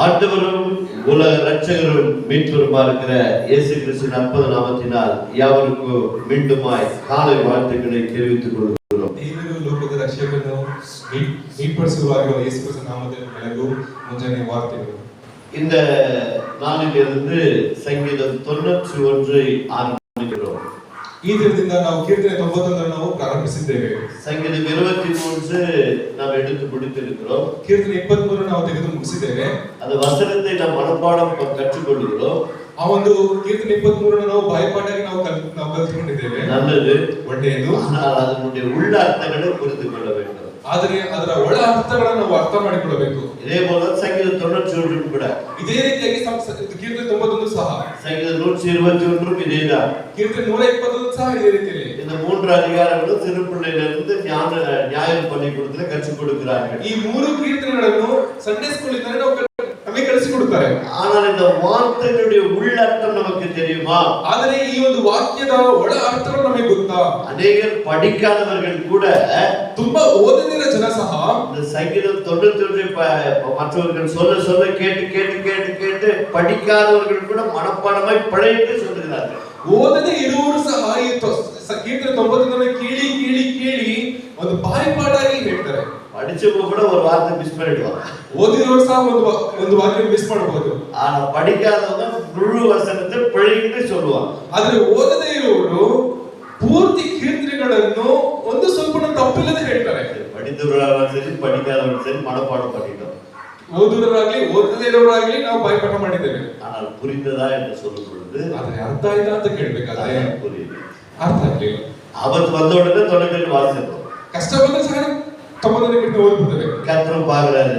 ஆண்டவரும் உலக இரட்சகரும் மீட்பருமா இருக்கிற இயேசு கிறிஸ்துவின் அற்புத நாமத்தினால் யாவருக்கும் மீண்டுமாய் காலை வாழ்த்துக்களை தெரிவித்துக் கொள்கிறோம். ದೇವರು ಲೋಕದ ರಕ್ಷಕನು மீட்பருமாகிய இயேசு கிறிஸ்து நாமத்தில் ಬೆಳಗು ಮುಂಜಾನೆ ವಾರ್ತೆಗಳು. இந்த நாளிலிருந்து சங்கீதம் 91 ஆரம்பிக்கிறோம். ಈ ದಿನದಿಂದ ನಾವು ಕೀರ್ತನೆ 91 ನಾವು ಪ್ರಾರಂಭಿಸಿದ್ದೇವೆ. சங்கீதம் 23 நாம் எடுத்து முடித்திருக்கிறோம். ಕೀರ್ತನೆ 23 ನಾವು ತೆಗೆದು ಮುಗಿಸಿದ್ದೇವೆ. அந்த வசனத்தை நாம் மனப்பாடம் கற்றுக்கொள்கிறோம். ಆ ಒಂದು ಕೀರ್ತನೆ 23 ನಾವು ಬಾಯಿಪಾಠಾಗಿ ನಾವು ಕಲಿತುಕೊಂಡಿದ್ದೇವೆ. நல்லது, ಒಳ್ಳೆಯದು. ஆனால் அதனுடைய உள்ள ಅರ್ಥங்களை புரிந்து கொள்ள வேண்டும். ಆದರೆ ಅದರ ಒಳ ಅರ್ಥಗಳನ್ನು ನಾವು ಅರ್ಥ ಮಾಡಿಕೊಳ್ಳಬೇಕು. இதே போல சங்கீதம் 91 கூட ಇದೇ ರೀತಿಯಾಗಿ ಕೀರ್ತನೆ 91 ಸಹ சங்கீதம் 121 இதேதான். ಕೀರ್ತನೆ 121 ಸಹ ಇದೇ ರೀತಿಯಲ್ಲಿ இந்த மூன்று அதிகாரங்களும் சிறு பிள்ளையிலிருந்து ஞான பள்ளிக்கூடத்தில் கற்றுக் கொடுக்கிறார்கள். ಈ ಮೂರು ಕೀರ್ತನೆಗಳನ್ನು ಸಂಡೇ ಸ್ಕೂಲ್ ಇಂದ ನಮಗೆ ಕಲಿಸಿಕೊಡುತ್ತಾರೆ. ஆனால் இந்த வார்த்தைகளுடைய உள்ளர்த்தம் நமக்கு தெரியுமா? ಆದರೆ ಈ ಒಂದು ವಾಕ್ಯದ ಒಳ ಅರ್ಥಗಳು ನಮಗೆ ಗೊತ್ತಾ? அநேகர் படிக்காதவர்கள் கூட ತುಂಬಾ ಓದದಿರೋ ಜನ ಸಹ இந்த சங்கீதம் 91 மற்றவர்கள் சொல்ல சொல்ல கேட்டு கேட்டு கேட்டு கேட்டு படிக்காதவர்கள் கூட மனப்பாடமாய் பழகிட்டு சொல்லுகிறார்கள். ಓದದೆ ಇರುವವರು ಸಹ ಈ ಕೀರ್ತನೆ 91 ಕೇಳಿ ಕೇಳಿ ಕೇಳಿ ಒಂದು ಬಾಯಿಪಾಠಾಗಿ ಹೇಳ್ತಾರೆ. படிச்சவங்க கூட ஒரு வார்த்தை மிஸ் பண்ணிடுவாங்க. ಓದಿರೋರು ಸಹ ಒಂದು ವಾಕ್ಯ ಮಿಸ್ ಮಾಡಬಹುದು. ஆனா படிக்காதவங்க முழு வசனத்தை பழகிட்டு சொல்லுவாங்க. ಆದ್ರೆ ಓದದೆ ಇರುವವರು ಪೂರ್ತಿ ಕೀರ್ತನೆಗಳನ್ನು ಒಂದು ಸ್ವಲ್ಪ ತಪ್ಪಿಲ್ಲದೆ ಹೇಳ್ತಾರೆ. படித்தவர்களாலும் சரி படிக்காதவர்களும் சரி மனப்பாடம் பண்ணிட்டோம். ಓದುವರಾಗ್ಲಿ ಓದದೇ ಇರೋರಾಗ್ಲಿ ನಾವು ಬಾಯಿಪಾಠ ಮಾಡಿದ್ದೇವೆ. ஆனால் புரிந்ததா என்று சொல்லும் பொழுது ಆದ್ರೆ ಅರ್ಥ ಆಯ್ತಾ ಅಂತ ಕೇಳಬೇಕಾದ್ರೆ புரியல, ಅರ್ಥ ಆಗ್ಲಿಲ್ಲ. ஆபத்து வந்த உடனே தொடர்ந்து வாசிப்போம். ಕಷ್ಟ ಬಂದ್ರೆ ಸಹ ತಮ್ಮದನ್ನ ಬಿಟ್ಟು ಓದ್ಬಿಡ್ತೇವೆ. கர்த்தரும் பார்க்கிறாரு,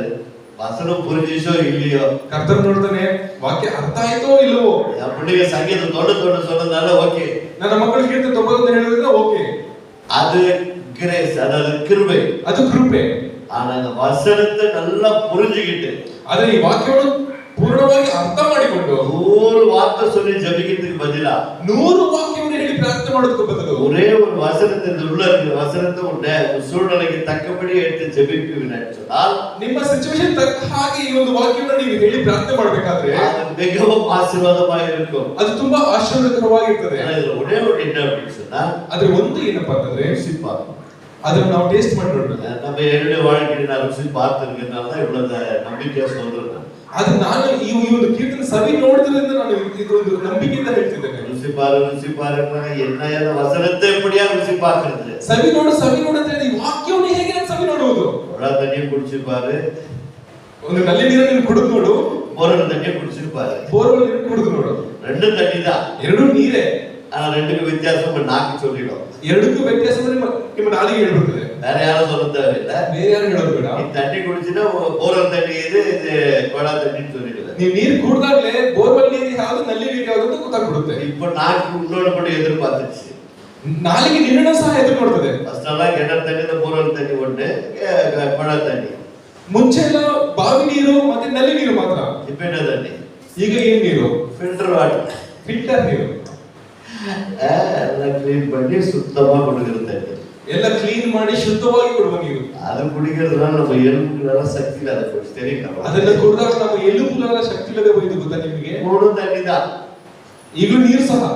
வசனம் புரிஞ்சிச்சோ இல்லையோ, ಕರ್ತರು ನೋಡ್ತಾನೆ ವಾಕ್ಯ ಅರ್ಥ ಆಯ್ತೋ ಇಲ್ಲವೋ. என் பிள்ளைங்க சங்கீதம் 91 சொன்னதால ஓகே, ನನ್ನ ಮಕ್ಕಳು ಕೀರ್ತನೆ 91 ಹೇಳಿದ್ರೆ ಓಕೆ, அது கிரேஸ், அதாவது கிருபை, ಅದು ಕೃಪೆ. ஆனா அந்த வசனத்தை நல்லா புரிஞ்சுக்கிட்டு ಆದ್ರೆ ಈ ವಾಕ್ಯವನ್ನು ಪೂರ್ಣವಾಗಿ ಅರ್ಥ ಮಾಡಿಕೊಂಡು ஒரு வார்த்தை சொல்லி ஜெபிக்கிறதுக்கு பதிலா 100 ವಾಕ್ಯವನ್ನು ಹೇಳಿ ಪ್ರಾರ್ಥನೆ ಮಾಡೋದಕ್ಕೆ ಬದಲು ஒரே ஒரு வசனத்தை உள்ள இருக்கிற வசனத்தை உங்க சூழ்நிலைக்கு தக்கபடி எடுத்து ஜெபிப்பீங்கன்னு சொன்னால் ನಿಮ್ಮ ಸಿಚುವೇಶನ್ ತಕ್ಕ ಹಾಗೆ ಈ ಒಂದು ವಾಕ್ಯವನ್ನು ನೀವು ಹೇಳಿ ಪ್ರಾರ್ಥನೆ ಮಾಡಬೇಕಾದ್ರೆ அது மிகவும் ஆசீர்வாதமாக இருக்கும். ಅದು ತುಂಬಾ ಆಶೀರ್ವಾದಕರವಾಗಿರುತ್ತದೆ. இதுல ஒரே ஒரு என்ன அப்படின்னு சொன்னா, ಆದ್ರೆ ಒಂದು ಏನಪ್ಪಾ ಅಂತಂದ್ರೆ ருசி பார்க்கணும். ಅದನ್ನ ನಾವು ಟೇಸ್ಟ್ ಮಾಡಿ ನೋಡಬೇಕು. நம்ம என்னுடைய வாழ்க்கையில நான் ருசி பார்த்திருக்கிறதுனால தான் இவ்வளவு நம்பிக்கையா சொல்றேன். ಅದು ನಾನು ಈ ಒಂದು ಕೀರ್ತನೆ ಸವಿ ನೋಡಿದ್ರಿಂದ ನಾನು ಇದೊಂದು ನಂಬಿಕೆಯಿಂದ ಹೇಳ್ತಿದ್ದೇನೆ. ருசி பாருன்னா என்ன வசனத்தை எப்படியா ருசி பார்க்கிறது? ಸವಿ ನೋಡು ಅಂತ ಹೇಳಿ ವಾಕ್ಯವನ್ನು ಹೇಗೆ ನಾನು ಸವಿ ನೋಡುವುದು? ஒரா தண்ணியை குடிச்சு பாரு, ಒಂದು ನಲ್ಲಿ ನೀರನ್ನು ಕುಡಿದು ನೋಡು, ಬೋರ್ವೆಲ್ தண்ணியை குடிச்சு பாரு. ಬೋರ್ವೆಲ್ ನೀರು ಕುಡಿದು ನೋಡು, ரெண்டு தண்ணி தான், ಎರಡು ನೀರೇ. ஆனா ரெண்டுக்கு வித்தியாசம் நாக்கு சொல்லிடும். ಎರಡಕ್ಕೂ ವ್ಯತ್ಯಾಸ ನಿಮ್ಮ ನಾಲಿಗೆ ಹೇಳ್ಬಿಡ್ತದೆ. வேற யாரும் சொல்ல தேவையில்ல, ಬೇರೆ ಯಾರು ಹೇಳೋದು ಬೇಡ. நீ தண்ணி குடிச்சுன்னா ಬೋರ್ವೆಲ್ தண்ணி இது ಕೊಳ தண்ணின்னு சொல்லிடுவேன். ನೀವು ನೀರು ಕುಡಿದಾಗ್ಲೇ ಬೋರ್ವೆಲ್ ನೀರು ಯಾವುದು ನಲ್ಲಿ ನೀರು ಯಾವುದು ಅಂತ ಗೊತ್ತಾಗ್ಬಿಡುತ್ತೆ. இப்போ நாக்கு உன்னோட கூட எதிர்பார்த்துச்சு, ನಾಲಿಗೆ ನಿನ್ನನ್ನು ಸಹ ಎದುರು ನೋಡ್ತದೆ. ஃபர்ஸ்ட் எல்லாம் கிணறு தண்ணி, ಬೋರ್ವೆಲ್ தண்ணி ஒண்ணு, ಕೊಳ தண்ணி. ಮುಂಚೆ ಎಲ್ಲ ಬಾವಿ ನೀರು ಮತ್ತೆ ನಲ್ಲಿ ನೀರು ಮಾತ್ರ. இப்ப என்ன தண்ணி? ಈಗ ಏನ್ ನೀರು? ஃபில்டர் வாட்டர், ಫಿಲ್ಟರ್ ನೀರು. எல்லாம் க்ளீன் பண்ணி சுத்தமா கொடுக்கிற தண்ணி, ಎಲ್ಲ ಕ್ಲೀನ್ ಮಾಡಿ ಶುದ್ಧವಾಗಿ ಕೊಡುವ ನೀರು. அது குடிக்கிறதுனால நம்ம எலும்புகளெல்லாம் சக்தி இல்லாத போச்சு, தெரியும். ಅದನ್ನ ಕುಡಿದಾಗ ನಮ್ಮ ಎಲುಬುಗಳ ಶಕ್ತಿ ಇಲ್ಲದೆ ಹೋಯಿತು. ಗೊತ್ತಾ ನಿಮಗೆ? மூணு தண்ணி தான், ಈಗಲೂ ನೀರು ಸಹ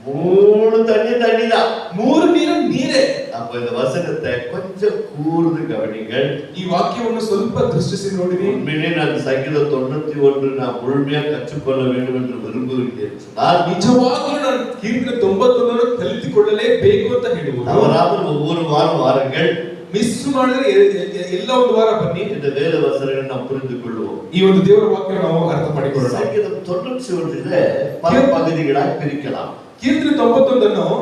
மூணு தண்ணி தான், 3 ನೀರು ನೀರೇ. அப்ப இந்த வசனத்தை கொஞ்சம் கூர்ந்து கவனிங்கள். ಈ ವಾಕ್ಯವನ್ನು ಸ್ವಲ್ಪ ದೃಷ್ಟಿಸಿ ನೋಡಿರಿ. உண்மையிலே நான் சங்கீதம் 91 நான் முழுமையா கற்றுக்கொள்ள வேண்டும் என்று விரும்புகிறேன் சொன்னால், ನಿಜವಾಗಲೂ ನಾನು ಕೀರ್ತನೆ 91 ಕಲಿತುಕೊಳ್ಳಲೇಬೇಕು ಅಂತ ಹೇಳುವುದು. தவறாமல் ஒவ்வொரு வாரம் வாருங்கள், ಮಿಸ್ ಮಾಡಿದ್ರೆ ಎಲ್ಲ ಒಂದು ವಾರ ಬನ್ನಿ, இந்த வேத வசனங்களை நாம் புரிந்து கொள்வோம். ಈ ಒಂದು ದೇವರ ವಾಕ್ಯ ನಾವು ಅರ್ಥ ಮಾಡಿಕೊಳ್ಳೋಣ. சங்கீதம் 91 பல பகுதிகளாக பிரிக்கலாம். ಕೀರ್ತನೆ 91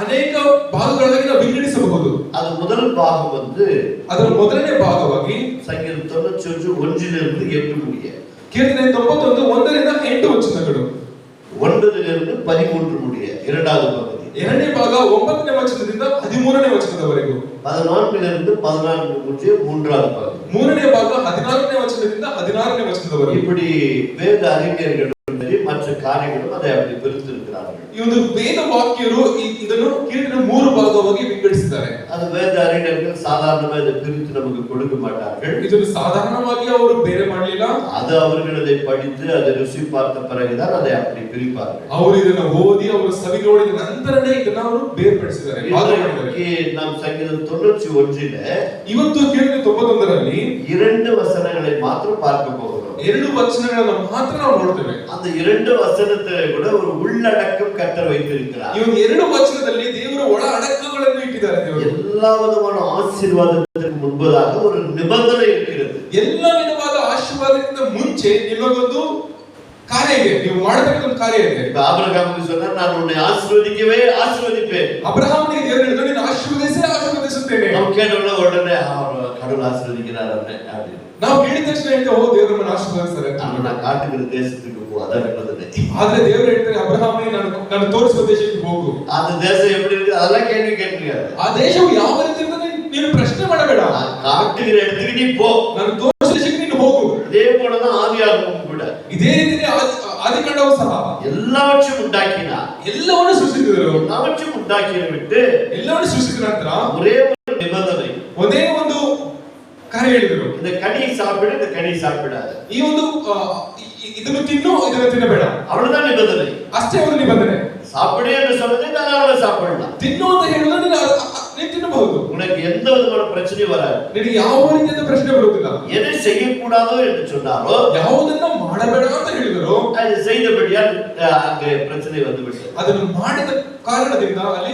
ಅನೇಕ ಭಾಗಗಳಾಗಿ ನಾವು ವಿಂಗಡಿಸಬಹುದು. அது முதல் பாகம் வந்து ಅದರ ಮೊದಲನೇ ಭಾಗವಾಗಿ சங்கீதம் 91 1 8 முடிய, ಕೀರ್ತನೆ 91 1ರಿಂದ 8 ವಚನಗಳು, 9 13 முடிய இரண்டாவது பகுதி. ಎರಡನೇ ಭಾಗ 9ನೇ ವಚನದಿಂದ 13ನೇ ವಚನದವರೆಗೂ, 14 14 முடிய மூன்றாவது பகுதி. ಮೂರನೇ ಭಾಗ 14ನೇ ವಚನದಿಂದ 16ನೇ ವಚನದವರೆಗೂ. இப்படி வேத அறிஞர்கள் மற்ற காரியங்களும் அதை அப்படி பிரித்திருக்கிறார்கள். ಈ ಒಂದು ವೇದ ವಾಕ್ಯರು இந்த ಇದನ್ನು ಕೀರ್ತನೆ 3 ಭಾಗವಾಗಿ ವಿಂಗಡಿಸಿದ್ದಾರೆ. அது வேத அறிஞர்கள் சாதாரணமா இதை பிரித்து நமக்கு கொடுக்க மாட்டார்கள். ಇದನ್ನು ಸಾಧಾರಣವಾಗಿ ಅವರು ಬೇರೆ ಮಾಡಲಿಲ್ಲ. அது அவர்கள் அதை படித்து அதை ருசி பார்த்த பிறகுதான் அதை அப்படி பிரிப்பார்கள். ಅವರು ಇದನ್ನು ಓದಿ ಅವರು ಸವಿ ನೋಡಿದ ನಂತರನೇ ಇದನ್ನ ಅವರು ಬೇರ್ಪಡಿಸಿದ್ದಾರೆ. நாம் சங்கீதம் 91ல ಇವತ್ತು ಕೀರ್ತನೆ 91ರಲ್ಲಿ 2 வசனங்களை மாத்திரம் பார்க்க போகிறோம். 2 ವಚನಗಳನ್ನು ಮಾತ್ರ ನಾವು ನೋಡ್ತೇವೆ. அந்த 2 வசனத்திலே கூட ஒரு உள்ளடக்கம் கர்த்தர் வைத்திருக்கிறார். ಈ ಒಂದು 2 ವಚನದಲ್ಲಿ ದೇವರು ಒಳ ಅಡಕಗಳನ್ನು ಇಟ್ಟಿದ್ದಾರೆ. ದೇವರು எல்லா விதமான ஆசீர்ವಾದத்திற்கு முன்பதாக ஒரு நிபந்தனை இருக்கிறது. ಎಲ್ಲ ವಿಧವಾದ ಆಶೀರ್ವಾದಕ್ಕಿಂತ ಮುಂಚೆ ನಿಮಗೊಂದು ಕಾರ್ಯ ಇದೆ. ನೀವು ಮಾಡಬೇಕಾದ ಒಂದು ಕಾರ್ಯ ಇದೆ. ஆபிரகாமுக்கு சொன்னார், நான் உன்னை ஆசீர்வதிக்கவே ஆசீர்வதிப்பேன். ಅಬ್ರಹಾಮನಿಗೆ ದೇವರು ಹೇಳಿದ್ರು, ನೀನು ಆಶೀರ್ವದಿಸೇ ಆಶೀರ್ವದಿಸುತ್ತೇನೆ. ನಾವು ಕೇಳೋಣ உடனே கடவுள் ஆசீர்வதிக்கிறார் அப்படின்னு. ನಾವು ಹೇಳಿದ ತಕ್ಷಣ ಹೇಳ್ತೇವೆ, ಓ ದೇವರು ನಮ್ಮನ್ನು ಆಶೀರ್ವದಿಸ್ತಾರೆ. நான் காட்டுகிற தேசத்துக்கு போ, அதான் நிபந்தனை. ಆದ್ರೆ ದೇವರು ಹೇಳ್ತಾರೆ, ಅಬ್ರಹಾಮನೇ ನಾನು ತೋರಿಸುವ ದೇಶಕ್ಕೆ ಹೋಗು. அந்த தேசம் எப்படி இருக்கு அதெல்லாம் கேள்வி கேட்கிறீங்க. ಆ ದೇಶವು ಯಾವ ರೀತಿ ಇರ್ತದೆ ನೀನು ಪ್ರಶ್ನೆ ಮಾಡಬೇಡ. காட்டுகிற இடத்துக்கு நீ போ, ನಾನು ತೋರಿಸುವ ದೇಶಕ್ಕೆ ನೀನು ಹೋಗು. இதே போலதான் ஆதியாகமம் கூட. ಇದೇ ರೀತಿ ಆದಿಕಾಂಡವು ಸಹ எல்லாவற்றையும் உண்டாக்கினார். ಎಲ್ಲವನ್ನು ಸೃಷ್ಟಿಸಿದರು. எல்லாவற்றையும் உண்டாக்கி விட்டு ಎಲ್ಲವನ್ನು ಸೃಷ್ಟಿಸಿದ ನಂತರ ஒரே ஒரு நிபந்தனை, ಒಂದೇ ಒಂದು ಕಾರ್ಯ ಹೇಳಿದರು, இந்த கனி சாப்பிடு, இந்த கனி சாப்பிடாது. ಈ ಒಂದು ಇದನ್ನು ತಿನ್ನು, ಇದನ್ನು ತಿನ್ನಬೇಡ. அவ்வளவுதான் நிபந்தனை. ಅಷ್ಟೇ ಒಂದು ನಿಬಂಧನೆ. சாப்பிடு என்று சொன்னதை தாராளமா சாப்பிடலாம். ತಿನ್ನು ಅಂತ ಹೇಳಿದ್ರೆ ನೀನು ತಿನ್ನಬಹುದು. உனக்கு எந்த விதமான பிரச்சனையும் வராது. ನಿನಗೆ ಯಾವ ರೀತಿಯಾದ ಪ್ರಶ್ನೆ ಬರುವುದಿಲ್ಲ. எதை செய்யக்கூடாதோ என்று சொன்னாரோ, ಯಾವುದನ್ನ ಮಾಡಬೇಡ ಅಂತ ಹೇಳಿದರು, அதை செய்தபடியால் அங்கே பிரச்சனை வந்துவிட்டது. ಅದನ್ನು ಮಾಡಿದ ಕಾರಣದಿಂದ ಅಲ್ಲಿ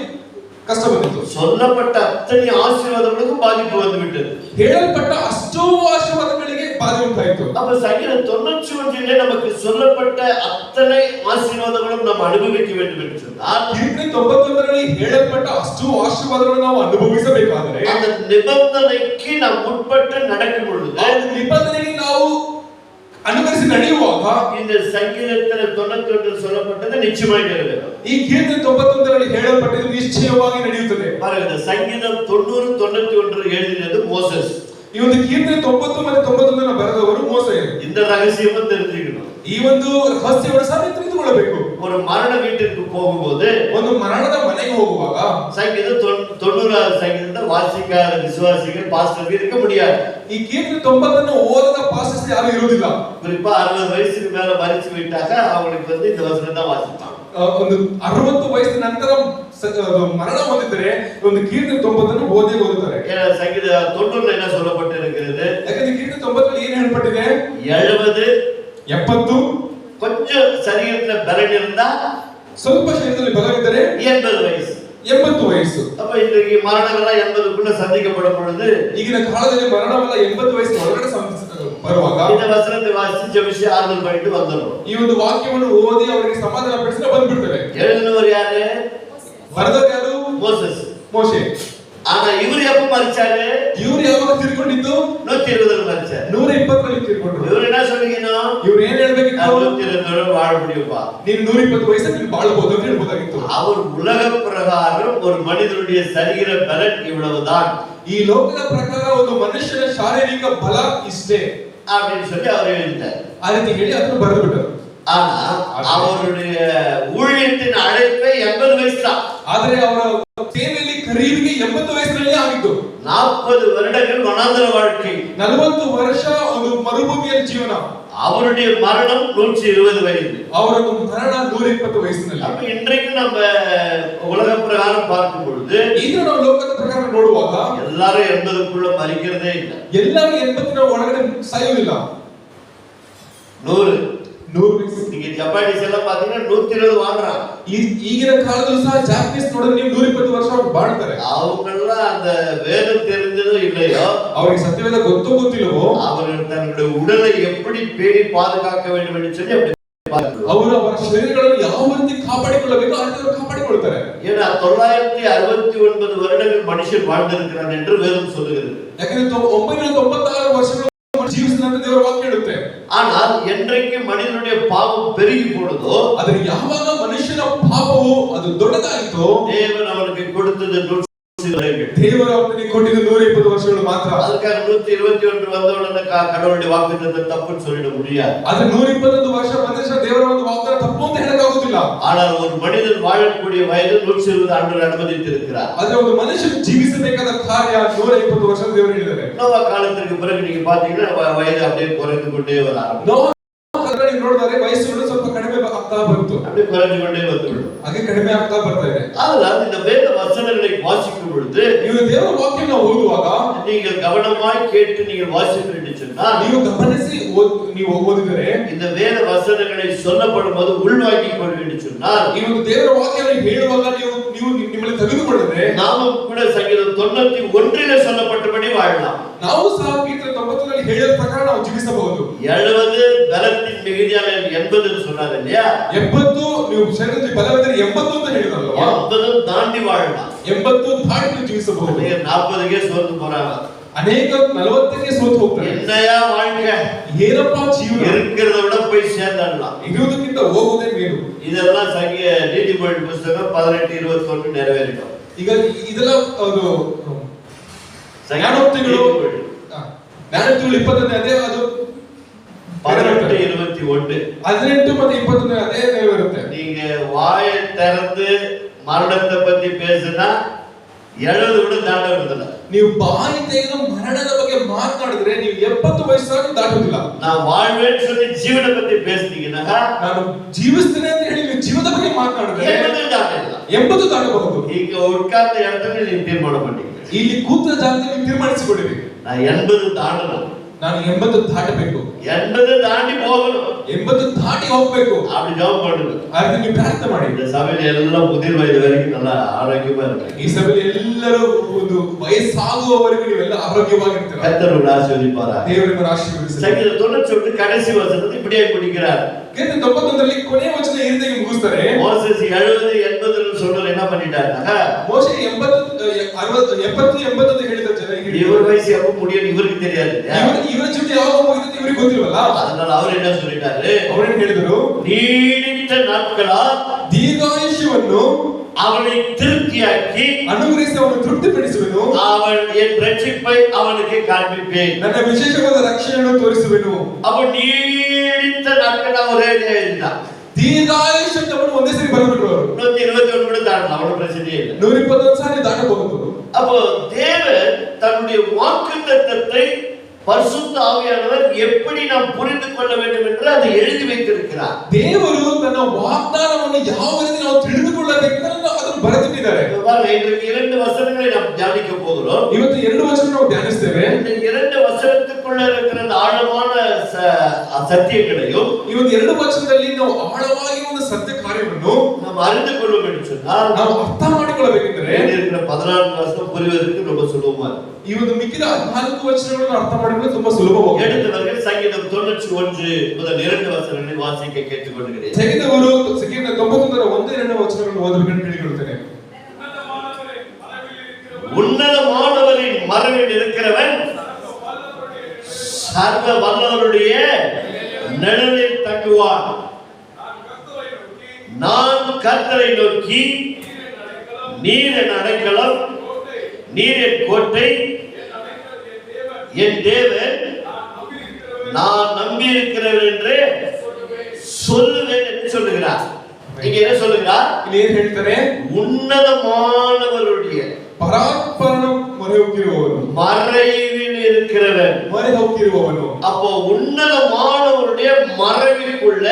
ಕಷ್ಟ ಬಂದಿತು. சொல்லப்பட்ட அத்தனை ஆசீர்வாதங்களுக்கும் பாதிப்பு வந்துவிட்டது. ಹೇಳಲ್ಪಟ್ಟ ಅಷ್ಟೋ ಆಶೀರ್ವಾದಗಳಿಗೆ ಬಾಧೆ ಉಂಟಾಯಿತು. அப்ப சங்கீதம் 91லே நமக்கு சொல்லப்பட்ட அத்தனை ஆசீர்வாதங்களும் நாம் அனுபவிக்க வேண்டும் என்று சொன்னால், ಕೀರ್ತನೆ 91ರಲ್ಲಿ ಹೇಳಲ್ಪಟ್ಟ ಅಷ್ಟೋ ಆಶೀರ್ವಾದಗಳನ್ನು ನಾವು ಅನುಭವಿಸಬೇಕಾದರೆ அந்த நிபந்தனைக்கு நாம் உட்பட்டு நடக்கும் பொழுது, ಆ ನಿಬಂಧನೆಗೆ ನಾವು ಅನುಸರಿಸಿ ನಡೆಯುವಾಗ இந்த சங்கீதத்தில் 91 சொல்லப்பட்டது நிச்சயமாக நிறைவேறும். ಈ ಕೀರ್ತನೆ 91ರಲ್ಲಿ ಹೇಳಲ್ಪಟ್ಟது ನಿಶ್ಚಯವಾಗಿ ನಡೆಯುತ್ತದೆ. பாருங்க, இந்த சங்கீதம் 90 91 எழுதினது மோசஸ். ಈ ಒಂದು ಕೀರ್ತನೆ 90 ಮತ್ತು 91 ಬರೆದವರು ಮೋಸೆ. இந்த ரகசியமும் தெரிஞ்சுக்கணும். ಈ ಒಂದು ರಹಸ್ಯವನ್ನು ಸಹ ತಿಳಿದುಕೊಳ್ಳಬೇಕು. ஒரு மரண வீட்டிற்கு போகும்போது, ಒಂದು ಮರಣದ ಮನೆಗೆ ಹೋಗುವಾಗ சங்கீதம் 90வது சங்கீதத்தை வாசிக்காத விசுவாசிகள் பாஸ்டர் இருக்க முடியாது. ಈ ಕೀರ್ತನೆ 90 ಓದದ ಪಾಸ್ಟರ್ಸ್ ಯಾರು ಇರುವುದಿಲ್ಲ. குறிப்பா 60 வயசுக்கு மேல மரிச்சு விட்டாக அவங்களுக்கு இந்த வசனம் தான் வாசிப்பாங்க. ಒಂದು 60 ವಯಸ್ಸಿನ ನಂತರ ಮರಣ ಹೊಂದಿದರೆ ಒಂದು ಕೀರ್ತನೆ 90 ಓದುತ್ತಾರೆ. சங்கீத 90ல என்ன சொல்லப்பட்டிருக்கிறது? ಯಾಕಂದ್ರೆ ಕೀರ್ತನೆ 90ರಲ್ಲಿ ಏನು ಹೇಳಲ್ಪಟ್ಟಿದೆ? 70 கொஞ்சம் சரீரத்துல பலன் இருந்தா, ಸ್ವಲ್ಪ ಶರೀರದಲ್ಲಿ ಬಲವಿದ್ದರೆ 80 வயசு 80 ವಯಸ್ಸು. அப்ப இன்றைக்கு மரணங்கள்லாம் 80க்குள்ள சந்திக்கப்படும் பொழுது, ಈಗಿನ ಕಾಲದಲ್ಲಿ ಮರಣವಲ್ಲ 80 ವಯಸ್ಸಿನ ಒಳಗಡೆ ಬರುವಾಗ இந்த வசனத்தை வாசிச்ச விஷயம் ஆறுதல் பண்ணிட்டு வந்துடும். ಈ ಒಂದು ವಾಕ್ಯವನ್ನು ಓದಿ ಅವರಿಗೆ ಸಮಾಧಾನ ಪಡಿಸಿ ಬಂದ್ಬಿಡ್ತೇವೆ. எழுதினவர் யாரு? ಬರೆದವರು ಯಾರು? மோசஸ், ಮೋಶೆ. ஆனா இவர் எப்ப மரிச்சாரு? ಇವರು ಯಾವಾಗ ತೀರ್ಕೊಂಡಿದ್ದು? 120ல மரிச்சாரு. 120ರಲ್ಲಿ ತೀರ್ಕೊಂಡ್ರು. இவர் என்ன சொல்லிக்கணும்? ಇವರು ಏನ್ ಹೇಳ್ಬೇಕಿತ್ತು? 120 வாழ முடியுமா? ನೀನು 120 ವಯಸ್ಸಲ್ಲಿ ನೀನು ಬಾಳಬಹುದು ಅಂತ ಹೇಳ್ಬೋದಾಗಿತ್ತು. அவர் உலக பிரகாரம் ஒரு மனிதனுடைய சரீர பலன் இவ்வளவுதான், ಈ ಲೋಕದ ಪ್ರಕಾರ ಒಂದು ಮನುಷ್ಯನ ಶಾರೀರಿಕ ಬಲ ಇಷ್ಟೇ அப்படின்னு சொல்லி அவர் எழுதினார். ಆ ರೀತಿ ಹೇಳಿ ಅದನ್ನು ಬರೆದು ಬಿಟ್ಟರು. ஆனா அவருடைய ஊழியத்தின் அழைப்பே 80 வயசு தான். ಆದರೆ ಅವರ ಸೇವೆಯಲ್ಲಿ ಕರೀವಿಗೆ 80 ವಯಸ್ಸಿನಲ್ಲಿ ಆಗಿತ್ತು. 40 வருடங்கள் வனாந்தர வாழ்க்கை, 40 ವರ್ಷ ಒಂದು ಮರುಭೂಮಿಯ ಜೀವನ. அவருடைய மரணம் 120 வயது. ಅವರದ್ದು ಮರಣ 120 ವಯಸ್ಸಿನಲ್ಲಿ. அப்ப இன்றைக்கு நம்ம உலக பிரகாரம் பார்க்கும் பொழுது, ಈಗ ನಾವು ಲೋಕದ ಪ್ರಕಾರ ನೋಡುವಾಗ எல்லாரும் 80க்குள்ள மரிக்கிறதே இல்லை. ಎಲ್ಲರೂ 80ರ ಒಳಗಡೆ ಸಾಯುವುದಿಲ್ಲ. 100 ವಯಸ್ಸು. நீங்க ஜப்பானீஸ் எல்லாம் பாத்தீங்கன்னா 120 வாழ்றாங்க. ಈಗಿನ ಕಾಲದಲ್ಲೂ ಸಹ ಜಾಪನೀಸ್ ನೋಡಿದ್ರೆ ನೀವು 120 ವರ್ಷ ಬಾಳ್ತಾರೆ. அவங்கெல்லாம் அந்த வேதம் தெரிஞ்சதோ இல்லையோ, ಅವರಿಗೆ ಸತ್ಯವೇದ ಗೊತ್ತಿಲ್ಲವೋ, அவர்கள் தன்னுடைய உடலை எப்படி பேணி பாதுகாக்க வேண்டும் என்று சொல்லி அப்படி ಅವರು ಅವರ ಶರೀರಗಳನ್ನು ಯಾವ ರೀತಿ ಕಾಪಾಡಿಕೊಳ್ಳಬೇಕು ಆ ರೀತಿ ಕಾಪಾಡಿಕೊಳ್ಳುತ್ತಾರೆ. ஏன்னா 969 வருடங்கள் மனுஷன் வாழ்ந்திருக்கிறான் என்று வேதம் சொல்லுகிறது. ಯಾಕಂದ್ರೆ 996 ವರ್ಷಗಳು ಜೀವಿಸಿದಂತ ದೇವರ ವಾಕ್ಯ ಹೇಳುತ್ತೆ. ஆனால் என்றைக்கு மனிதனுடைய பாவம் பெருகி போனதோ, ಆದರೆ ಯಾವಾಗ ಮನುಷ್ಯನ ಪಾಪವು ಅದು ದೊಡ್ಡದಾಯಿತೋ, தேவன் அவனுக்கு கொடுத்தது 120 வருடங்கள். ದೇವರು ಅವನಿಗೆ ಕೊಟ್ಟಿದ್ದು 120 ವರ್ಷಗಳು ಮಾತ್ರ. ಅದಕ್ಕಾக 121 வந்த உடனே கடவுளுடைய வாக்குத்தத்தத்தை தப்புன்னு சொல்லிட முடியாது. ಅದು 121 ವರ್ಷ ಬಂದ ದೇವರ ಒಂದು ವಾಗ್ದಾನ ತಪ್ಪು ಅಂತ ಹೇಳಕ್ಕಾಗುವುದಿಲ್ಲ. ஆனால் ஒரு மனிதன் வாழக்கூடிய வயது 120 ஆண்டுகள் அனுமதித்திருக்கிறார். ಆದ್ರೆ ಒಂದು ಮನುಷ್ಯನು ಜೀವಿಸಬೇಕಾದ ಕಾರ್ಯ 120 ವರ್ಷ ದೇವರು ಹೇಳಿದ್ದಾರೆ. நோவா காலத்திற்கு பிறகு நீங்க பாத்தீங்கன்னா வயது அப்படியே குறைந்து கொண்டே வர ஆரம்பிக்கும். ನೀವು ನೋಡಿದರೆ ವಯಸ್ಸುಗಳು ಸ್ವಲ್ಪ ಕಡಿಮೆ ಆಗ್ತಾ ಬಂತು. அப்படியே குறைந்து கொண்டே வந்துவிடும். ಹಾಗೆ ಕಡಿಮೆ ಆಗ್ತಾ ಬರ್ತಾ ಇದೆ. அதனால் இந்த வேத வசனங்களை வாசிக்கும் பொழுது ನೀವು ದೇವರ ವಾಕ್ಯವನ್ನು ಓದುವಾಗ நீங்கள் கவனமாய் கேட்டு நீங்கள் வாசிக்கிறீர்கள் சொன்னால் ನೀವು ಗಮನಿಸಿ ನೀವು ಓದಿದರೆ இந்த வேத வசனங்களை சொல்லப்படும் போது உள்வாங்கிக் கொள்வீர்கள் சொன்னால் ಈ ಒಂದು ದೇವರ ವಾಕ್ಯವನ್ನು ಹೇಳುವಾಗ ನೀವು ನಿಮ್ಮಲ್ಲಿ ತೆಗೆದುಕೊಳ್ಳದೆ நாமும் கூட சங்கீதம் 91 சொல்லப்பட்டபடி வாழலாம். ನಾವು ಸಹ ಕೀರ್ತನೆ 90 ಹೇಳಿದ ಪ್ರಕಾರ ನಾವು ಜೀವಿಸಬಹುದು. 70 பலத்தின் மிகுதியான 80 சொன்னாங்க இல்லையா? 70 ನೀವು ಶರೀರದಲ್ಲಿ ಬಲವಿದ್ದರೆ 80 ಅಂತ ಹೇಳಿದ್ರಲ್ವಾ? 80 தாண்டி வாழலாம். 80 ದಾಟಿ ನೀವು ಜೀವಿಸಬಹುದು. 40ಗೆ ಸೋತು போறாங்க. ಅನೇಕ 40ಕ್ಕೆ ಸೋತು ಹೋಗ್ತಾರೆ. என்னையா வாழ்க்கை? ಏನಪ್ಪಾ ಜೀವನ? இருக்கிறத விட போய் சேர்ந்துடலாம். ಇರುವುದಕ್ಕಿಂತ ಹೋಗುವುದೇ ಮೇಲು. இதெல்லாம் நீதிமொழி புத்தகம் 18:21 நிறைவேறிடும். ಈಗ ಇದೆಲ್ಲ ಅದು ಜ್ಞಾನೋಕ್ತಿಗಳು 20 ಅದೇ ಅದು 18:21 18 ಮತ್ತು 21 ಅದೇ ನೆರವೇರುತ್ತೆ. நீங்க வாயை திறந்து மரணத்தை பத்தி பேசினா 70 கூட தாண்டறதில்ல. ನೀವು ಬಾಯಿ ತೆಗೆದು ಮರಣದ ಬಗ್ಗೆ ಮಾತನಾಡಿದ್ರೆ ನೀವು 70 ವಯಸ್ಸಾದ್ರೂ ದಾಟುವುದಿಲ್ಲ. நான் வாழ்வேன்னு சொல்லி ಜೀವನ பத்தி பேசுனீங்கன்னா ನಾನು ಜೀವಿಸ್ತೇನೆ ಅಂತ ಹೇಳಿ ನೀವು ಜೀವನದ ಬಗ್ಗೆ ಮಾತನಾಡಿದ್ರೆ 70 தாண்டಲ್ಲ. 80 ದಾಟಬಹುದು. ಈಗ ಉட்கார்ந்த இடத்துல நீங்க தீர்மானம் பண்ணீங்க. ಇಲ್ಲಿ ಕೂತ ಜಾಗದಲ್ಲಿ ನೀವು ತೀರ್ಮಾನಿಸಿಕೊಳ್ಳಿರಿ. நான் 80 தாண்டணும். ನಾನು 80 ದಾಟಬೇಕು. 80 தாண்டி போகணும். 80 ದಾಟಿ ಹೋಗಬೇಕು. அப்படி ஜெபம் பண்ணுங்க. ಅದಕ್ಕೆ ನೀವು ಪ್ರಾರ್ಥನೆ ಮಾಡಿ. இந்த சபையில எல்லாம் முதிர் வயது வரைக்கும் நல்லா ஆரோக்கியமா இருக்காங்க. ಈ ಸಭೆಯಲ್ಲಿ ಎಲ್ಲರೂ ಒಂದು ವಯಸ್ಸಾಗುವವರೆಗೂ ನೀವೆಲ್ಲ ಆರೋಗ್ಯವಾಗಿರ್ತೀರಾ. கர்த்தர் உங்களை ஆசீர்வதிப்பாரா. ದೇವರನ್ನು ಆಶೀರ್ವದಿಸಲಿ. சங்கீதம் 91 கடைசி வசனத்தை இப்படியே முடிக்கிறார். ಕೀರ್ತನೆ 91ರಲ್ಲಿ ಕೊನೆಯ ವಚನ ಈ ರೀತಿಯಾಗಿ ಮುಗಿಸ್ತಾರೆ. மோசேஸ் 70 80 சொன்னவர் என்ன பண்ணிட்டாருன்னா ಮೋಶೆ 80 70 80 ಅಂತ ಹೇಳಿದ ಜನ இவர் வயசு எப்ப முடியும் இவருக்கு தெரியாது. ಇವರ ಜೀವನ ಯಾವಾಗ ಮುಗಿಯುತ್ತೆ ಇವರಿಗೆ ಗೊತ್ತಿಲ್ವಲ್ಲ. அதனால அவர் என்ன சொல்லிட்டாரு? ಅವರು ಹೇಳಿದರು நீடித்த நாட்களா ದೀರ್ಘಾಯುಷ್ಯವನ್ನು அவனை திருப்தியாக்கி ಅನುಗ್ರಹಿಸಿ ಅವನು ತೃಪ್ತಿಪಡಿಸುವೆನು. அவன் என் ரட்சிப்பை அவனுக்கு காண்பிப்பேன். ನನ್ನ ವಿಶೇಷವಾದ ರಕ್ಷಣೆಯನ್ನು ತೋರಿಸುವೆನು. அப்ப நீடித்த நாட்களா ஒரே இதுதான். ದೀರ್ಘಾಯುಷ್ಯವನ್ನು ಒಂದೇ ಸರಿ ಬರಬಿಟ್ರು ಅವರು. 121 கூட தாண்டலாம். அவ்வளவு பிரச்சனையே இல்லை. 121 ಸಾರಿ ದಾಟಬಹುದು. அப்போ தேவன் தன்னுடைய வாக்குத்தத்தத்தை பரிசுத்த ஆவியானவர் எப்படி நாம் புரிந்து கொள்ள வேண்டும் என்று அதை எழுதி வைத்திருக்கிறார். ದೇವರು ತನ್ನ ವಾಗ್ದಾನವನ್ನು ಯಾವ ರೀತಿ ನಾವು ತಿಳಿದುಕೊಳ್ಳಬೇಕು ಅಂತ ಅದನ್ನು ಬರೆದಿಟ್ಟಿದ್ದಾರೆ. இன்றைக்கு 2 வசனங்களை நாம் தியானிக்க போகிறோம். ಇವತ್ತು 2 ವಚನ ನಾವು ಧ್ಯಾನಿಸ್ತೇವೆ. இந்த 2 வசனத்துக்குள்ள இருக்கிற ஆழமான சத்தியங்களையும் ಈ ಒಂದು 2 ವಚನದಲ್ಲಿ ನಾವು ಆಳವಾಗಿ ಒಂದು ಸತ್ಯ ಕಾರ್ಯವನ್ನು நாம் அறிந்து கொள்ள வேண்டும் சொன்னால் ನಾವು ಅರ್ಥ ಮಾಡಿಕೊಳ್ಳಬೇಕೆಂದರೆ இருக்கிற 14 வசனம் புரிவதற்கு ரொம்ப சுலபமா இருக்கும். ಈ ಒಂದು ಮಿಕ್ಕಿದ 14 ವಚನಗಳನ್ನು ಅರ್ಥ ಮಾಡಿಕೊಳ್ಳಲು ತುಂಬಾ ಸುಲಭವಾಗಿದೆ. எடுத்தவர்கள் சங்கீதம் 91 முதல் 2 வசனங்களை வாசிக்க கேட்டுக்கொள்கிறேன். ತೆಗೆದವರು ಸಂಗೀತ 91ರ 1-2 ವಚನಗಳನ್ನು ಓದಬೇಕೆಂದು ಕೇಳಿಕೊಳ್ಳುತ್ತೇನೆ. உன்னதமானவரின் மறைவில் இருக்கிறவன் சர்வ வல்லவருடைய நிழலில் தங்குவான். நான் கர்த்தரை நோக்கி நீர் என் அடைக்கலம், நீர் என் கோட்டை, என் தேவன், நான் நம்பி இருக்கிறேன் என்று சொல்லுவேன் என்று சொல்லுகிறார். இங்க என்ன சொல்லுகிறார்? ಇಲ್ಲಿ ಏನು ಹೇಳ್ತಾರೆ? உன்னதமானவருடைய ಪರಾತ್ಪರನ ಮೊರೆ ಹೋಗಿರುವವನು, மறைவில் இருக்கிறவன், ಮೊರೆ ಹೋಗಿರುವವನು. அப்போ உன்னதமானவருடைய மறைவிற்குள்ள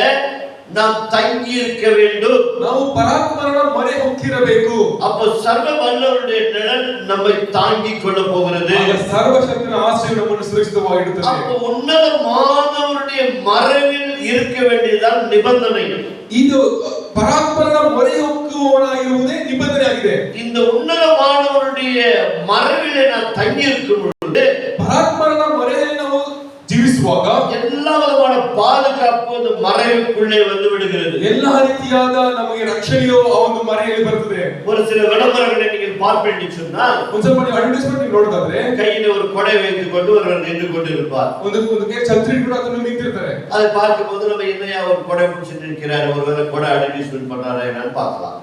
நாம் தங்கி இருக்க வேண்டும். ನಾವು ಪರಾತ್ಪರನ ಮೊರೆ ಹೋಗಿರಬೇಕು. அப்போ சர்வ வல்லவருடைய நிழல் நம்மை தாங்கிக் கொள்ள போகிறது. ಸರ್ವಶಕ್ತನ ಆಶ್ರಯ ನಮ್ಮನ್ನು ಸುರಕ್ಷಿತವಾಗಿಡುತ್ತದೆ. அப்போ உன்னதமானவருடைய மறைவில் இருக்க வேண்டியதுதான் நிபந்தனை. ಇದು ಪರಾತ್ಪರನ ಮೊರೆ ಹೋಗುವವನಾಗಿರುವುದೇ ನಿಬಂಧನೆ ಆಗಿದೆ. இந்த உன்னதமானவருடைய மறைவிலே நாம் தங்கி இருக்கும் பொழுது ಪರಾತ್ಪರನ ಮೊರೆಯಲ್ಲಿ ನಾವು ಜೀವಿಸುವಾಗ எல்லா விதமான பாதுகாப்பு அந்த மறைவுக்குள்ளே வந்து விடுகிறது. எல்லா ರೀತಿಯಾದ ನಮಗೆ ರಕ್ಷಣೆಯು ಆ ಒಂದು ಮರೆಯಲ್ಲಿ ಬರುತ್ತದೆ. ஒரு சில விளம்பரங்களை நீங்கள் பார்ப்பீங்க சொன்னால் ಒಂದು ಸ್ವಲ್ಪ ನೀವು ಅಡ್ವರ್ಟೈಸ್ಮೆಂಟ್ ನೀವು ನೋಡೋದಾದ್ರೆ கையில ஒரு கொடை வைத்துக் கொண்டு ஒருவர் நின்று கொண்டு இருப்பார். ಒಂದು ಛತ್ರಿ ಕೂಡ ಅದನ್ನು ನಿಂತಿರ್ತಾರೆ. அதை பார்க்கும்போது நம்ம என்னையா ஒரு கொடை பிடிச்சிட்டு இருக்கிறாரு, ஒருவேளை கொடை அட்வர்டைஸ்மெண்ட் பண்றாரா என்னன்னு பார்க்கலாம்.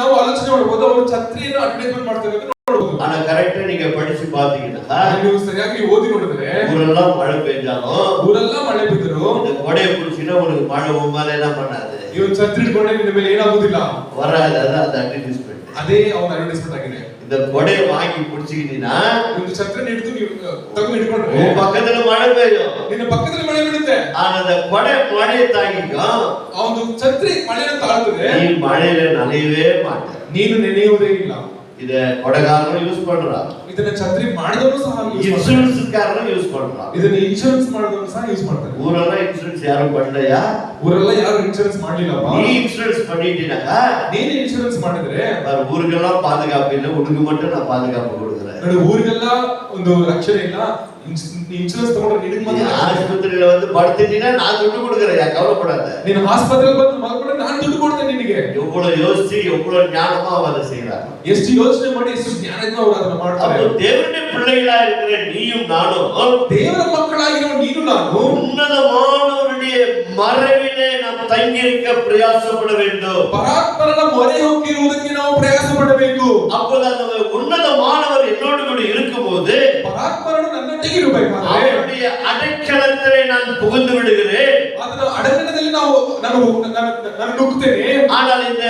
ನಾವು ಆಲೋಚನೆ ಮಾಡಬಹುದು ಅವರು ಛತ್ರಿಯನ್ನು ಅಡ್ವರ್ಟೈಸ್ಮೆಂಟ್ ಮಾಡ್ತಾರೆ ಅಂತ ನೋಡಬಹುದು. ஆனா கரெக்டா நீங்க படிச்சு பாத்தீங்கன்னா ನೀವು ಸರಿಯಾಗಿ ಓದಿ ನೋಡಿದ್ರೆ ஊரெல்லாம் மழை பெஞ்சாலும் ಊರೆಲ್ಲ ಮಳೆ ಬಿದ್ದರು இந்த கொடையை பிடிச்சினா உனக்கு மழை உமால என்ன பண்ணாது ಇವನು ಛತ್ರಿ ಹಿಡ್ಕೊಂಡೆ ನಿನ್ನ ಮೇಲೆ ಏನಾಗುದಿಲ್ಲ வராது. அதான் அந்த அட்வர்டைஸ்மெண்ட். ಅದೇ ಅವನ ಅಡ್ವರ್ಟೈಸ್ಮೆಂಟ್ ಆಗಿದೆ. இந்த கொடையை வாங்கி பிடிச்சிக்கிட்டீங்கன்னா ಒಂದು ಛತ್ರಿನ ಹಿಡಿದು ನೀವು ತಗೊಂಡು ಹಿಡ್ಕೊಂಡ್ರೆ உன் பக்கத்துல மழை பெய்யும், ನಿನ್ನ ಪಕ್ಕದಲ್ಲಿ ಮಳೆ ಬೀಳುತ್ತೆ. ஆனா அந்த கொடை மழையை தாங்கிக்கும். ಅವನು ಛತ್ರಿ ಮಳೆಯನ್ನು ತಾಳ್ತದೆ. நீ மழையில நனையவே மாட்ட. ನೀನು ನೆನೆಯುವುದೇ ಇಲ್ಲ. இத கொடைகாரனும் யூஸ் பண்றான், ಇದನ್ನ ಛತ್ರಿ ಮಾಡಿದವನು ಸಹ ಯೂಸ್ ಮಾಡ್ತಾರೆ, இன்சூரன்ஸ் காரனும் யூஸ் பண்றான், ಇದನ್ನ ಇನ್ಶೂರೆನ್ಸ್ ಮಾಡಿದವನು ಸಹ ಯೂಸ್ ಮಾಡ್ತಾರೆ. ஊரெல்லாம் இன்சூரன்ஸ் யாரும் பண்ணலையா? ಊರೆಲ್ಲ ಯಾರು ಇನ್ಶೂರೆನ್ಸ್ ಮಾಡ್ಲಿಲ್ಲಪ್ಪ. நீ இன்சூரன்ஸ் பண்ணிட்டீனாக்கா ನೀನು ಇನ್ಶೂರೆನ್ಸ್ ಮಾಡಿದ್ರೆ ஊருக்கெல்லாம் பாதுகாப்பு இல்லை, உனக்கு மட்டும் நான் பாதுகாப்பு கொடுக்குறேன். ನೋಡಿ ಊರಿಗೆಲ್ಲ ಒಂದು ರಕ್ಷಣೆ ಇಲ್ಲ, ಇನ್ಶೂರೆನ್ಸ್ ತಗೊಂಡ್ರೆ ನಿನಗೆ ಮಾತ್ರ. ಆಸ್ಪತ್ರೆயில வந்து படுத்துட்டீங்கன்னா நான் துட்டு கொடுக்குறேன், கவலைப்படாத. ನೀನು ಆಸ್ಪತ್ರೆಗೆ ಬಂದು ಮಲ್ಕೊಂಡ್ರೆ ನಾನು ದುಡ್ಡು ಕೊಡ್ತೇನೆ ನಿನಗೆ. எவ்வளவு யோசிச்சு எவ்வளவு ஞானமா அதை செய்யறாங்க, ಎಷ್ಟು ಯೋಚನೆ ಮಾಡಿ ಎಷ್ಟು ಜ್ಞಾನದಿಂದ ಅವರು ಅದನ್ನ ಮಾಡ್ತಾರೆ. தேவனுடைய பிள்ளைகளா இருக்கிற நீயும் நானும், ದೇವರ ಮಕ್ಕಳಾಗಿರೋ ನೀನು ನಾನು உன்னதமானவருடைய மறைவிலே நாம் தங்கி இருக்க பிரயாசப்பட வேண்டும். ಪರಾತ್ಪರನ ಮೊರೆ ಹೋಗಿರುವುದಕ್ಕೆ ನಾವು ಪ್ರಯಾಸ ಪಡಬೇಕು. அப்போது அந்த உன்னதமானவர் என்னோடு கூட இருக்கும்போது ಪರಾತ್ಪರನು ನನ್ನೊಟ್ಟಿಗೆ ಇರಬೇಕಾದ್ರೆ அவருடைய அடைக்கலத்திலே நான் புகுந்து விடுகிறேன். ಅದರ ಅಡಕಣದಲ್ಲಿ ನಾನು ನುಗ್ಗುತ್ತೇನೆ. ஆனால் இந்த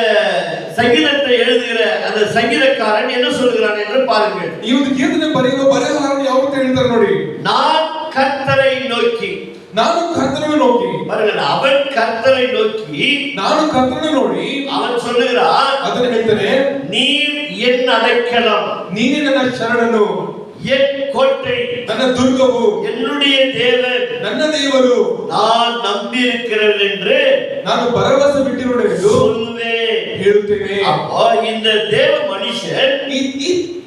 சங்கீதத்தை எழுதுகிற அந்த சங்கீதக்காரன் என்ன சொல்கிறான் என்று பாருங்கள். ಈ ಒಂದು ಕೀರ್ತನೆ ಬರೆಯುವ ಬರೆಹಗಾರನು ಯಾವ ರೀತಿ ಹೇಳ್ತಾರೆ ನೋಡಿ. நான் கர்த்தரை நோக்கி, ನಾನು ಕರ್ತನನ್ನು ನೋಕಿ, பாருங்கள், அவன் கர்த்தரை நோக்கி, ನಾನು ಕರ್ತನನ್ನು ನೋಡಿ அவன் சொல்லுகிறான், ಅದನ್ನು ಹೇಳ್ತಾನೆ, நீர் என் அடைக்கலம், ನೀನೇ ನನ್ನ ಶರಣನು, என் கோட்டை, ನನ್ನ ದುರ್ಗವು, என்னுடைய தேவன், ನನ್ನ ದೇವರು, நான் நம்பி இருக்கிறேன் என்று ನಾನು ಭರವಸೆ ಬಿಟ್ಟಿರುವೆನು சொல்லுவேன், ಹೇಳುತ್ತೇನೆ. அப்போ இந்த தேவ மனுஷன்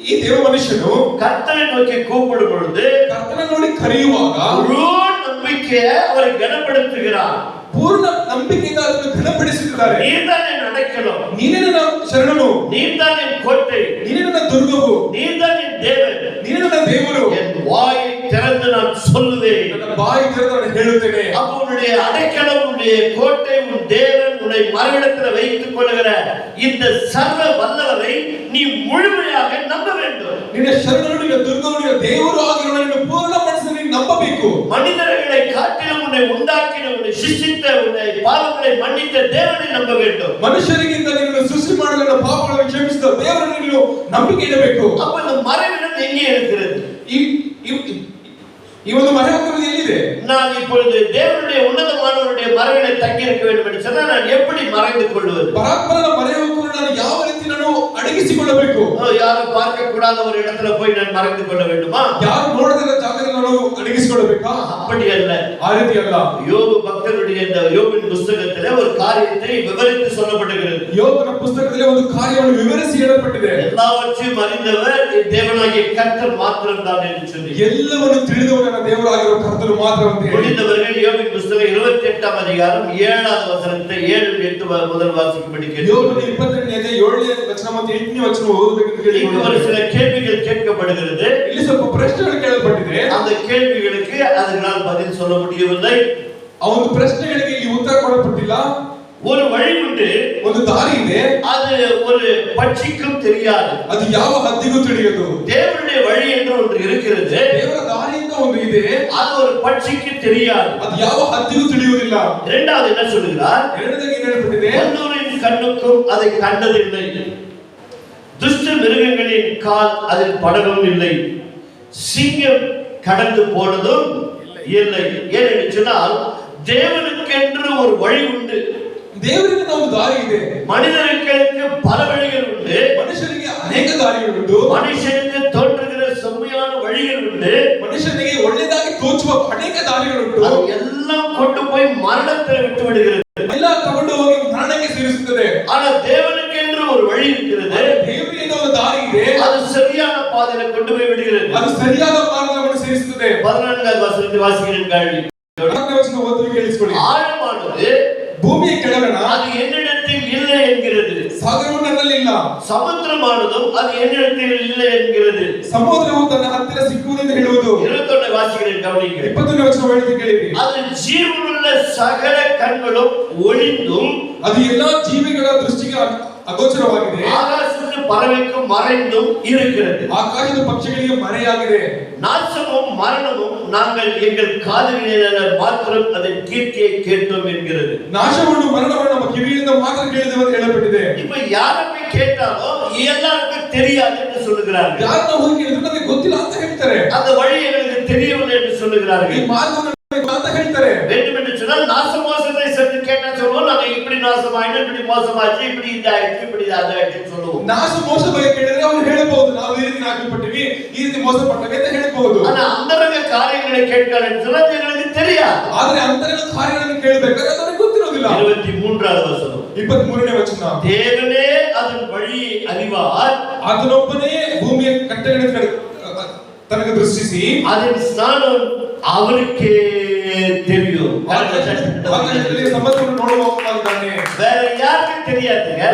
ಈ ದೇವ ಮನುಷ್ಯನು கர்த்தரை நோக்கி கூப்பிடும் பொழுது ಕರ್ತನ ನೋಡಿ ಕರೆಯುವಾಗ முழு நம்பிக்கையை அவரை கனப்படுத்துகிறார். ಪೂರ್ಣ ನಂಬಿಕೆಯಿಂದ ಅದನ್ನು ಘನಪಡಿಸುತ್ತಿದ್ದಾರೆ. நீர்தான் என் அடைக்கலம், ನೀನೇ ನನ್ನ ಶರಣನು, நீர்தான் என் கோட்டை, ನೀನೇ ನನ್ನ ದುರ್ಗವು, நீர்தான் என் தேவன், ನೀನೇ ನನ್ನ ದೇವರು, என் வாயை திறந்து நான் சொல்லுவேன். ನನ್ನ ಬಾಯಿ ತೆರೆದು ನಾನು ಹೇಳುತ್ತೇನೆ. அப்போ உன்னுடைய அடைக்கலம், உன்னுடைய கோட்டை, உன் தேவன் உன்னை மறுவிடத்தில் வைத்துக் கொள்ளுகிற இந்த சர்வ வல்லவரை நீ முழுமையாக நம்ப வேண்டும். ನಿನ್ನ ಶರಣನು, ನಿನ್ನ ದುರ್ಗವು, ನಿನ್ನ ದೇವರು ಆಗಿರುವ ನಿನ್ನ ಪೂರ್ಣ ಮನಸ್ಸಿನಲ್ಲಿ ನೀನು ನಂಬಬೇಕು. மனிதர்களை காட்டிலும் உன்னை உண்டாக்கின, உன்னை சிருஷ்டித்த, உன்னை பாவங்களை மன்னித்த தேவனை நம்ப வேண்டும். ಮನುಷ್ಯರಿಗಿಂತ ನಿನ್ನನ್ನು ಸೃಷ್ಟಿ ಮಾಡಲು ನಿನ್ನ ಪಾಪಗಳನ್ನು ಕ್ಷಮಿಸಿದ ದೇವರನ್ನು ನೀನು ನಂಬಿಕೆ ಇಡಬೇಕು. அப்ப இந்த மறைவிடம் எங்கே இருக்கிறது? ಈ ಒಂದು ಮರೆಹೊಕ್ಕಿರುವುದು ಎಲ್ಲಿದೆ? நான் இப்பொழுது தேவனுடைய உன்னதமானவருடைய மறைவிலே தங்கி இருக்க வேண்டும் என்று சொன்னால் நான் எப்படி மறைந்து கொள்வது? ಪರಾತ್ಪರನ ಮರೆಹೊಕ್ಕನ್ನು ನಾನು ಯಾವ ರೀತಿ ನಾನು ಅಡಗಿಸಿಕೊಳ್ಳಬೇಕು? யாரும் பார்க்க கூடாத ஒரு இடத்துல போய் நான் மறைந்து கொள்ள வேண்டுமா? ಯಾರು ನೋಡದಿರುವ ಜಾಗದಲ್ಲಿ ನಾನು ಅಡಗಿಸಿಕೊಳ್ಳಬೇಕಾ? அப்படி அல்ல, ಆ ರೀತಿ ಅಲ್ಲ. யோபு பக்தனுடைய இந்த யோபின் புத்தகத்திலே ஒரு காரியத்தை விவரித்து சொல்லப்படுகிறது. ಯೋಬನ ಪುಸ್ತಕದಲ್ಲಿ ಒಂದು ಕಾರ್ಯವನ್ನು ವಿವರಿಸಿ ಹೇಳಲ್ಪಟ್ಟಿದೆ. எல்லாவற்றையும் அறிந்தவர் தேவனாகிய கர்த்தர் மாத்திரம்தான் என்று சொல்லி, ಎಲ್ಲವನ್ನು ತಿಳಿದವನ ದೇವರಾಗಿರುವ ಕರ್ತನು ಮಾತ್ರ ಅಂತ ಹೇಳಿ. முடிந்தவர்கள் யோபின் புத்தகம் 28ஆம் அதிகாரம் 7வது வசனத்தை 7-8 முதல் வாசிக்கும்படி கேட்கிறேன். ಯೋಬನ 28ನೇ ಅಧ್ಯಾಯ 7ನೇ ವಚನ ಮತ್ತು 8ನೇ ವಚನ ಓದಬೇಕೆಂದು ಕೇಳಿ. ஒரு சில கேள்விகள் கேட்கப்படுகிறது. ಇಲ್ಲಿ ಸ್ವಲ್ಪ ಪ್ರಶ್ನೆಗಳು ಕೇಳಲ್ಪಟ್ಟಿದೆ. அந்த கேள்விகளுக்கு அதனால் பதில் சொல்ல முடியவில்லை. ಆ ಒಂದು ಪ್ರಶ್ನೆಗಳಿಗೆ ಇಲ್ಲಿ ಉತ್ತರ ಕೊಡಲ್ಪಟ್ಟಿಲ್ಲ. ஒரு வழி உண்டு, ಒಂದು ದಾರಿ ಇದೆ, அது ஒரு பட்சிக்கும் தெரியாது. ಅದು ಯಾವ ಹದ್ದಿಗೂ ತಿಳಿಯದು. தேவனுடைய வழி என்று ஒன்று இருக்கிறது, ದೇವರ ದಾರಿಯಿಂದ ಒಂದು ಇದೆ, அது ஒரு பட்சிக்கு தெரியாது. ಅದು ಯಾವ ಹದ್ದಿಗೂ ತಿಳಿಯುವುದಿಲ್ಲ. இரண்டாவது என்ன சொல்கிறார்? ಎರಡನೇದಾಗಿ ಏನು ಹೇಳಲ್ಪಟ್ಟಿದೆ? ஒருவரின் கண்ணுக்கும் அதை கண்டதில்லை, துஷ்ட மிருகங்களின் கால் அதில் படவும் இல்லை, சிங்கம் கடந்து போனதும் இல்லை. ஏனென்று சொன்னால் தேவனுக்கென்று ஒரு வழி உண்டு, ದೇವರಿಗೆ ಒಂದು ದಾರಿ ಇದೆ. மனிதர்களுக்கு பல வழிகள் உண்டு, ಮನುಷ್ಯರಿಗೆ ಅನೇಕ ದಾರಿಗಳುಂಟು. மனுஷனுக்கு தோன்றுகிற செம்மையான வழிகள் உண்டு, ಮನುಷ್ಯನಿಗೆ ಒಳ್ಳೆಯದಾಗಿ ತೋಚುವ ಅನೇಕ ದಾರಿಗಳುಂಟು. அது எல்லாம் கொண்டு போய் மரணத்தில் விட்டு விடுகிறது. ಎಲ್ಲ ತಗೊಂಡು ಹೋಗಿ ಮರಣಕ್ಕೆ ಸೇರಿಸುತ್ತದೆ. ஆனால் தேவனுக்கென்று ஒரு வழி இருக்கிறது, ದೇವರಿಗೆ ಒಂದು ದಾರಿ ಇದೆ, அது சரியான பாதையில கொண்டு போய் விடுகிறது. ಅದು ಸರಿಯಾದ ಮಾರ್ಗವನ್ನು ಸೇರಿಸುತ್ತದೆ. 14வது வசனத்தை வாசிக்கிறேன் கேள்வி. 14ನೇ ವಚನ ಓದಿ ಕೇಳಿಸಿಕೊಳ್ಳಿ. ஆழமானது ಭೂಮಿಯ ಕೆಳಗಣ அது என்னிடத்தில் இல்லை என்கிறது, ಸಾಗರವು ನನ್ನಲ್ಲಿ ಇಲ್ಲ. சமுத்திரமானதும் அது என்னிடத்தில் இல்லை என்கிறது. ಸಮುದ್ರವು ತನ್ನ ಹತ್ತಿರ ಸಿಕ್ಕುವುದೆಂದು ಹೇಳುವುದು. 21 வாசிக்கிறேன் கவனிங்க. 21ನೇ ವಚನ ಓದಿ ಕೇಳಿರಿ. அது ஜீவனுள்ள சகல கண்களும் ஒளிந்தும் ಅದು ಎಲ್ಲಾ ಜೀವಿಗಳ ದೃಷ್ಟಿಗೆ ಅಗೋಚರವಾಗಿದೆ. ஆகாசத்து ಕಾಗೆಗೂ ಪರವೆಗೂ ಮರೆಂದು இருக்கிறது. ಆಕಾಶದ ಪಕ್ಷಿಗಳಿಗೆ ಮರೆಯಾಗಿದೆ. நாசமும் மரணமும் நாங்கள் எங்கள் காதுகளிலே மாத்திரம் அதன் கீர்த்தியை கேட்டோம் என்கிறது. ನಾಶವನ್ನು ಮರಣವನ್ನು ನಮ್ಮ ಕಿವಿಯಿಂದ ಮಾತ್ರ ಕೇಳಿದೆವು ಅಂತ ಹೇಳಲ್ಪಟ್ಟಿದೆ. இப்ப யாரை கேட்டாலும் எல்லாருக்கும் தெரியாது என்று சொல்லுகிறார்கள். ಯಾರನ್ನ ಹೋಗಿ ಕೇಳಿದ್ರು ನಮಗೆ ಗೊತ್ತಿಲ್ಲ ಅಂತ ಹೇಳ್ತಾರೆ. அந்த வழி எங்களுக்கு தெரியவில்லை என்று சொல்லுகிறார்கள். ಈ ಮಾರ್ಗವನ್ನು ಅಂತ ಹೇಳ್ತಾರೆ. வேண்டும் என்று சொன்னால் நாசமோசத்தை சென்று கேட்டா சொல்லுவோம், நாங்க இப்படி நாசமாயினோம், இப்படி மோசமாச்சு, இப்படி இதாயிடுச்சு, இப்படி அதாயிடுச்சுன்னு சொல்லுவோம். ನಾಶ ಮೋಸ ಬಗ್ಗೆ ಕೇಳಿದ್ರೆ ಅವರು ಹೇಳಬಹುದು, ನಾವು ಈ ರೀತಿ ಹಾಕಲ್ಪಟ್ಟಿವಿ, ಈ ರೀತಿ ಮೋಸ ಪಟ್ಟವೆ ಅಂತ ಹೇಳಬಹುದು. ஆனா அந்தரங்க காரியங்களை கேட்கலன்னு சொன்னா எங்களுக்கு தெரியாது. ಆದ್ರೆ ಅಂತರಂಗ ಕಾರ್ಯಗಳನ್ನು ಕೇಳಬೇಕಾದ್ರೆ ಅದು ನಮಗೆ ಗೊತ್ತಿರೋದಿಲ್ಲ. 23வது வசனம். 23ನೇ ವಚನ. தேவனே அதன் வழி அறிவார். ಅದನೊಬ್ಬನೇ ಭೂಮಿಯ ಕಟ್ಟಳೆಗಳನ್ನು ತನಗೆ ದೃಷ್ಟಿಸಿ அதன் ஸ்தானம் அவருக்கே தெரியும். ಆಕಾಶದಲ್ಲಿ ಸಮುದ್ರವನ್ನು ನೋಡುವವನಾಗಿದ್ದಾನೆ. வேற யாருக்கும் தெரியாதுங்க.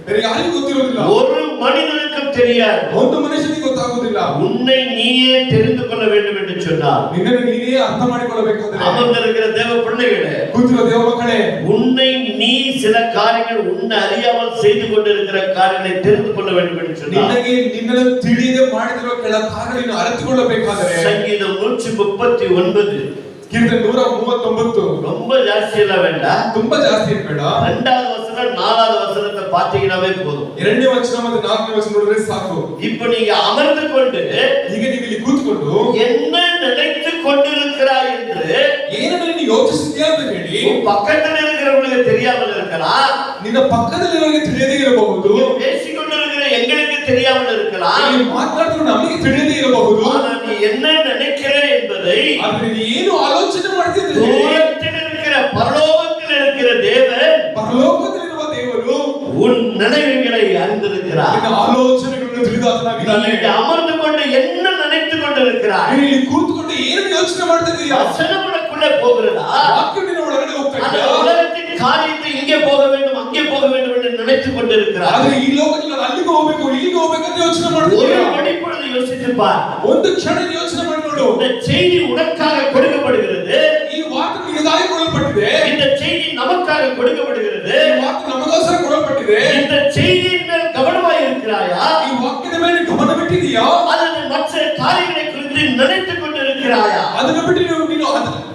ಬೇರೆ ಯಾರಿಗೂ ಗೊತ್ತಿರೋದಿಲ್ಲ. ஒரு மனிதனுக்கும் தெரியாது. ಒಂದು ಮನುಷ್ಯನಿಗೆ ಗೊತ್ತಾಗುವುದಿಲ್ಲ. உன்னை நீயே தெரிந்து கொள்ள வேண்டும் என்று சொன்னார். ನಿನ್ನನ್ನು ನೀನೇ ಅರ್ಥ ಮಾಡಿಕೊಳ್ಳಬೇಕಾದ್ರೆ அமர்ந்திருக்கிற தேவ பிள்ளைகளே, ಕೂತಿರುವ ದೇವ ಮಕ್ಕಳೇ, உன்னை நீ சில காரியங்கள் உன்னை அறியாமல் செய்து கொண்டிருக்கிற காரியங்களை தெரிந்து கொள்ள வேண்டும் என்று சொன்னார். ನಿನಗೆ ನಿನ್ನನ್ನು ತಿಳಿಯದೆ ಮಾಡುತ್ತಿರುವ ಕೆಲ ಕಾರ್ಯಗಳನ್ನು ಅರಿತುಕೊಳ್ಳಬೇಕಾದರೆ சங்கீதம் 139 ಕೀರ್ತನೆ 139 ரொம்ப ಜಾಸ್ತಿ ಇಲ್ಲ வேண்டாம், ತುಂಬಾ ಜಾಸ್ತಿ ಬೇಡ. 2வது வசனம் 4வது வசனத்தை பார்த்தீங்கன்னாவே போதும். 2ನೇ ವಚನ ಮತ್ತು 4ನೇ ವಚನ ನೋಡಿದ್ರೆ ಸಾಕು. இப்போ நீங்க அமர்ந்து கொண்டு ಈಗ ನೀವು ಇಲ್ಲಿ ಕೂತ್ಕೊಂಡು என்ன நினைத்து கொண்டிருக்கிறாய் என்று ಏನನ್ನು ನೀನು ಯೋಚಿಸುತ್ತೀಯಾ ಅಂತ ಹೇಳಿ பக்கத்தில் இருக்கிறவங்களுக்கு தெரியாமல் இருக்கலாம். ನಿನ್ನ ಪಕ್ಕದಲ್ಲಿರೋರಿಗೆ ತಿಳಿಯದೇ ಇರಬಹುದು. பேசிக்கொண்டிருக்கிற எங்களுக்கு தெரியாமல் இருக்கலாம். ನೀನು ಮಾತನಾಡುವುದು ನಮಗೆ ತಿಳಿಯದೇ ಇರಬಹುದು. ஆனால் நீ என்ன நினைக்கிற என்பதை ಆದರೆ ನೀನು ಏನು ಆಲೋಚನೆ ಮಾಡ್ತಿದ್ದೀರಿ? தூரத்தில் இருக்கிற பரலோகத்தில் இருக்கிற தேவன், ಪರಲೋಕದಲ್ಲಿರುವ ದೇವರು உன் நினைவுகளை அறிந்திருக்கிறார். ನಿನ್ನ ಆಲೋಚನೆಗಳನ್ನು ತಿಳಿದಾತನಾಗಿದ್ದಾನೆ. நீ அமர்ந்து கொண்டு என்ன நினைத்து கொண்டிருக்கிறாய்? ನೀನು ಇಲ್ಲಿ ಕೂತ್ಕೊಂಡು ಏನು ಯೋಚನೆ ಮಾಡ್ತಿದ್ದೀಯಾ? வசனமுனக்குள்ளே போகிறதா? ವಾಕ್ಯದ ಒಳಗಡೆ ಹೋಗ್ತಾ அந்த ಇದೆಯಾ? உலகத்தின் காரியத்தை இங்கே போக வேண்டும், அங்கே போக வேண்டும் என்று நினைத்து கொண்டிருக்கிறாய். ಆದರೆ ಈ ಲೋಕದಲ್ಲಿ ನಾನು ಅಲ್ಲಿಗೆ ಹೋಗಬೇಕು, ಇಲ್ಲಿಗೆ ಹೋಗಬೇಕು ಅಂತ ಯೋಚನೆ ஒரு ಮಾಡ್ತಿದ್ದೀಯಾ? மணிப்பொழுது யோசித்து பார். ಒಂದು ಕ್ಷಣ ಯೋಚನೆ ಮಾಡಿ ನೋಡು. இந்த செய்தி உனக்காக கொடுக்கப்படுகிறது. ಈ ವಾರ್ತೆ ನಿನಗಾಗಿ ಕೊಡಲ್ಪಟ್ಟಿದೆ. இந்த செய்தி நமக்காக கொடுக்கப்படுகிறது. ಈ ವಾರ್ತೆ ನಮಗೋಸ್ಕರ ಕೊಡಲ್ಪಟ್ಟಿದೆ. இந்த செய்தியின் மேல் கவனமாய் இருக்கிறாயா? ಈ ವಾಕ್ಯದ ಮೇಲೆ ಗಮನವಿಟ್ಟಿದೆಯಾ? அல்லது மற்ற காரியங்களை குறித்து நினைத்துக் கொண்டிருக்கிறாயா? ಅದನ್ನು ಬಿಟ್ಟು ನೀನು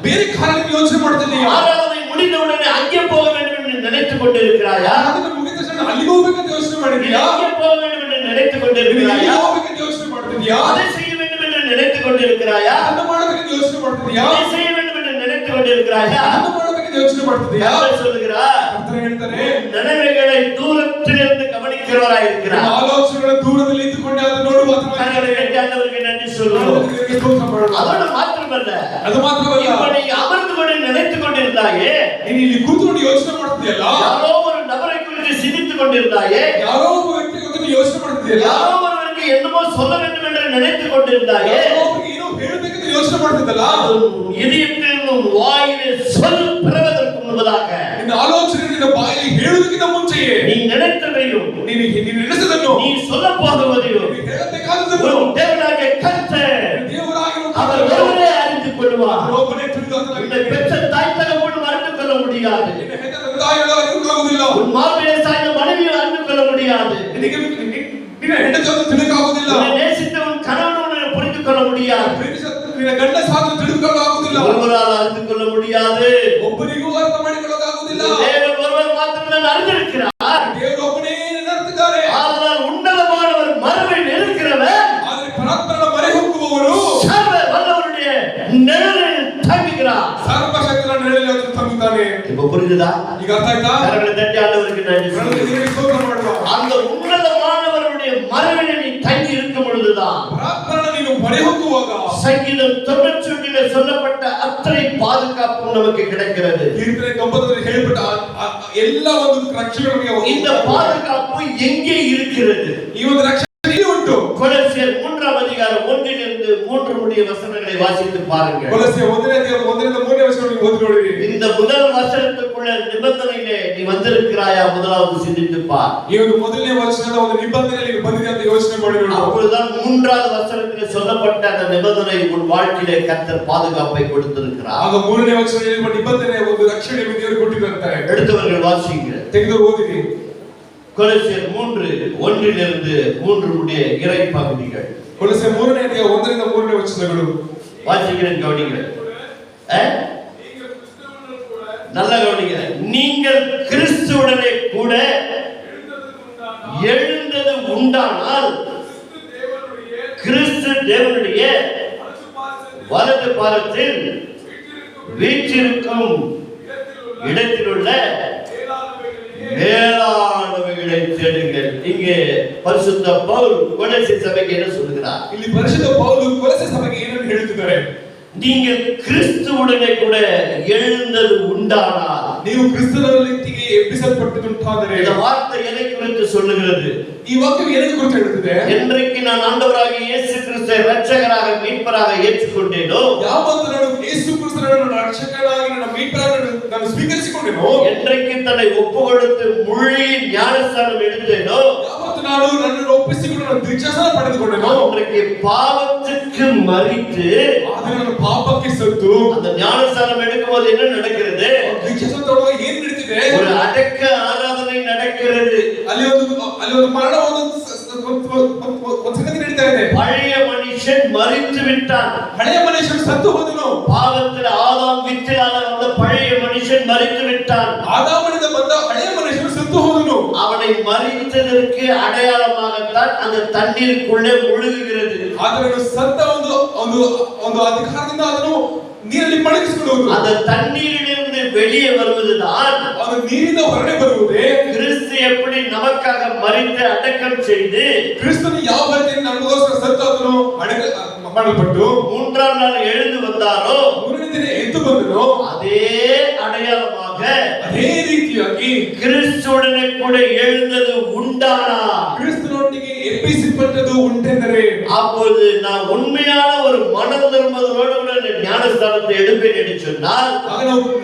ಬೇರೆ ಕಾರ್ಯಕ್ಕೆ ಯೋಚನೆ ಮಾಡ್ತಿದ್ದೀಯಾ? ஆராதனை முடிந்தவுடனே அங்கே போக வேண்டும் என்று நினைத்துக் கொண்டிருக்கிறாயா? ಅದನ್ನು ಮುಗಿದ ತಕ್ಷಣ ಅಲ್ಲಿಗೆ ಹೋಗಬೇಕಂತ ಯೋಚನೆ ಮಾಡಿದ್ದೀಯಾ? அங்கே போக வேண்டும் என்று நினைத்துக் கொண்டிருக்கிறாயா? ಅಲ್ಲಿಗೆ ಹೋಗಬೇಕಂತ ಯೋಚನೆ ಮಾಡ್ತಿದ್ದೀಯಾ? அதை செய்ய வேண்டும் என்று நினைத்துக் கொண்டிருக்கிறாயா? ಅದನ್ನು ಮಾಡಬೇಕಂತ ಯೋಚನೆ ಮಾಡ್ತಿದ್ದೀಯಾ? அதை செய்ய வேண்டும் என்று நினைத்துக் கொண்டிருக்கிறாயா? ಅದನ್ನು ಮಾಡಬೇಕಂತ ಯೋಚನೆ ಮಾಡ್ತಿದ್ದೀಯಾ? கர்த்தர் சொல்கிறார், ಕರ್ತನು ಹೇಳ್ತಾನೆ, நினைவுகளை தூரத்திலிருந்து கவனிக்கிறவராய் இருக்கிறார். ಆಲೋಚನೆಗಳ ದೂರದಲ್ಲಿ ಇದ್ದುಕೊಂಡು ಅದನ್ನು ನೋಡುವ கர்த்தரை ஆண்டவருக்கு நன்றி சொல்லுவோம். அதோடு மாத்திரமல்ல, ಅದು ಮಾತ್ರವಲ್ಲ, இப்ப நீ அமர்ந்து கொண்டு நினைத்துக் கொண்டிருந்தாயே, ನೀನು ಇಲ್ಲಿ ಕೂತ್ಕೊಂಡು ಯೋಚನೆ ಮಾಡ್ತಿದ್ದೀಯಲ್ಲ, யாரோ ஒரு நபரை குறித்து சிந்தித்துக் கொண்டிருந்தாயே, ಯಾರೋ ಒಬ್ಬ ವ್ಯಕ್ತಿ ಬಗ್ಗೆ ಯೋಚನೆ ಮಾಡ್ತಿದ್ದೀಯಲ್ಲ, யாரோ ஒருவருக்கு என்னமோ சொல்ல வேண்டும் என்று நினைத்துக் கொண்டிருந்தாயே, ಯಾರೋ ಒಬ್ಬರಿಗೆ ಏನೋ ಹೇಳಬೇಕಂತ ಯೋಚನೆ ಮಾಡ್ತಿದ್ದಲ್ಲ, இதயத்தில் உன் வாயிலே சொல் பிறவதற்கு முன்பதாக ನಿನ್ನ ಆಲೋಚನೆ ನಿನ್ನ ಬಾಯಲ್ಲಿ ಹೇಳುವುದಕ್ಕಿಂತ ಮುಂಚೆಯೇ நீ நினைத்ததையும் ನೀನು ನಡೆಸದನ್ನು நீ சொல்ல போகுவதையும் ನೀನು ಹೇಳಬೇಕಾದದನ್ನು உன் தேவனாகிய கர்த்தர் ದೇವರಾಗಿರುವ அவர் ஒருவரே அறிந்து கொள்வார். ಒಬ್ಬನೇ ತಿಳಿದು உன்னை பெற்ற தாய் தகப்பனும் அறிந்து கொள்ள முடியாது. ನಿನ್ನ ಹೆತ್ತ ತಂದೆಯಾಗಿರೋ அறிவுಕಾಗುವುದಿಲ್ಲ. உன் மார்பிலே சாய்ந்த மனைவியும் அறிந்து கொள்ள முடியாது. ನಿನಗೆ ನಿನ್ನ ಹೆಂಡತಿಯನ್ನು ತಿಳಿದುಕೊಳ್ಳುವುದಿಲ್ಲ. உன்னை நேசித்த உன் கணவனும் உன்னை புரிந்து கொள்ள முடியாது. ನಿನ್ನ ಗಂಡ ಸಾಧು ತಿಳಿದುಕೊಳ್ಳುವುದಿಲ್ಲ. ஒருவரால் அறிந்து கொள்ள முடியாது. ಒಬ್ಬರಿಗೂ ಅರ್ಥ ಮಾಡಿಕೊಳ್ಳುವುದಿಲ್ಲ. தேவன் ஒருவர் மாத்திரமே அறிந்திருக்கிறார். ದೇವರು ಒಬ್ಬನೇ ನಡೆಸುತ್ತಾರೆ. ஆனால் உன்னதமானவர் மறுமையில் இருக்கிறவர், ಆದರೆ ಪರಾತ್ಪರನ ಮರೆ ಹೋಗುವವರು சர்வ வல்லவருடைய நிழலில் தங்குகிறார். ಸರ್ವಶಕ್ತನ ನೆರಳಲ್ಲಿ ಆತನು ತಂಗುತ್ತಾನೆ. இப்ப புரியுதா? ಈಗ ಅರ್ಥ ಆಯ್ತಾ? கரங்களை தட்டி ஆண்டவருக்கு நன்றி சொல்லுங்க. ಸ್ತೋತ್ರ ಮಾಡುವ. அந்த உன்னதமானவருடைய மறுமையில் நீ தங்கி இருக்கும் பொழுதுதான் ಪರಾತ್ಪರನ ನೀನು ಮರೆ ಹೋಗುವಾಗ சங்கீதம் 91 சொல்லப்பட்ட அத்தனை பாதுகாப்பும் நமக்கு கிடைக்கிறது. ಕೀರ್ತನೆ 90 ಹೇಳப்பட்ட ಎಲ್ಲ ಒಂದು ರಕ್ಷಣೆ ನಮಗೆ இந்த பாதுகாப்பு எங்கே இருக்கிறது? ಈ ಒಂದು ರಕ್ಷಣೆ ಎಲ್ಲಿ ಉಂಟು? கொலோசியர் 3ஆம் அதிகாரம் 1லிருந்து 3 முடிய வசனங்களை வாசித்து பாருங்கள். ಕೊಲೊಸ್ಸೆ 1ನೇ ಅಧ್ಯಾಯ 1ರಿಂದ 3ನೇ ವಚನವನ್ನು ಓದಿ ನೋಡಿರಿ. இந்த முதல் வசனத்துக்குள்ள நிபந்தனையிலே நீ வந்திருக்கிறாயா? முதலாவது சிந்தித்து பார். ಈ ಒಂದು ಮೊದಲನೇ ವಚನದ ಒಂದು ನಿಬಂಧನೆಯಲ್ಲಿ ನೀನು ಬಂದಿದೆ ಅಂತ ಯೋಚನೆ ಮಾಡಿ ನೋಡು. அப்பொழுதுதான் 3வது வசனத்தில் சொல்லப்பட்ட அந்த நிபந்தனை உன் வாழ்க்கையிலே கர்த்தர் பாதுகாப்பை கொடுத்திருக்கிறார். ಆಗ 3ನೇ ವಚನದಲ್ಲಿ ನಿಬಂಧನೆ ಒಂದು ರಕ್ಷಣೆ ದೇವರು ಕೊಟ್ಟಿದ್ದಾರೆ. எடுத்தவர்கள் வாசிங்க. ತೆಗೆದು ಓದಿರಿ. கொலோசியர் 3:1-3 உடைய இறை பகுதிகள். ಕೊಲೊಸ್ಸೆ 3ನೇ ಅಧ್ಯಾಯ 1ರಿಂದ 3ನೇ ವಚನಗಳು. வாசிக்கிறேன், கவனிங்க. நல்ல கவனிங்க. நீங்கள் கிறிஸ்துவுடனே கூட எழுந்தது உண்டானால் கிறிஸ்து தேவனுடைய வலது பாரத்தில் வீற்றிருக்கும் இடத்திலுள்ள மேலானவைகளை தேடுங்கள். இங்கே பரிசுத்த பவுல் கொலோசை சபைக்கு என்ன சொல்கிறார்? ಇಲ್ಲಿ ಪರಿಶುದ್ಧ ಪೌಲು ಕೊಲೊಸ್ಸೆ ಸಭೆಗೆ ಏನನ್ನು ಹೇಳುತ್ತಿದ್ದಾರೆ? நீங்கள் கிறிஸ்துவுடனே கூட எழுந்தது உண்டானால், ನೀವು ಕ್ರಿಸ್ತನೊಂದಿಗೆ ಎಬ್ಬಿಸಲ್ಪಟ್ಟುಂಟಾದರೆ. இந்த வார்த்தை எதை குறித்து சொல்லுகிறது? ಈ ವಾಕ್ಯವು ಏನನ್ನು ಕುರಿತು ಹೇಳುತ್ತದೆ? என்றைக்கு நான் ஆண்டவராகிய இயேசு கிறிஸ்துவை இரட்சகராக மீட்பராக ஏற்றுக்கொண்டேனோ, ಯಾವತ್ತು ನಾನು ಯೇಸು ಕ್ರಿಸ್ತನನ್ನು ರಕ್ಷಕನಾಗಿ ನನ್ನ மீட்பராக ನಾನು ಸ್ವೀಕರಿಸಿಕೊಂಡೆನೋ, என்றைக்கு தன்னை ஒப்புக்கொடுத்து முழு ஞானஸ்நானம் எடுத்தேனோ, ಯಾವತ್ತು ನಾನು ನನ್ನನ್ನು ಒಪ್ಪಿಸಿಕೊಂಡು ನಾನು ದೀಕ್ಷಾಸ್ನಾನ ಪಡೆದುಕೊಂಡೆನೋ, அன்றைக்கு பாவத்துக்கு மரித்து ನಾನು ಪಾಪಕ್ಕೆ ಸತ್ತು அந்த ஞானஸ்நானம் எடுக்கும்போது என்ன நடக்கிறது? ದೀಕ್ಷಾಸ್ನಾನ ತಗೊಳ್ಳುವಾಗ ಏನು ನಡೀತಿದೆ? ஒரு அடக்க ஆராதனை நடக்கிறது. ಅಲ್ಲಿ ಒಂದು ಮರಣ ಒಂದು ಸಂಗತಿ ನಡೀತಾ ಇದೆ. பழைய மனுஷன் மரித்து விட்டான். ಹಳೆಯ ಮನುಷ್ಯನು ಸತ್ತು ಹೋದನು. பாவத்தில் ஆதாம் வித்திலான வந்த பழைய மனுஷன் மரித்து விட்டான். ಆದಾಮನಿಂದ ಬಂದ ಹಳೆಯ ಮನುಷ್ಯನು ಸತ್ತು ಹೋದನು. அவனை மரித்ததற்கு அடையாளமாகத்தான் அந்த தண்ணீருக்குள்ளே முழுகுகிறது. ಆತನು ಸತ್ತ ಒಂದು ಅಧಿಕಾರದಿಂದ ಅದನ್ನು ನೀರಲ್ಲಿ ಮಡಗಿಸಿಕೊಂಡು ಹೋದನು. அந்த தண்ணீரிலிருந்து வெளியே வருவதுதான், ಅದು ನೀರಿಂದ ಹೊರಗೆ ಬರುವುದೇ கிறிஸ்து எப்படி நமக்காக மரித்து அடக்கம் செய்து ಕ್ರಿಸ್ತನು ಯಾವ ರೀತಿಯಲ್ಲಿ ನಮಗೋಸ್ಕರ ಸತ್ತು ಅದನ್ನು ಮಾಡಲ್ಪಟ್ಟು மூன்றாம் நாள் எழுந்து வந்தாரோ, ಮೂರನೇ ದಿನ ಎದ್ದು ಬಂದನು. அதே அடையாளமாக ಅದೇ ರೀತಿಯಾಗಿ கிறிஸ்துவுடனே கூட எழுந்தது உண்டானா, ಕ್ರಿಸ್ತನೊಟ್ಟಿಗೆ ಎಬ್ಬಿಸಲ್ಪಟ್ಟದು ಉಂಟೆಂದರೆ, அப்போது நான் உண்மையான ஒரு மனம் திரும்புதலோடு கூட ஞானஸ்தானத்தை எடுப்பேன் என்று சொன்னால், ಆಗ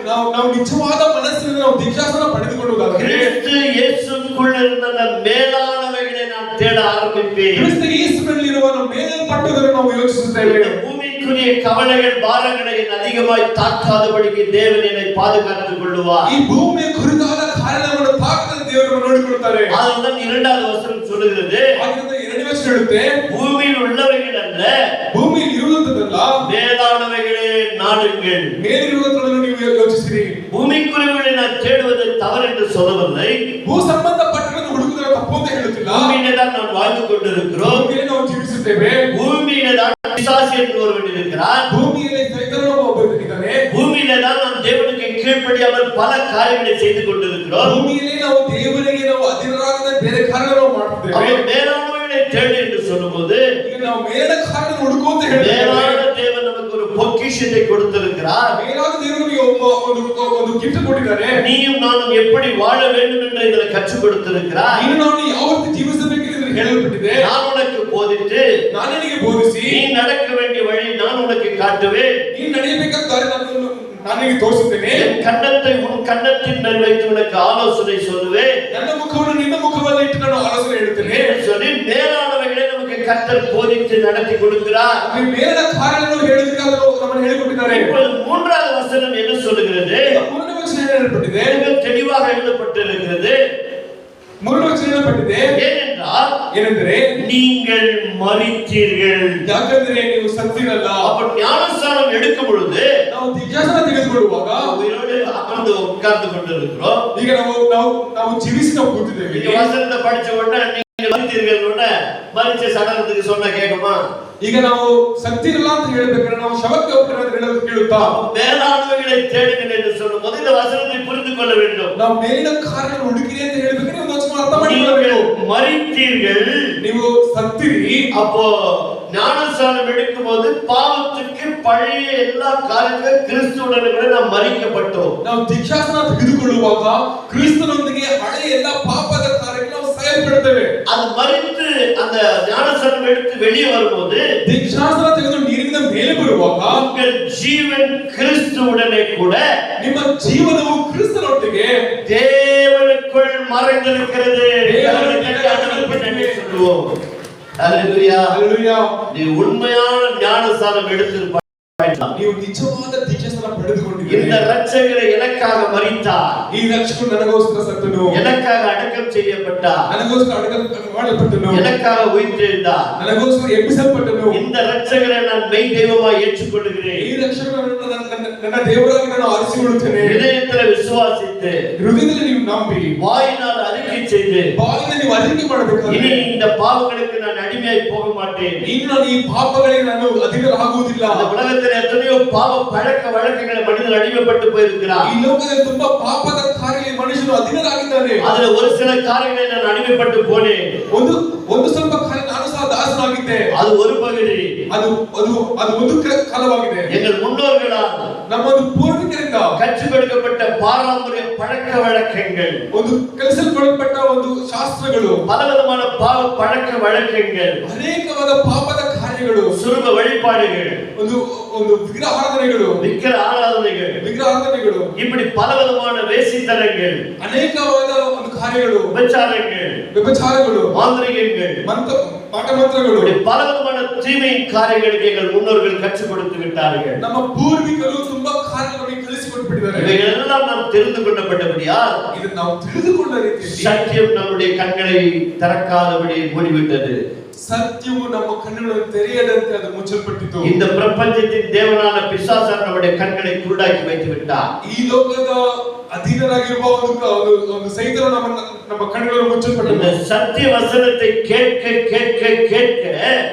ನಾವು ನಿಜವಾದ ಮನಸ್ಸಿನಿಂದ ನಾವು ದೀಕ್ಷಾಸ್ನಾನ ಪಡೆದುಕೊಳ್ಳುವುದಾದರೆ கிறிஸ்து இயேசுக்குள் இருந்த அந்த மேலானவைகளை நான் தேட ஆரம்பிப்பேன். ಕ್ರಿಸ್ತ ಯೇಸುವಿನಲ್ಲಿರುವ ನಮ್ಮ ಮೇಲ್ಪಟ್ಟದನ್ನು ನಾವು ಯೋಚಿಸುತ್ತೇವೆ. இந்த பூமிக்குரிய கவலைகள் பாரங்களை அதிகமாய் தாக்காதபடிக்கு தேவன் என்னை பாதுகாத்துக் கொள்ளுவார். ಈ ಭೂಮಿಯ ಕುರಿತಾದ ಕಾರಣವನ್ನು ತಾಕದ ದೇವರು ನೋಡಿಕೊಳ್ಳುತ್ತಾರೆ. அதுதான் இரண்டாவது வசனம் சொல்லுகிறது. ಆದ್ದರಿಂದ ಎರಡನೇ ವಚನ ಹೇಳುತ್ತೆ, பூமியில் உள்ளவைகள் அல்ல, ಭೂಮಿಯಲ್ಲಿ ಇರುವುದಲ್ಲ, மேலானவைகளே நாடுங்கள். ಮೇಲಿರುವುದನ್ನು ನೀವು ಯೋಚಿಸಿರಿ. பூமிக்குரியவைகளை நான் தேடுவது தவறு என்று சொல்லவில்லை. ಭೂ ಸಂಬಂಧಪಟ್ಟವನ್ನು ಹುಡುಕುವುದರ ತಪ್ಪು ಅಂತ ಹೇಳುತ್ತಿಲ್ಲ. பூமியிலே தான் நாம் வாழ்ந்து கொண்டிருக்கிறோம். ಭೂಮಿಯಲ್ಲಿ ನಾವು ಜೀವಿಸುತ್ತೇವೆ. பூமியிலே தான் பிசாசு என்று ஒருவன் இருக்கிறார். ಭೂಮಿಯಲ್ಲಿ ಸೈತಾನನು ಒಬ್ಬನಿದ್ದಾನೆ. பூமியிலே தான் நாம் தேவனுக்கு கீழ்ப்படியாமல் பல காரியங்களை செய்து கொண்டிருக்கிறோம். ಭೂಮಿಯಲ್ಲಿ ನಾವು ದೇವರಿಗೆ ನಾವು ಅಧೀನರಾಗದ ಬೇರೆ ಕಾರ್ಯಗಳನ್ನು ಮಾಡುತ್ತೇವೆ. அவன் மேலானவைகளை தேடு என்று சொல்லும்போது, ಈಗ ನಾವು ಮೇಲಿನ ಕಾರಣ ಹುಡುಕು ಅಂತ ಹೇಳ್ತೇವೆ. மேலான தேவன் நமக்கு ஒரு பொக்கிஷத்தை கொடுத்திருக்கிறார். ಮೇಲಾದ ದೇವರು ನಮಗೆ ಒಂದು ಗಿಫ್ಟ್ ಕೊಟ್ಟಿದ್ದಾರೆ. நீயும் நானும் எப்படி வாழ வேண்டும் என்று இதில் கற்றுக் கொடுத்திருக்கிறார். ನೀನು ನಾನು ಯಾವ ರೀತಿ ಜೀವಿಸಬೇಕು ಎಂದು ಹೇಳಲ್ಪಟ್ಟಿದೆ. நான் உனக்கு போதித்து, ನಾನು ನಿನಗೆ ಬೋಧಿಸಿ, நீ நடக்க வேண்டிய வழி நான் உனக்கு காட்டுவேன். ನೀನು ನಡೆಯಬೇಕಾದ ದಾರಿ ನಾನು ನಿನಗೆ ತೋರಿಸುತ್ತೇನೆ. என் கன்னத்தை உன் கன்னத்தின் மேல் வைத்து உனக்கு ஆலோசனை சொல்லுவேன். ನನ್ನ ಮುಖವನ್ನು ನಿನ್ನ ಮುಖದಲ್ಲಿ ಇಟ್ಟು ನಾನು ಆಲೋಚನೆ ಹೇಳುತ್ತೇನೆ சொல்லி மேலானவைகளை நமக்கு கர்த்தர் போதித்து நடத்தி கொடுக்கிறார். ಮೇಲಿನ ಕಾರ್ಯಗಳನ್ನು ಹೇಳುವುದಕ್ಕೆ ನಮ್ಮನ್ನು ಹೇಳಿಕೊಟ್ಟಿದ್ದಾರೆ. இப்பொழுது மூன்றாவது வசனம் என்ன சொல்லுகிறது? ಮೂರನೇ ವಚನ ಹೇಳಲ್ಪಟ್ಟಿದೆ. தெளிவாக எழுதப்பட்டிருக்கிறது. ಮೂರನೇ ವಚನ ಹೇಳಲ್ಪಟ್ಟಿದೆ. ಏನೆಂದರೆ நீங்கள் மரித்தீர்கள். ಯಾಕಂದ್ರೆ ನೀವು ಸತ್ತಿರಲ್ಲ. அப்ப ஞானஸ்நானம் எடுக்கும் பொழுது ನಾವು ದೀಕ್ಷಾಸ್ನಾನ ತೆಗೆದುಕೊಳ್ಳುವಾಗ உயிரோடு அமர்ந்து உட்கார்ந்து கொண்டிருக்கிறோம். ಈಗ ನಾವು ಜೀವಿಸಿ ನಾವು ಕೂತಿದ್ದೇವೆ. இந்த வசனத்தை படிச்ச உடனே நீங்க மரித்தீர்கள் உடனே மரிச்ச சடலத்துக்கு சொன்னா கேட்குமா? ಈಗ ನಾವು ಸತ್ತಿರಲ್ಲ ಅಂತ ಹೇಳಬೇಕಾದ್ರೆ ನಾವು ಶವಕ್ಕೆ ಹೋಗ್ತಾರೆ ಅಂತ ಹೇಳೋದು ಕೇಳುತ್ತಾ? மேலானவைகளை தேடுங்கள் என்று சொல்லும்போது இந்த வசனத்தை புரிந்து கொள்ள வேண்டும். ನಾವು ಮೇಲಿನ ಕಾರ್ಯಗಳನ್ನು ಹುಡುಕಿರಿ ಅಂತ ಹೇಳಬೇಕಾದ್ರೆ ಒಂದು ವಚನ ಅರ್ಥ ಮಾಡಿಕೊಳ್ಳಬೇಕು. மரித்தீர்கள், ನೀವು ಸತ್ತಿರಿ. அப்போ ஞானஸ்நானம் எடுக்கும்போது பாவத்துக்கு பழைய எல்லா காரியங்களும் கிறிஸ்துவுடன் கூட நாம் மரிக்கப்பட்டோம். ನಾವು ದೀಕ್ಷಾಸ್ನಾನ ತೆಗೆದುಕೊಳ್ಳುವಾಗ ಕ್ರಿಸ್ತನೊಂದಿಗೆ ಹಳೆಯ ಎಲ್ಲ ಪಾಪದ ಕಾರ್ಯಕ್ಕೆ ನಾವು ಸಾಯಲ್ಪಡುತ್ತೇವೆ. அது மரித்து அந்த ஞானஸ்நானம் எடுத்து வெளியே வரும்போது ದೀಕ್ಷಾಸ್ನಾನ ತೆಗೆದು ನೀರಿನಿಂದ ಮೇಲೆ ಬರುವಾಗ உங்கள் ஜீவன் கிறிஸ்துவுடனே கூட ನಿಮ್ಮ ಜೀವನವು ಕ್ರಿಸ್ತನೊಟ್ಟಿಗೆ தேவனுக்குள் மறைந்திருக்கிறது. சொல்லுவோம். அல்லேலூயா. அல்லேலூயா. நீ உண்மையான ஞானஸ்நானம் எடுத்திருப்பாய். ನೀವು ನಿಜವಾದ ದೀಕ್ಷಾಸ್ನಾನ ಪಡೆದುಕೊಂಡಿದ್ದೀರಿ. இந்த இரட்சகரை எனக்கு எனக்காக மரித்தார், ಈ ರಕ್ಷಕನು ನನಗೋಸ್ಕರ ಸತ್ತನು, எனக்காக அடக்கம் செய்யப்பட்டார், ನನಗೋಸ್ಕರ ಅಡಕ ಮಾಡಲ್ಪಟ್ಟನು, எனக்காக உயிர்த்தெழுந்தார். ನನಗೋಸ್ಕರ ಎಬ್ಬಿಸಲ್ಪಟ್ಟನು. இந்த ரட்சகரை நான் மெய் தெய்வமாய் ஏற்றுக்கொள்கிறேன். ಈ ರಕ್ಷಕನನ್ನು ನನ್ನ ದೇವರಾಗಿ ನಾನು ಆರಿಸಿಕೊಳ್ಳುತ್ತೇನೆ. இதயத்தில் விசுவாசித்து ಹೃದಯದಲ್ಲಿ ನೀವು ನಂಬಿ வாயினால் அறிக்கை செய்து ಬಾಯಿನಲ್ಲಿ ನೀವು ಅರಿಕೆ ಮಾಡಬೇಕು. இனி இந்த பாவங்களுக்கு நான் அடிமையாய் போக மாட்டேன். ಇನ್ನು ನಾನು ಈ ಪಾಪಗಳಿಗೆ ನಾನು ಅಧೀನರಾಗುವುದಿಲ್ಲ. இந்த உலகத்தில் எத்தனையோ பாவ பழக்க வழக்கங்களை மனிதன் அடிமைப்பட்டு போயிருக்கிறார். ಈ ಲೋಕದಲ್ಲಿ ತುಂಬಾ ಪಾಪದ ಕಾರ್ಯಗಳಿಗೆ ಮನುಷ್ಯನು ಅಧೀನರಾಗಿದ್ದಾನೆ. அதுல ஒரு சில காரியங்களை நான் அடிமைப்பட்டு போனேன். ಒಂದು ಸ್ವಲ್ಪ ಕಾಲ ನಾನು ಸಹ ದಾಸನಾಗಿದ್ದೆ. அது ஒரு பகுதி. ಅದು ಒಂದು ಕಾಲವಾಗಿದೆ. எங்கள் முன்னோர்களால் ನಮ್ಮ ಪೂರ್ವಿಕರಿಂದ கற்றுக் கொடுக்கப்பட்ட பாரம்பரிய பழக்க வழக்கங்கள், ಒಂದು ಕಲಿಸಲ್ಪಡಲ್ಪಟ್ಟ ಒಂದು ಶಾಸ್ತ್ರಗಳು, பலவிதமான பாவ பழக்க வழக்கங்கள், ಅನೇಕವಾದ ಪಾಪದ ಕಾರ್ಯಗಳು, சுருப வழிபாடுகள், ಒಂದು ವಿಗ್ರಹಾರಾಧನೆಗಳು, விக்கிரகாராதனைகள், இப்படி பலவிதமான வேசித்தனங்கள், ಅನೇಕವಾದ ಒಂದು ಕಾರ್ಯಗಳು, விபச்சாரங்கள், மாந்திரிகங்கள், ಪಾಠಮಂತ್ರಗಳು, பலவிதமான தீமையின் காரியங்களுக்கு எங்கள் முன்னோர்கள் கற்றுக் கொடுத்து விட்டார்கள். ನಮ್ಮ ಪೂರ್ವಿಕರು ತುಂಬಾ ಕಾರ್ಯಗಳನ್ನು ಕಲಿಸಿಕೊಟ್ಟಿದ್ದಾರೆ. இவைகளெல்லாம் நாம் தெரிந்து கொண்டபடியால் ಇದನ್ನು ನಾವು ತಿಳಿದುಕೊಂಡ ರೀತಿಯಲ್ಲಿ சத்தியம் நம்முடைய கண்களை திறக்காதபடி மூடிவிட்டது. ಸತ್ಯವು ನಮ್ಮ ಕಣ್ಣುಗಳನ್ನು ತೆರೆಯದಂತೆ ಅದು ಮುಚ್ಚಲ್ಪಟ್ಟಿತು. இந்த பிரபஞ்சத்தின் தேவனான பிசாசான் நம்முடைய கண்களை குருடாக்கி வைத்து விட்டார். ಈ ಲೋಕದ ಅಧೀನರಾಗಿರುವ ಒಂದು ಸೈತಾನ ನಮ್ಮ ಕಣ್ಣುಗಳನ್ನು ಮುಚ್ಚಲ್ಪಟ್ಟಿತು. இந்த சத்திய வசனத்தை கேட்க கேட்க கேட்க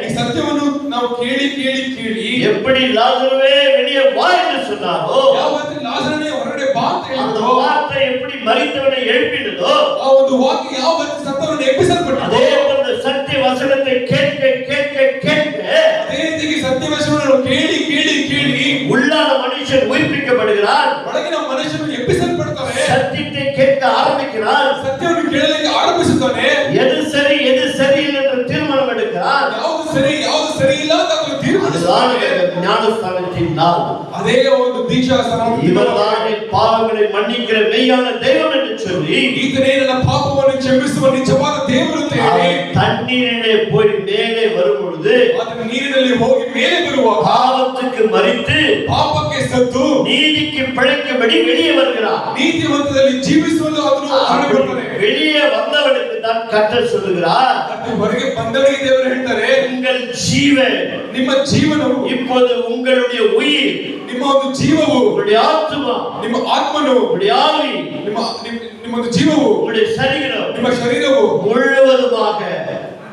ಈ ಸತ್ಯವನ್ನು ನಾವು ಕೇಳಿ ಕೇಳಿ ಕೇಳಿ எப்படி லாசருவே வெளியே வா என்று சொன்னாரோ, ಯಾವತ್ತು ಲಾಜರನೇ ಹೊರಗಡೆ ಬಾ ಅಂತ அந்த ಹೇಳಿದ್ರು, வார்த்தை எப்படி மரித்தவனை எழுப்பினதோ, ಆ ಒಂದು ವಾಕ್ಯ ಯಾವತ್ತು ಸತ್ತವರನ್ನು ಎಬ್ಬಿಸಲ್ಪಟ್ಟಿತು, அதே போன்ற சத்திய வசனத்தை கேட்க கேட்க கேட்க ಅದೇ ರೀತಿ ಸತ್ಯವಚನವನ್ನು ಕೇಳಿ ಕೇಳಿ ಕೇಳಿ உள்ளான மனுஷன் உயிர்ப்பிக்கப்படுகிறான். ಒಳಗಿನ ಮನುಷ್ಯನು ಎಬ್ಬಿಸಲ್ಪಡ್ತಾನೆ. சத்தியத்தை கேட்க ஆரம்பிக்கிறான். ಸತ್ಯವನ್ನು ಕೇಳಲಿಕ್ಕೆ ಆರಂಭಿಸುತ್ತಾನೆ. எது சரி எது சரியில்லை என்று தீர்மானம் எடுக்கிறான். ಯಾವುದು ಸರಿ ಯಾವುದು ಸರಿ ಇಲ್ಲ ಅಂತ ಅವನು ತೀರ್ಮಾನಿಸುತ್ತಾನೆ. ஞானஸ்தானத்தின் நாள். ಅದೇ ಒಂದು ದೀಕ್ಷಾ ಸ್ಥಾನ. இவர்தான் என் பாவங்களை மன்னிக்கிற மெய்யான தெய்வம் என்று சொல்லி, ಈತನೇ ನನ್ನ ಪಾಪವನ್ನು ಕ್ಷಮಿಸುವ ನಿಜವಾದ ದೇವರು ಅಂತ ಹೇಳಿ தண்ணீரிலே போய் மேலே வரும் பொழுது ಆತನ ನೀರಿನಲ್ಲಿ ಹೋಗಿ ಮೇಲೆ ಬರುವಾಗ பாவத்துக்கு மரித்து ಪಾಪಕ್ಕೆ ಸತ್ತು நீதிக்கு பிழைக்கும்படி வெளியே வருகிறார். ನೀತಿವಂತದಲ್ಲಿ ಜೀವಿಸುವುದು ಅದನ್ನು ಆರಂಭಿಸುತ್ತಾನೆ. வெளியே வந்தவனுக்கு தான் கர்த்தர் சொல்லுகிறார், ಹೊರಗೆ ಬಂದವನಿಗೆ ದೇವರು ಹೇಳ್ತಾರೆ, உங்கள் ஜீவன், ನಿಮ್ಮ ಜೀವನವು, இப்போது உங்களுடைய உயிர், ನಿಮ್ಮ ಒಂದು ಜೀವವು, உங்களுடைய ஆத்துமா, ನಿಮ್ಮ ಆತ್ಮನು, உங்களுடைய ஆவி, ನಿಮ್ಮ ಒಂದು ಜೀವವು, உங்களுடைய சரீரம், ನಿಮ್ಮ ಶರೀರವು முழுவதுமாக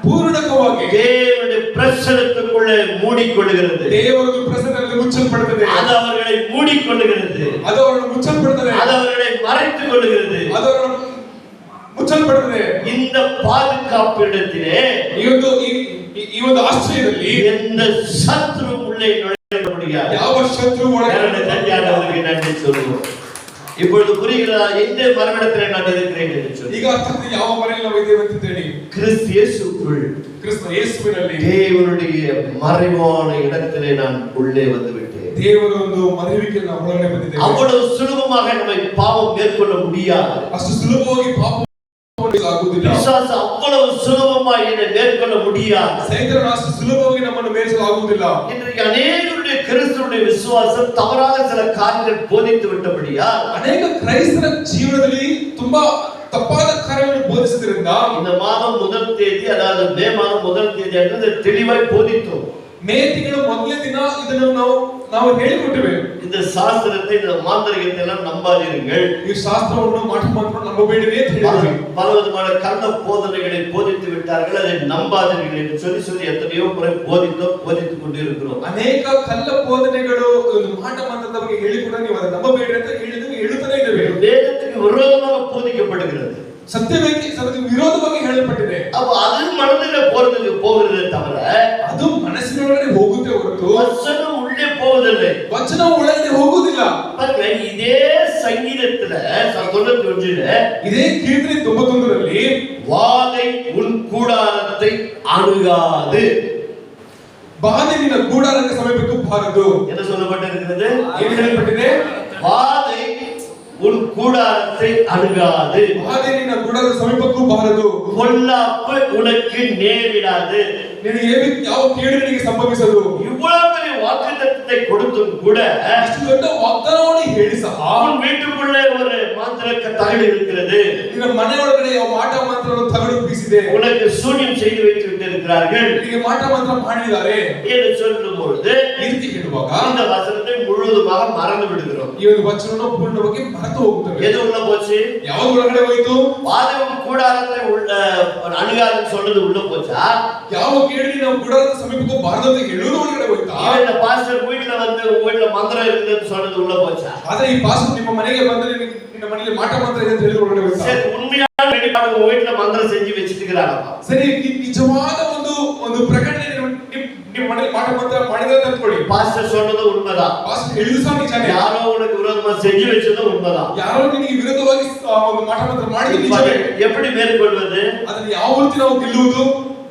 ಪೂರ್ಣಕವಾಗಿ தேவனுடைய பிரசன்னத்துக்குள்ளே மூடிக்கொள்கிறது. ದೇವರ ಪ್ರಸನ್ನದಲ್ಲಿ ಮುಚ್ಚಲ್ಪಡುತ್ತದೆ. அது அவர்களை மூடிக்கொள்கிறது. ಅದು ಅವರನ್ನು ಮುಚ್ಚಲ್ಪಡುತ್ತದೆ. அது அவர்களை மறைத்துக் கொள்கிறது. ಅದು ಅವರನ್ನು ಮುಚ್ಚಲ್ಪಡುತ್ತದೆ. இந்த பாதுகாப்பு இடத்திலே ಈ ಒಂದು ಆಶ್ರಯದಲ್ಲಿ எந்த சத்ரு உள்ளே நுழைய முடியாது. ಯಾವ ಶತ್ರು ಒಳಗೆ தஞ்சாவூருக்கு நன்றி சொல்லுவோம். இப்பொழுது புரிகிறதா எந்த மரணத்திலே நான் இருக்கிறேன் என்று சொல்லி? ಈಗ ಅರ್ಥಕ್ಕೆ ಯಾವ ಮನೆಯಲ್ಲಿ ನಾವು ಇದ್ದೇವೆ ಅಂತ ಹೇಳಿ கிறிஸ்து இயேசுக்குள், ಕ್ರಿಸ್ತ ಯೇಸುವಿನಲ್ಲಿ தேவனுடைய மறைவான இடத்திலே நான் உள்ளே வந்து விட்டேன். ದೇವರ ಒಂದು ಮರೆಯುವಿಕೆ ನಾವು ಒಳಗಡೆ ಬಂದಿದ್ದೇವೆ. அவ்வளவு சுலபமாக நம்மை பாவம் மேற்கொள்ள முடியாது. ಅಷ್ಟು ಸುಲಭವಾಗಿ ಪಾಪ ಆಗುವುದಿಲ್ಲ. பிசாசு அவ்வளவு சுலபமாக என்னை மேற்கொள்ள முடியாது. ಸೈತಾನ ಅಷ್ಟು ಸುಲಭವಾಗಿ ನಮ್ಮನ್ನು ಮೇರಿಸಲು ಆಗುವುದಿಲ್ಲ. இன்றைக்கு அநேகருடைய கிறிஸ்துவுடைய விசுவாசம் தவறாக சில காரியங்கள் போதித்து விட்டபடியா ಅನೇಕ ಕ್ರೈಸ್ತರ ಜೀವನದಲ್ಲಿ ತುಂಬಾ ತಪ್ಪಾದ ಕಾರ್ಯಗಳನ್ನು ಬೋಧಿಸಿದ್ರಿಂದ இந்த மாதம் முதல் தேதி, அதாவது மே மாதம் முதல் தேதி அன்று தெளிவாய் போதித்தோம். ಮೇ ತಿಂಗಳ ಮೊದಲನೇ ದಿನ ಇದನ್ನು ನಾವು ಹೇಳಿಕೊಟ್ಟಿವೆ. இந்த சாஸ்திரத்தை, இந்த மாந்திரிகத்தை எல்லாம் நம்பாதீர்கள். ಈ ಶಾಸ್ತ್ರವನ್ನು ಮಾತ್ರ ನಂಬಬೇಡಿರಿ ಅಂತ ಹೇಳಿದ್ವಿ. பலவிதமான கள்ள போதனைகளை போதித்து விட்டார்கள், அதை நம்பாதீர்கள் என்று சொல்லி சொல்லி எத்தனையோ முறை போதித்துக் கொண்டிருக்கிறோம். ಅನೇಕ ಕಳ್ಳ ಬೋಧನೆಗಳು ಮಾಟ ಮಂತ್ರದ ಬಗ್ಗೆ ಹೇಳಿಕೊಡ ನೀವು ಅದನ್ನು ನಂಬಬೇಡಿ ಅಂತ ಹೇಳುತ್ತಾನೆ ಇದ್ದೇವೆ. வேதத்துக்கு விரோதமாக போதிக்கப்படுகிறது, ಸತ್ಯಕ್ಕೆ ವಿರೋಧವಾಗಿ ಹೇಳಲ್ಪಟ್ಟಿದೆ. அப்ப அது மனதிலே போகிறது தவிர ಅದು ಮನಸ್ಸಿನೊಳಗಡೆ ಹೋಗುತ್ತೆ ಹೊರತು வசனம் உள்ளே போவதில்லை. ವಚನ ಒಳಗಡೆ ಹೋಗುವುದಿಲ್ಲ. பாருங்க, இதே சங்கீதத்துல 91ல இதே கீர்த்தனை 91ರಲ್ಲಿ வாதை உன் கூடாரத்தை அணுகாது, ಬಾಧೆ ನಿನ್ನ ಗೂಡಾರಕ್ಕೆ ಸಮೀಪಕ್ಕೂ ಬಾರದು என்ன சொல்லப்பட்டிருக்கிறது? ಏನು ಹೇಳಲ್ಪಟ್ಟಿದೆ? வாதை உன் கூடாரத்தை அணுகாது, ಬಾಧೆ ನಿನ್ನ ಗೂಡಾರದ ಸಮೀಪಕ್ಕೂ ಬಾರದು, பொல்லாப்பு உனக்கு நேரிடாது. ನಿನಗೆ ಯಾವ ಕೇಡು ನಿನಗೆ ಸಂಭವಿಸದು. இவ்வளவு பெரிய வாக்கு வாக்குத்தத்தத்தை கொடுத்தும் கூட ಇಷ್ಟು ದೊಡ್ಡ ವಾಗ್ದಾನವನ್ನು ಹೇಳಿ ಸಹ அவன் வீட்டுக்குள்ளே ஒரு மாந்திரக்க தகடு இருக்கிறது, ನಿನ್ನ ಮನೆ ಒಳಗಡೆ ಮಾಟ ಮಂತ್ರವನ್ನು ತಗಡು ಬೀಸಿದೆ, உனக்கு சூனியம் செய்து வைத்து விட்டிருக்கிறார்கள் ನಿನಗೆ ಮಾಟ ಮಂತ್ರ ಮಾಡಿದ್ದಾರೆ என்று சொல்லும் பொழுது ಈ ರೀತಿ ಹೇಳುವಾಗ இந்த வசனத்தை முழுவதுமாக மறந்து விடுகிறோம். ಈ ಒಂದು ವಚನವನ್ನು ಪೂರ್ಣವಾಗಿ ಮರೆತು ಹೋಗುತ್ತೇವೆ. எது உள்ள போச்சு? ಯಾವುದು ಒಳಗಡೆ ಹೋಯಿತು? பாதகம் கூடாரத்தை உள்ள அணுகாதுன்னு சொல்றது உள்ள போச்சா? ಯಾವ ಕೇಳಿ ನಾವು ಗುಡಾರದ ಸಮೀಪಕ್ಕೆ ಬಾರದಂತೆ ಹೇಳುವುದು ಒಳಗಡೆ ಹೋಯ್ತಾ? இந்த பாஸ்டர் வீட்ல வந்து வீட்ல மந்திரம் இருக்குன்னு சொல்றது உள்ள போச்சா? ಆದ್ರೆ ಈ ಪಾಸ್ಟರ್ ನಿಮ್ಮ ಮನೆಗೆ ಬಂದ್ರೆ ನಿನ್ನ ಮನೆಯಲ್ಲಿ ಮಾಟ ಮಂತ್ರ ಇದೆ ಅಂತ ಹೇಳಿ ಒಳಗಡೆ ಹೋಯ್ತಾ? சரி, உண்மையான வெளிப்பாடு வீட்ல மந்திரம் செஞ்சு வச்சிருக்காங்க. ಸರಿ, ನಿಜವಾದ ಒಂದು ಪ್ರಕಟಣೆ ನಿಮ್ಮ ಮನೆಯಲ್ಲಿ ಮಾಟ ಮಂತ್ರ ಮಾಡಿದ್ರೆ ಅಂತ ಅನ್ಕೊಳ್ಳಿ. பாஸ்டர் சொன்னது உண்மைதான், ಪಾಸ್ಟರ್ ಹೇಳಿದ್ರು ಸಹ ನಿಜಾನೇ. யாரோ உனக்கு விரோதமா செஞ்சு வச்சது உண்மைதான், ಯಾರೋ ನಿನಗೆ ವಿರುದ್ಧವಾಗಿ ಒಂದು ಮಾಟ ಮಂತ್ರ ಮಾಡಿದ್ದು ನಿಜವೇ. எப்படி மேற்கொள்வது? ಅದನ್ನು ಯಾವ ರೀತಿ ನಾವು ಗೆಲ್ಲುವುದು?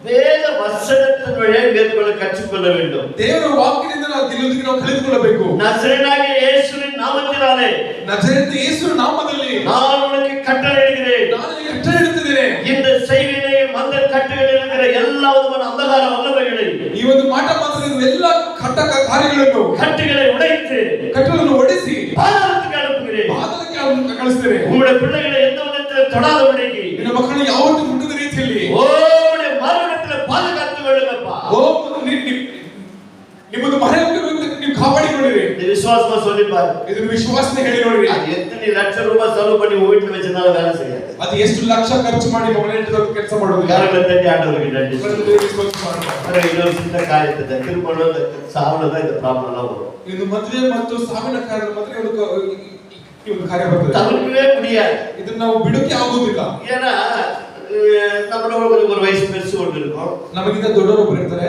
வேத வசனத்தின் வழியாக மேற்கொள்ள கற்றுக்கொள்ள வேண்டும். ದೇವರ ವಾಕ್ಯದಿಂದ ನಾವು ಗೆಲ್ಲುವುದಕ್ಕೆ ನಾವು ಕಲಿತುಕೊಳ್ಳಬೇಕು. நசரேயனாகிய இயேசுவின் நாமத்தினாலே, ನಜರೇತಿನ ಯೇಸುವಿನ ನಾಮದಲ್ಲಿ நான் உனக்கு கட்டளையிடுகிறேன், ನಾನು ನಿನಗೆ ಕಟ್ಟಳೆಯಿಡುತ್ತಿದ್ದೇನೆ. இந்த செய்வினை மந்திர கட்டுகளில் இருக்கிற எல்லா விதமான அந்தகார வல்லமைகளை, ಈ ಒಂದು ಮಾಟ ಮಂತ್ರದ ಎಲ್ಲ ಕಟ್ಟಕ ಕಾರ್ಯಗಳನ್ನು, கட்டுகளை உடைத்து ಕಟ್ಟಗಳನ್ನು ಒಡೆಸಿ பாதாளத்துக்கு அனுப்புகிறேன். ಪಾತಾಳಕ್ಕೆ ಕಳಿಸ್ತೇನೆ. உங்களுடைய பிள்ளைகளை எந்த விதத்தில் தொடாதபடிக்கு, ನಿನ್ನ ಮಕ್ಕಳನ್ನು ಯಾವತ್ತೂ ಮುಟ್ಟದ ರೀತಿಯಲ್ಲಿ உங்களுடைய மரணத்தில் பாதுகாத்து கொள்ளுங்கப்பா. ನಿಮ್ಮದು ಮರೆಯನ್ನು ನೀವು ಕಾಪಾಡಿಕೊಳ್ಳಿರಿ. இது விசுவாசமா சொல்லி பாரு. ಇದನ್ನು ವಿಶ್ವಾಸನೆ ಹೇಳಿ ನೋಡಿರಿ. அது எத்தனை லட்சம் ரூபாய் செலவு பண்ணி வீட்டுல வச்சிருந்தாலும் வேலை செய்யாது. ಅದು ಎಷ್ಟು ಲಕ್ಷ ಖರ್ಚು ಮಾಡಿ ಮನೆಯಲ್ಲಿ ಕೆಲಸ ಮಾಡೋದು. காரணத்தை தட்டி ஆண்டவருக்கு நன்றி. ಇದು இன்னொரு சின்ன காரியத்தை திருமணம் சாவல தான் இந்த ப்ராப்ளம் எல்லாம் வரும். ಮದುವೆ ಮತ್ತು ಸಾವಿನ ಕಾರಣ ಮಾತ್ರ ಈ ಒಂದು ಕಾರ್ಯ ಬರ್ತದೆ. தவிர்க்கவே முடியாது. ಇದನ್ನ ನಾವು ಬಿಡೋಕೆ ಆಗುವುದಿಲ್ಲ. ஏன்னா நம்மளோட ஒரு வயசு பெருசு ஒன்று இருக்கும், ನಮಗಿಂತ ದೊಡ್ಡವರು ಒಬ್ಬರು ಇರ್ತಾರೆ.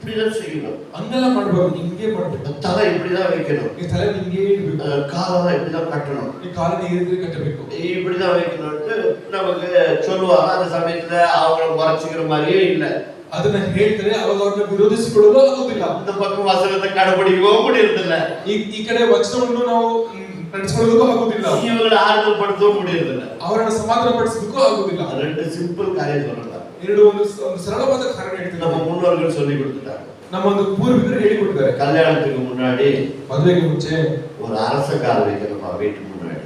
இப்படிதான் செய்யணும், ಹಂಗೆಲ್ಲ ಮಾಡಬಾರ್ದು, ಹಿಂಗೆ ಮಾಡಬೇಕು. தலை இப்படிதான் வைக்கணும், ಈ ತಲೆ ಹಿಂಗೆ ಇಡಬೇಕು, காலெல்லாம் இப்படிதான் கட்டணும், ಈ ಕಾಲನ್ನ ಈ ರೀತಿ ಕಟ್ಟಬೇಕು, இப்படிதான் வைக்கணும்னு நமக்கு சொல்லுவாங்க. அந்த சமயத்துல அவங்கள குறைச்சிக்கிற மாதிரியே இல்லை. ಅದನ್ನ ಹೇಳ್ತಾರೆ, ಅವಾಗ ಅವ್ರನ್ನ ವಿರೋಧಿಸಿಕೊಳ್ಳಲು ಆಗುದಿಲ್ಲ. இந்த பக்கம் வசனத்தை கடைபிடிக்கவும் முடியறதில்ல, ಈ ಕಡೆ ವಚನವನ್ನು ನಾವು ನಡೆಸಿಕೊಳ್ಳೋದಕ್ಕೂ ಆಗುದಿಲ್ಲ, இவங்களை ஆறுதல் படுத்தவும் முடியறதில்ல, ಅವರನ್ನ ಸಮಾಧಾನ ಪಡಿಸೋದಕ್ಕೂ ಆಗುದಿಲ್ಲ. ரெண்டு சிம்பிள் காரியம் சொல்லலாம். ಎರಡು ಒಂದು ಸರಳವಾದ ಕಾರಣ ಹೇಳ್ತೀನಿ. நம்ம முன்னோர்கள் சொல்லி கொடுத்துட்டாங்க. ನಮ್ಮ ಒಂದು ಪೂರ್ವಿಕರು ಹೇಳಿಕೊಟ್ಟಿದ್ದಾರೆ. கல்யாணத்துக்கு முன்னாடி ಮದುವೆಗೆ ಮುಂಚೆ ஒரு அரச கால் வைக்கணும்ப்பா வீட்டுக்கு முன்னாடி.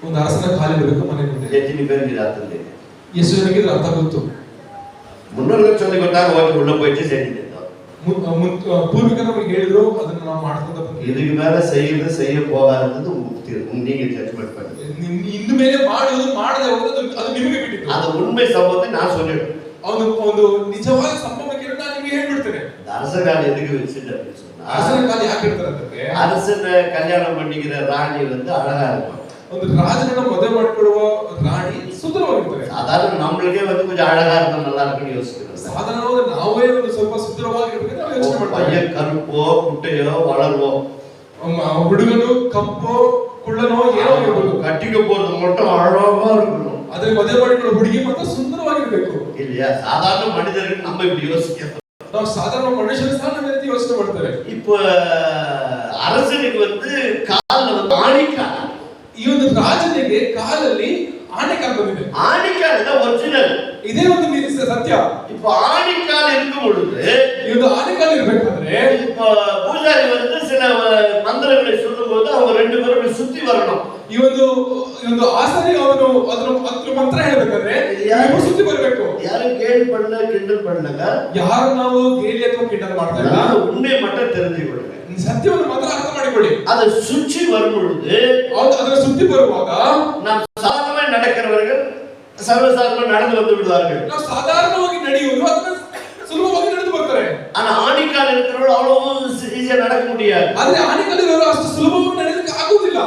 ಒಂದು ಅರಸನ ಕಾಲಿಡಬೇಕು ಮನೆ ಮುಂದೆ. எத்தனை பேருக்கு இது அர்த்தம் தெரியும்? ಎಷ್ಟು ಜನಕ್ಕೆ ಇದು ಅರ್ಥ ಗೊತ್ತು? முன்னோர்கள் சொல்லி கொடுத்தாங்க, ஓகே உள்ள போயிட்டு செஞ்சுட்டோம். ಪೂರ್ವಿಕರು ನಮಗೆ ಹೇಳಿದ್ರು, ಅದನ್ನ ನಾವು ಮಾಡ್ಕೊಂಡ இதுக்கு மேல செய்ய போகாதது நீங்க ஜட்ஜ்மெண்ட் பண்ணுங்க. ಇನ್ನು ಮೇಲೆ ಮಾಡುವುದು ಮಾಡದೆ ಹೋಗೋದು ಅದು ನಿಮಗೆ ಬಿಟ್ಟಿದ್ದು. அந்த உண்மை சம்பவத்தை நான் சொல்லிடுறேன். ಒಂದು ನಿಜವಾದ ಸಂಭವಕ್ಕೆ ನಾನು ನಿಮಗೆ ಹೇಳ್ಬಿಡ್ತೇನೆ. அரசகால் எதுக்கு வச்சுட்டு அப்படின்னு சொன்னா, ಅರಸನ ಕಾಲ ಯಾಕೆ ಇಡ್ತಾರೆ ಅಂತಂದ್ರೆ, அரசனை கல்யாணம் பண்ணிக்கிற ராணி வந்து அழகா இருக்கும். ಒಂದು ರಾಜನನ್ನ ಮದುವೆ ಮಾಡಿಕೊಳ್ಳುವ ರಾಣಿ ಸುಂದರವಾಗಿರ್ತಾರೆ. சாதாரண நம்மளுக்கே வந்து கொஞ்சம் அழகா இருந்தா நல்லா இருக்குன்னு யோசிக்கிறோம். ಸಾಧಾರಣವಾಗಿ ನಾವೇ ಒಂದು ಸ್ವಲ್ಪ ಸುಂದರವಾಗಿರ್ಬೇಕು ನಾವು ಯೋಚನೆ ಮಾಡ್ತೀವಿ. பையன் கருப்போ குட்டையோ வளருவோ, ಹುಡುಗನು ಕಪ್ಪೋ ಕುಳ್ಳನೋ ಏನೋ ಇರಬಹುದು, கட்டிக்க போறது மட்டும் அழகா இருக்கணும். ಅದೇ ಮದುವೆ ಮಾಡಿಕೊಳ್ಳೋ ಹುಡುಗಿ ಮಾತ್ರ ಸುಂದರವಾಗಿರ್ಬೇಕು. இல்லையா? சாதாரண மனிதர்கள் நம்ம இப்படி யோசிக்கிறோம். ನಾವು ಸಾಧಾರಣ ಮನುಷ್ಯರು ಸಹ ನಮ್ಮ ರೀತಿ ಯೋಚನೆ ಮಾಡ್ತಾರೆ. இப்போ அரசனுக்கு வந்து கால்ல வந்து ஆணிக்கால், ಈ ಒಂದು ರಾಜನಿಗೆ ಕಾಲಲ್ಲಿ ಆನೆಕಾಲ್ ಬಂದಿದೆ. ஆணிக்கால் தான் ஒரிಜಿನல். ಇದೇ ಒಂದು ಸತ್ಯ. இப்போ ஆணிக்கால் இருக்கும் பொழுது, ಈ ಒಂದು ಆನೆಕಾಲ್ ಇರಬೇಕಾದ್ರೆ இப்போ பூஜாரி வந்து சில மந்திரங்களை சொல்லும்போது அவங்க ரெண்டு பேரும் சுத்தி வரணும். ಈ ಒಂದು ಆಸನೆ ಅವನು ಅದರ ಮಂತ್ರ ಹೇಳಬೇಕಾದ್ರೆ ಇಬ್ಬರು ಸುತ್ತಿ ಬರಬೇಕು. யாரும் கேலி பண்ணல, கிண்டல் பண்ணலங்க. ಯಾರು ನಾವು ಗೇಲಿ ಅಥವಾ ಕಿಂಡಲ್ ಮಾಡ್ತಾ ಇಲ್ಲ, உண்மையை மட்டும் தெரிஞ்சுக்கொள்ளுங்க. ಸತ್ಯವನ್ನು ಮಾತ್ರ ಅರ್ಥ ಮಾಡಿಕೊಳ್ಳಿ. அதை சுற்றி வரும் பொழுது, ಅದರ ಸುತ್ತಿ ಬರುವಾಗ நாம் சாதாரணமாக நடக்கிறவர்கள் சர்வசாதாரணமாக நடந்து வந்து விடுவார்கள். ನಾವು ಸಾಧಾರಣವಾಗಿ ನಡೆಯುವುದು ಅದನ್ನ ಸುಲಭವಾಗಿ ನಡೆದು ಬರ್ತಾರೆ. ஆனா ஆணிக்கால் இருக்கிறவர்கள் அவ்வளவு ஈஸியா நடக்க முடியாது. ಆದ್ರೆ ಆನೆಕಾಲ್ ಇರೋರು ಅಷ್ಟು ಸುಲಭವಾಗಿ ನಡೆಯಲಿಕ್ಕೆ ಆಗುವುದಿಲ್ಲ.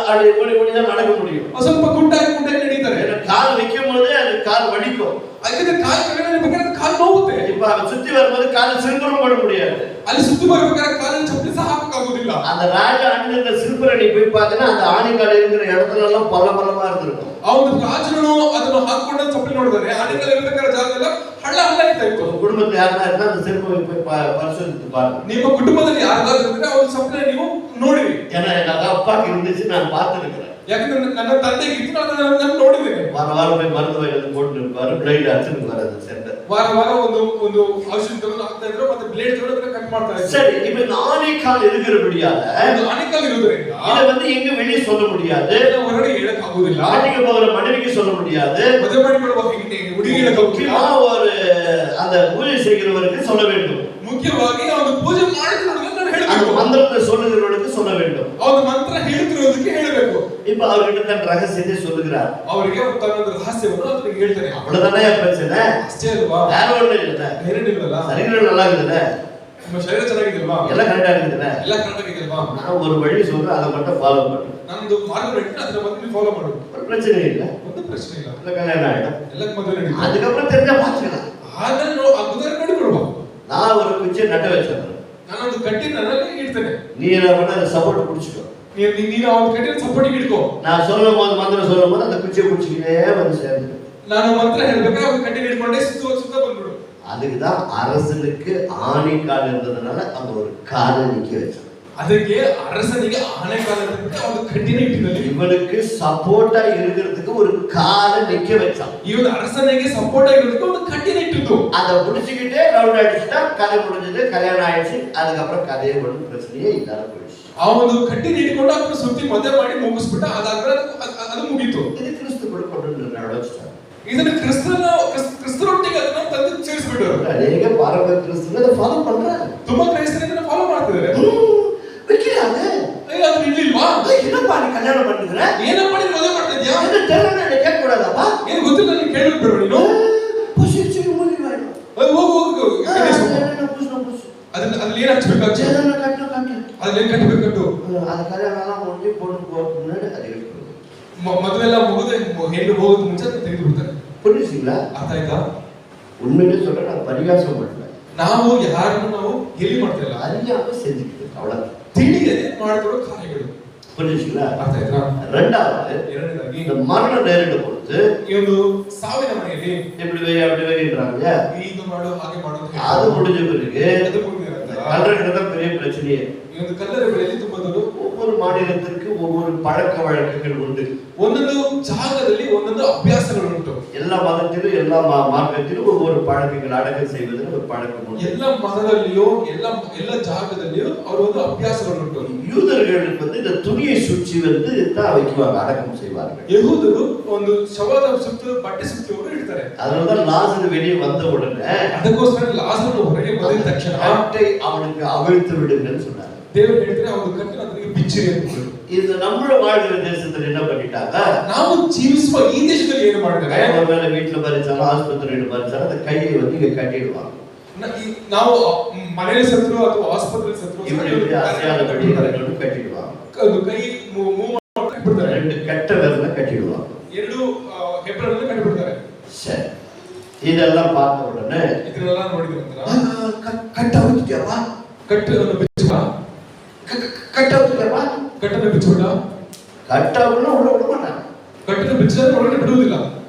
அப்படி ஓடி தான் நடக்க முடியும். ಸ್ವಲ್ಪ ಗುಂಟಾಗಿ ನಡೀತಾರೆ. கால் வைக்கும் போது அது கால் வலிக்கும். ಅದಕ್ಕೆ ಕಾಲು ಕೆಳಗಡೆ ಬೇಕಾದ್ರೆ ಕಾಲು ನೋವುತ್ತೆ. இப்ப சுத்தி வரும்போது கால் சிறுபுறம் போட முடியாது. ಅಲ್ಲಿ ಸುತ್ತಿ ಬರಬೇಕಾದ್ರೆ ಕಾಲಿನ ಚಪ್ಪಲಿ ಸಹ ಹಾಕಕ್ಕಾಗುದಿಲ್ಲ. அந்த ராஜா அணிந்த சிறுபுரை நீ போய் பார்த்தனா அந்த ஆணிக்கால் இருக்கிற இடத்துல எல்லாம் பலபலமா இருந்திருக்கும். ಅವನು ರಾಜನು ಅದನ್ನು ಹಾಕಿಕೊಂಡ ಚಪ್ಪಲಿ ನೋಡಿದರೆ ಆನೆಕಾಲ್ ಇರಬೇಕಾದ ಜಾಗದಲ್ಲ ಹಳ್ಳ ಇರ್ತಾ ಇತ್ತು. குடும்பத்துல யாரா இருந்தா அந்த சிறுபுரை போய் பரிசோதித்து பாருங்க. ನಿಮ್ಮ ಕುಟುಂಬದಲ್ಲಿ ಯಾರಾದ್ರೂ ಇದ್ರೆ ಅವರ ಚಪ್ಪಲಿ ನೀವು ನೋಡಿರಿ. ஏன்னா எங்க அப்பாக்கு இருந்துச்சு, நான் பார்த்திருக்கிறேன். ಯಾಕಂದ್ರೆ ನನ್ನ ತಂದೆಗೆ ಇತ್ತು, ನಾನು ನೋಡಿದ್ದೇನೆ. வாரம் போய் மருந்து வாங்கி போட்டு இருப்பாரு, பிளைட் அடிச்சுட்டு வராது சென்டர். ವಾರ ಒಂದು ಔಷಧಿ ತಗೊಂಡು ಹಾಕ್ತಾ ಇದ್ರು, ಮತ್ತೆ ಬ್ಲೇಡ್ ತಗೊಂಡು ಅದನ್ನ ಕಟ್ ಮಾಡ್ತಾ ಇದ್ರು. சரி, இப்ப இந்த ஆணிக்கால் இருக்கிறபடியால ಆನೆಕಾಲ್ ಇರೋದ್ರಿಂದ இத வந்து எங்க வெளியே சொல்ல முடியாது, ಹೊರಗಡೆ ಹೇಳಕ್ ಆಗುದಿಲ್ಲ. ஆட்டிக்கு போகிற மனைவிக்கு சொல்ல முடியாது, ಮದುವೆ ಮಾಡಿಕೊಳ್ಳುವ ಹುಡುಗಿ ಹೇಳಕ್ ಆಗುದಿಲ್ಲ. முக்கியமா ஒரு அந்த பூஜை செய்கிறவருக்கு சொல்ல வேண்டும். ಮುಖ್ಯವಾಗಿ ಅವನು ಪೂಜೆ ಮಾಡುತ್ತಿರೋದನ್ನ ನಾನು அந்த ಹೇಳಬೇಕು. மந்திரத்தை சொல்லுகிறவருக்கு சொல்ல வேண்டும். ಅವನು ಮಂತ್ರ ಹೇಳ್ತಿರೋದಕ್ಕೆ ಹೇಳಬೇಕು. இப்ப அவர்கிட்ட தன் ரகசியத்தை சொல்லுகிறார். ಅವರಿಗೆ ತನ್ನೊಂದು ರಹಸ್ಯವನ್ನು ಅದಕ್ಕೆ ಹೇಳ್ತಾನೆ. அவ்வளவுதானே பிரச்சனை, ಅಷ್ಟೇ ಅಲ್ವಾ? வேற ஒண்ணும் இல்ல. ಬೇರೆನಿಲ್ವಲ್ಲ? சரீரம் நல்லா இருக்குதுல்ல, ನಿಮ್ಮ ಶರೀರ ಚೆನ್ನಾಗಿದೆಯಲ್ವಾ? எல்லாம் கரெக்டா இருக்குதுல்ல. ಎಲ್ಲ ಕರೆಕ್ಟ್ ಆಗಿದೆಯಲ್ವಾ? நான் ஒரு வழி சொல்றேன், அதை மட்டும் ஃபாலோ பண்ணு. ನಂದು ಮಾರ್ಗ ಹೇಳ್ತೀನಿ, ಅದನ್ನ ಮತ್ತೆ ಫಾಲೋ ಮಾಡು. ஒரு பிரச்சனை இல்ல, ಒಂದು ಪ್ರಶ್ನೆ ಇಲ್ಲ. இல்ல கல்யாணம் ஆயிடும். ಎಲ್ಲ ಮದುವೆ ನಡೀತದೆ. அதுக்கப்புறம் தெரிஞ்சா பாத்துக்கலாம். ಅದನ್ನು ಅದನ್ನ ನೋಡಿಕೊಳ್ಳುವ. நான் ஒரு குச்சியை நட்டு வச்சேன், ನಾನೊಂದು ಕಟ್ಟಿ ನನ್ನಲ್ಲಿ ಇಡ್ತೇನೆ. நீ என்ன பண்ண அதை சப்போர்ட் பிடிச்சிக்கோ. ನೀನು ಅವನ ಕಟ್ಟಿನ ಸಪೋರ್ಟಿಗೆ ಇಟ್ಕೋ. நான் சொல்லும் போது மந்திரம் சொல்லும் போது அந்த குச்சியை பிடிச்சிக்கிட்டே வந்து சேர்ந்து ನಾನು ಮಂತ್ರ ಹೇಳ್ಬೇಕಾದ್ರೆ ಅವನ ಕಟ್ಟಿನ ಹಿಡ್ಕೊಂಡೆ ಸುತ್ತ ಬಂದ್ಬಿಡು. அதுக்குதான் அரசனுக்கு ஆணிக்கால் இருந்ததுனால அங்க ஒரு காலை நிக்க வச்சான். ಅದಕ್ಕೆ ಅರಸನಿಗೆ ಆನೆಕಾಲ ಅಂತ ಒಂದು ಕಟ್ಟಿನ ಇಟ್ಟಿದ್ದಲ್ಲಿ இவனுக்கு சப்போர்ட்டா இருக்கிறதுக்கு ஒரு காலை நிக்க வச்சான். ಇವನು ಅರಸನಿಗೆ ಸಪೋರ್ಟ್ ಆಗಿರೋದಕ್ಕೆ ಒಂದು ಕಟ್ಟಿನ ಇಟ್ಟಿದ್ದು. அதை பிடிச்சிக்கிட்டே ரவுண்ட் அடிச்சுட்டா கதை முடிஞ்சது, கல்யாணம் ஆயிடுச்சு. அதுக்கப்புறம் கதையை ஒன்றும் பிரச்சனையே இல்லாத போயிடுச்சு. ಅವನು ಕಟ್ಟಿನ ಇಟ್ಕೊಂಡು ಅದನ್ನ ಸುತ್ತಿ ಮದುವೆ ಮಾಡಿ ಮುಗಿಸ್ಬಿಟ್ಟ. ಅದಾದ್ಮೇಲೆ ಅದು ಮುಗೀತು. இது கிறிஸ்து கூட கொண்டு நடந்துட்டாங்க. ಇದನ್ನ ಕ್ರಿಸ್ತರೊಟ್ಟಿಗೆ ಅದನ್ನ ತಂದು ಸೇರಿಸ್ಬಿಟ್ಟರು. அநேக பாரம்பரிய கிறிஸ்துவ அதை ஃபாலோ பண்றாங்க. ತುಂಬಾ ಕ್ರೈಸ್ತರು ಇದನ್ನ ಫಾಲೋ ಮಾಡ್ತಿದ್ದಾರೆ. வைக்கிறாங்க. ಅದು ಇರ್ಲಿಲ್ವಾ? என்னப்பா நீ கல்யாணம் பண்ணுகிற, ಏನಪ್ಪ ನೀನು ಮದುವೆ ಮಾಡ್ತಾ ಇದೀಯಾ? என்ன தெரியல, என்ன கேட்க கூடாதாப்பா? ಏನು ಗೊತ್ತಿಲ್ಲ, ನೀನು ಕೇಳಬಿಡ್ಬೇಡ. ನೀನು புசிச்சு மூலிவாய் ಹೋಗು ಅದನ್ನ ಅಲ್ಲಿ ಏನು ಹಚ್ಚಬೇಕು? ஜெதன கட்டு ಅದನ್ನ ಏನು ಕಟ್ಟಬೇಕು? ಕಟ್ಟು. அது கல்யாணம் முடிஞ்சு பொண்ணு போறதுக்கு முன்னாடி அது இருக்கு. ಮದುವೆ ಎಲ್ಲ ಮುಗಿದು ಹೆಣ್ಣು ಹೋಗೋದು ಮುಂಚೆ ಅದನ್ನ ತೆಗೆದು ಬಿಡ್ತಾರೆ. புரியுதுங்களா? ಅರ್ಥ ಆಯ್ತಾ? உண்மையிலே சொல்றேன், நான் பரிகாசம் பண்ணல. ನಾವು ಯಾರನ್ನು ನಾವು ಎಲ್ಲಿ ಮಾಡ್ತಿಲ್ಲ, அறியாம செஞ்சுக்கிட்டு அவ்வளவு ತಿಳಿಯದೆ ಮಾಡ್ತಿರೋ ಕಾರ್ಯಗಳು. புரியுதுங்களா? ಅರ್ಥ ಆಯ್ತಾ? இரண்டாவதாಗಿ இந்த மரணம் நேரிடும் பொழுது ಈ ಒಂದು ಸಾವಿನ ಮನೆಯಲ್ಲಿ இப்படி வை அப்படி வைன்றாங்க. ಇದು ಮಾಡು ಹಾಗೆ ಮಾಡು ಅಂತ அது முடிஞ்ச பிறகு ಅದು ಮುಗಿದ ನಂತರ கல்லறையில பெரிய பிரச்சனையே. ಈ ಒಂದು ಕಲ್ಲறைಗಳಲ್ಲಿ ತುಂಬಾ ದೊಡ್ಡ ஒவ்வொரு மாநிலத்திற்கு ஒவ்வொரு பழக்க வழக்கங்கள் உண்டு. ಒಂದೊಂದು ಜಾಗದಲ್ಲಿ ಒಂದೊಂದು ಅಭ್ಯಾಸಗಳು ಉಂಟು. எல்லா மதத்திலும் எல்லா மார்க்கத்திலும் ஒவ்வொரு பழக்கங்கள் அடக்கம் செய்வதில் ஒரு பழக்கம் உண்டு. ಎಲ್ಲ ಮತದಲ್ಲಿಯೋ ಎಲ್ಲ ಜಾಗದಲ್ಲಿಯೋ ಅವರ ಒಂದು ಅಭ್ಯಾಸಗಳು ಉಂಟು. யூதர்களுக்கு வந்து இந்த துணியை சுற்றி வந்து தான் வைக்குவாங்க, அடக்கம் செய்வார்கள். ಯಹೂದರು ಒಂದು ಶವದ ಸುತ್ತ ಬಟ್ಟೆ ಸುತ್ತಿ ಅವರು ಇಡ್ತಾರೆ. அதனால லாசரு வெளியே வந்த உடனே ಅದಕ್ಕೋಸ್ಕರ ಲಾಜರನು ಹೊರಗೆ ಬಂದ ತಕ್ಷಣ கட்டை அவனுக்கு அவிழ்த்து விடுங்கன்னு சொன்னார். ದೇವರು ಹೇಳಿದ್ರೆ ಅವನು ಕಟ್ಟಿನ ಅದಕ್ಕೆ ಬಿಚ್ಚಿರಿ ಅಂತ ಹೇಳಿದ್ರು. இது நம்ம வாழ்கிற தேசத்துல என்ன பண்ணிட்டாங்க, ನಾವು ಜೀವಿಸುವ ಈ ದೇಶದಲ್ಲಿ ಏನು ಮಾಡಿದ್ದಾರೆ, ஒருவேளை வீட்டுல மறிச்சாலும் ஆஸ்பத்திரியில மறிச்சாலும் அந்த கையை வந்து இங்க கட்டிடுவாங்க. ನಾವು ಮನೆಯಲ್ಲಿ ಸತ್ರು ಅಥವಾ ಆಸ್ಪತ್ರೆಯಲ್ಲಿ ಸತ್ರು இப்படி அசையாத படி கட்டிடுவாங்க. ಅದು ಕೈ ಮೂವ್ ಮಾಡಿಬಿಡ್ತಾರೆ. ரெண்டு கட்ட விரல கட்டிடுவாங்க. ಎರಡು ಹೆಬ್ಬೆರಳನ್ನು ಕಟ್ಟಿಬಿಡ್ತಾರೆ. சரி, இதெல்லாம் பார்த்த உடனே ಇದನ್ನೆಲ್ಲ ನೋಡಿದ ನಂತರ கட்ட ஊத்திட்டியாப்பா, ಕಟ್ಟನ್ನು ಬಿಚ್ಚುವ கட்ட ஊத்திட்டியாப்பா, ಕಟ್ಟನ್ನು ಬಿಚ್ಚುವುದ கட்டாவுன்னு உள்ள விட மாட்டாங்க. ಕಟ್ಟನ್ನು ಬಿಚ್ಚಿದ್ರೆ ಒಳಗಡೆ ಬಿಡುವುದಿಲ್ಲ.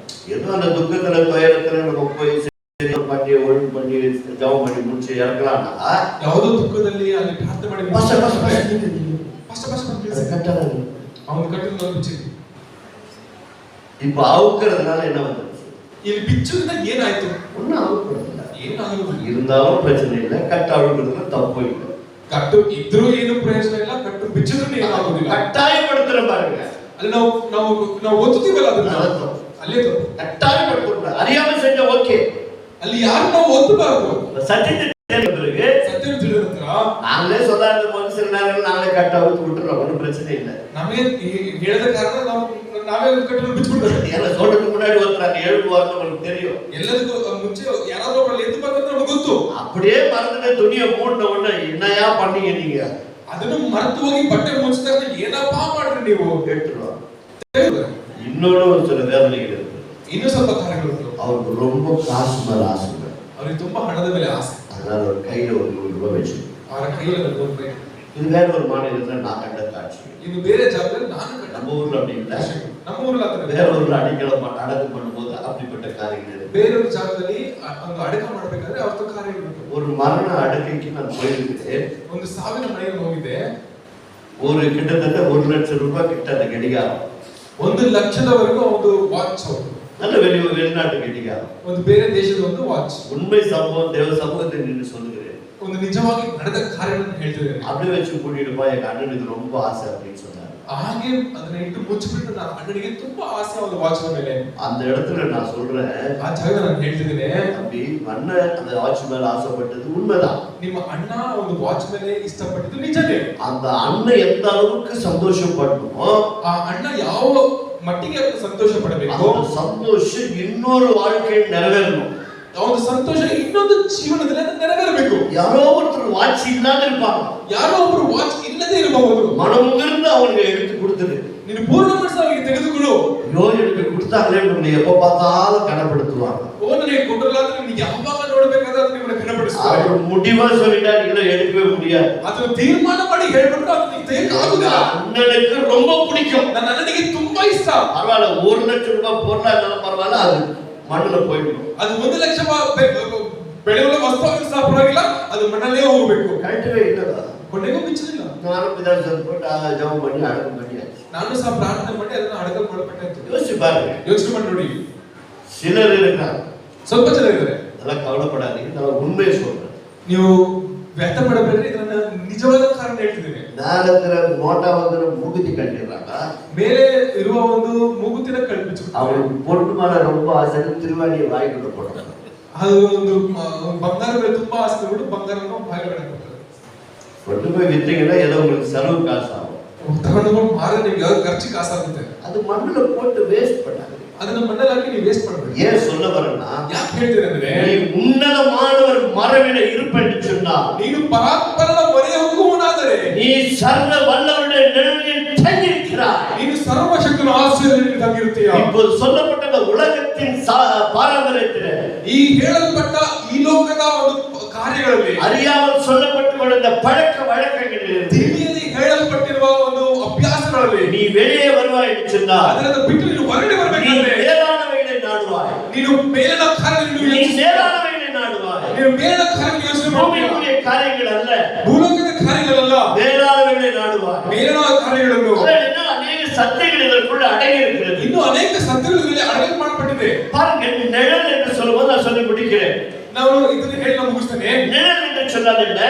ஏதோ அந்த துக்கத்துல துயரத்துல நம்ம போய் பண்ணி ஒழுங்கு பண்ணி ஜெபம் பண்ணி முடிச்சு இறக்கலாம்னா ಯಾವುದೋ ದುಃಖದಲ್ಲಿ ಅಲ್ಲಿ ಪ್ರಾರ್ಥನೆ ಮಾಡಿ ಅವನು ಕಟ್ಟನ್ನು ಬಿಚ್ಚಿದ್ರು. இப்ப அவுக்கிறதுனால என்ன வந்துருச்சு, ಇಲ್ಲಿ ಬಿಚ್ಚುವುದರಿಂದ ಏನಾಯ್ತು? ஒன்னும் அவுக்கிறதுல ಏನಾಗಲ್ಲ. இருந்தாலும் பிரச்சனை இல்லை, கட்ட அவுக்கிறதுல தப்பு இல்லை. ಕಟ್ಟು ಇದ್ರೂ ಏನು ಪ್ರಯೋಜನ ಇಲ್ಲ, ಕಟ್ಟು ಬಿಚ್ಚಿದ್ರು ಏನಾಗುದಿಲ್ಲ. கட்டாயப்படுத்துற பாருங்க, ಅಲ್ಲಿ ನಾವು ಒತ್ತುತ್ತೀವಲ್ಲ ಅದನ್ನ, ಅಲ್ಲೇ ತಪ್ಪು. கட்டாயப்படுத்த அறியாம செஞ்ச ஓகே, ಅಲ್ಲಿ ಯಾರು ನಾವು ಒತ್ತಬಾರದು. சத்தியத்தை பிறகு ಸತ್ಯ ತಿಳಿದ ನಂತರ நாங்களே சொல்லாத போது சில நேரங்கள் நாங்களே கட்ட அவுத்து விட்டுறோம், ஒன்றும் பிரச்சனை இல்லை. ನಮಗೆ ಹೇಳದ ಕಾರಣ ನಾವೇ ಕಟ್ಟನ್ನು ಬಿಚ್ಚಿಬಿಡ್ತಾರೆ. ஏன்னா சொல்றதுக்கு முன்னாடி ஒருத்தர் எழுப்புவார்னு உங்களுக்கு தெரியும். ಎಲ್ಲದಕ್ಕೂ ಮುಂಚೆ ಯಾರಾದ್ರೂ ಒಬ್ಬರು ಎದ್ದು ಬರ್ತಾರೆ ನಮಗೆ ಗೊತ್ತು. அப்படியே மறந்துட்டு துணியை மூடின உடனே என்னையா பண்ணீங்க நீங்க, ಅದನ್ನು ಮರೆತು ಹೋಗಿ ಬಟ್ಟೆ ಮುಚ್ಚಿದಾಗ ಏನಪ್ಪಾ ಮಾಡ್ರಿ ನೀವು கேட்டுருவாங்க. இன்னொரு சில வேதனைகள் இருக்கு. ಇನ್ನೂ ಸ್ವಲ್ಪ ಕಾರ್ಯಗಳು ಉಂಟು. அவருக்கு ரொம்ப காசு மேல ஆசை, ಅವರಿಗೆ ತುಂಬಾ ಹಣದ ಮೇಲೆ ಆಸೆ. அதனால ஒரு கையில ஒரு ₹100 வச்சு ಅವರ ಕೈಯಲ್ಲಿ ₹100. இது வேற ஒரு மாநிலத்துல நான் கண்ட காட்சி. ಇದು ಬೇರೆ ಜಾಗದಲ್ಲಿ ನಾನು ಕಂಡ. நம்ம ஊர்ல அப்படி இல்ல, ನಮ್ಮ ಊರಲ್ಲಿ ಆತರ வேற ஒரு அடிக்கலம் அடக்கம் பண்ணும்போது அப்படிப்பட்ட காரியங்கள். ಬೇರೊಂದು ಜಾಗದಲ್ಲಿ ಒಂದು ಅಡಕ ಮಾಡಬೇಕಾದ್ರೆ ಅವತ್ತು ಕಾರ್ಯಗಳು ಉಂಟು. ஒரு மரண அடுக்கைக்கு நான் போயிருக்கிறேன். ಒಂದು ಸಾವಿನ ಮನೆಯಲ್ಲಿ ಹೋಗಿದ್ದೆ. ஒரு கிட்டத்தட்ட ₹1,00,000 கிட்ட அந்த கடிகாரம். 1 ಲಕ್ಷದವರೆಗೂ ಒಂದು ವಾಚ್ நல்ல வெளிநாட்டு கேட்டீங்க. ಒಂದು ಬೇರೆ ದೇಶದ ಒಂದು ವಾಚ್. உண்மை சம்பவம் தேவ சமூகத்தில் நின்று சொல்லுகிறேன். ಒಂದು ನಿಜವಾಗಿ ನಡೆದ ಕಾರ್ಯವನ್ನು ಹೇಳ್ತಿದ್ದೇನೆ. அப்படியே வச்சு கூட்டிட்டு போய் எங்க அண்ணனுக்கு ரொம்ப ஆசை அப்படின்னு சொன்னாரு. ಹಾಗೆ ಅದನ್ನ ಇಟ್ಟು ಮುಚ್ಚಿಬಿಟ್ಟು ನನ್ನ ಅಣ್ಣನಿಗೆ ತುಂಬಾ ಆಸೆ ಒಂದು ವಾಚ್ ಮೇಲೆ. அந்த இடத்துல நான் சொல்றேன், ಆ ಜಾಗದಲ್ಲಿ ನಾನು ಹೇಳ್ತಿದ್ದೇನೆ, அப்படி அண்ணன் அந்த வாட்ச் மேல ஆசைப்பட்டது உண்மைதான். ನಿಮ್ಮ ಅಣ್ಣ ಒಂದು ವಾಚ್ ಮೇಲೆ ಇಷ್ಟಪಟ್ಟಿದ್ದು ನಿಜನೇ. அந்த அண்ணன் எந்த அளவுக்கு சந்தோஷப்படணுமோ, ಆ ಅಣ್ಣ ಯಾವ ಮಟ್ಟಿಗೆ ಸಂತೋಷ ಪಡಬೇಕು, அந்த சந்தோஷம் இன்னொரு வாழ்க்கையில் நிறைவேறணும். ಅವನ ಸಂತೋಷ ಇನ್ನೊಂದು ಜೀವನದಲ್ಲಿ ನೆರವೇರಬೇಕು. யாரோ ஒருத்தர் வாட்ச் இல்லாத இருப்பாங்க, ಯಾರೋ ಒಬ್ಬರು ವಾಚ್ ಇಲ್ಲದೆ ಇರಬಹುದು. மனமுகிர்ந்து அவங்க எடுத்து கொடுத்துரு, ನೀನು ಪೂರ್ಣ ಮನಸ್ಸಾಗಿ ತೆಗೆದುಕೊಳ್ಳು. ஐயோ எனக்கு கொடுத்தாங்களே உன்னை எப்ப பார்த்தாலும் கனப்படுத்துவாங்க. ಓ ನನಗೆ ಕೊಡಲಾದ್ರೆ ನೀನು ಯಾವಾಗ ನೋಡಬೇಕಾದ್ರೆ ಅದನ್ನ ನಿಮ್ಮನ್ನ ಕನಪಡಿಸ್ತಾರೆ. ಅವರು முடிவா சொல்லிட்டா நீங்க எடுக்கவே முடியாது. ಅದನ್ನ ತೀರ್ಮಾನ ಮಾಡಿ ಹೇಳ್ಬಿಟ್ರೆ ಅದನ್ನ ನೀವು ತೆಗೆದುಕೊಳ್ಳುವುದಿಲ್ಲ. அண்ணனுக்கு ரொம்ப பிடிக்கும், ನನ್ನ ಅಣ್ಣನಿಗೆ ತುಂಬಾ ಇಷ್ಟ. பரவாயில்ல 1 லட்சம் ரூபாய் போட்டா இருந்தாலும் பரவாயில்ல, அது மண்ணுல போயிடும். ಅದು 1 ಲಕ್ಷ ಬೆಳೆಯುವ ವಸ್ತುವಾಗಿ ಸಹ ಪರವಾಗಿಲ್ಲ, ಅದು ಮಣ್ಣಲ್ಲೇ ಹೋಗಬೇಕು. ಕರೆಕ್ಟೇ ಇಲ್ಲ, ಕೊನೆಗೂ ಬಿಚ್ಚಲಿಲ್ಲ. ನಾನು ವಿಧಾನಸಭೆ போட்டு ஜெப பண்ணி அடக்கம் பண்ணியாச்சு. ನಾನು ಸಹ ಪ್ರಾರ್ಥನೆ ಮಾಡಿ ಅದನ್ನ ಅಡக்கம் ಮಾಡಬೇಕಾಯ್ತು. யோசிச்சு பாருங்க, ಯೋಚನೆ ಮಾಡಿ ನೋಡಿ. சிலர் இருக்காங்க, ಸ್ವಲ್ಪ ಜನ ಇದ್ದಾರೆ. அதெல்லாம் கவலைப்படாதீங்க, நான் உண்மையை சொல்றேன். ನೀವು ವ್ಯರ್ಥ ಪಡಬೇಡ್ರಿ, ಇದನ್ನ ನಿಜವಾದ ಕಾರಣ ಹೇಳ್ತಿದ್ದೀನಿ. ನಾಲ್ಕರ ಮೋಟಾ ಒಂದು ಮೂಗುತಿ ಕಟ್ಟಿರಾಗ ಮೇಲೆ ಇರುವ ಒಂದು ಮೂಗುತಿನ ಕಲ್ಪಿಸು. ಅವರು பொண்ணு மேல ரொம்ப ஆசை, திருவாணியை வாய்க்குள்ள போடுறாங்க. ಅದು ಒಂದು ಬಂಗಾರ ಮೇಲೆ ತುಂಬಾ ಆಸೆ ಬಿಟ್ಟು ಬಂಗಾರವನ್ನು ಬಾಯಿಗೆ ಹಾಕ್ತಾರೆ. கொண்டு போய் வித்தீங்கன்னா ஏதோ உங்களுக்கு செலவு காசு ஆகும், ತಗೊಂಡು ಹೋಗಿ ಮಾರಿದ್ರೆ ನಿಮ್ಗೆ ಯಾವ್ದು ಖರ್ಚು ಕಾಸಾಗುತ್ತೆ. அது மண்ணுல போட்டு வேஸ்ட் பண்ணாங்க. ಅದನ್ನ ಮಣ್ಣಲ್ಲಿ ಹಾಕಿ ನೀವು ವೇಸ್ಟ್ ಮಾಡಬೇಡಿ. ஏன் சொல்ல வரேன்னா, ಯಾಕೆ ಹೇಳ್ತೀರಾ ಅಂದ್ರೆ, நீ உன்னதமானவர் மரவில இருப்பேன்னு சொன்னா, ನೀನು ಪರಾತ್ಪರನ ಮೊರೆ ಹೋಗುವನಾದರೆ, நீ சர்வ வல்லவருடைய நிழலில் தங்கியிருக்கிறாய், ನೀನು ಸರ್ವಶಕ್ತನ ಆಶ್ರಯದಲ್ಲಿ ತங்கிರುತ್ತೀಯ. இப்போது சொல்லப்பட்ட உலகத்தின் பாரம்பரியத்தில் ಈ ಹೇಳಲ್ಪಟ್ಟ ಈ ಲೋಕದ ಒಂದು ಕಾರ್ಯಗಳಲ್ಲಿ, அறியாமல் சொல்லப்பட்டு வந்த பழக்க வழக்கங்களில், ತಿಳಿಯದೆ ಹೇಳಲ್ಪಟ್ಟಿರುವ ಒಂದು ಅಭ್ಯಾಸಗಳಲ್ಲಿ நீ வெளியே வருவாய் என்று சொன்னால், ಅದರಿಂದ ಬಿಟ್ಟು ನೀನು ಹೊರಗಡೆ ಬರಬೇಕಾದ್ರೆ மேலானவைகளை நாடுவாய். ನೀನು ಮೇಲಿನ ಕಾರ್ಯಗಳನ್ನು நீ மேலானவைகளை நாடுவாய். ನೀನು ಮೇಲಿನ ಕಾರ್ಯಗಳನ್ನು ಯೋಚನೆ ಮಾಡಬೇಕು. பூமிக்குரிய காரியங்கள் அல்ல, ಭೂಲೋಕದ ಕಾರ್ಯಗಳಲ್ಲ, மேலானவைகளை நாடுவாய். ಮೇಲಿನ ಕಾರ್ಯಗಳನ್ನು. அதனால அநேக சத்தியங்கள் இதற்குள்ள அடங்கி இருக்கிறது. ಇನ್ನು ಅನೇಕ ಸತ್ಯಗಳಲ್ಲಿ ಅಡಕೆ ಮಾಡಲ್ಪಟ್ಟಿದೆ. பாருங்க, நிழல் என்று சொல்லும்போது நான் சொல்லி முடிக்கிறேன். ನಾನು ಇದನ್ನ ಹೇಳಿ ಮುಗಿಸ್ತೇನೆ. நிழல் என்று சொன்னால் என்ன?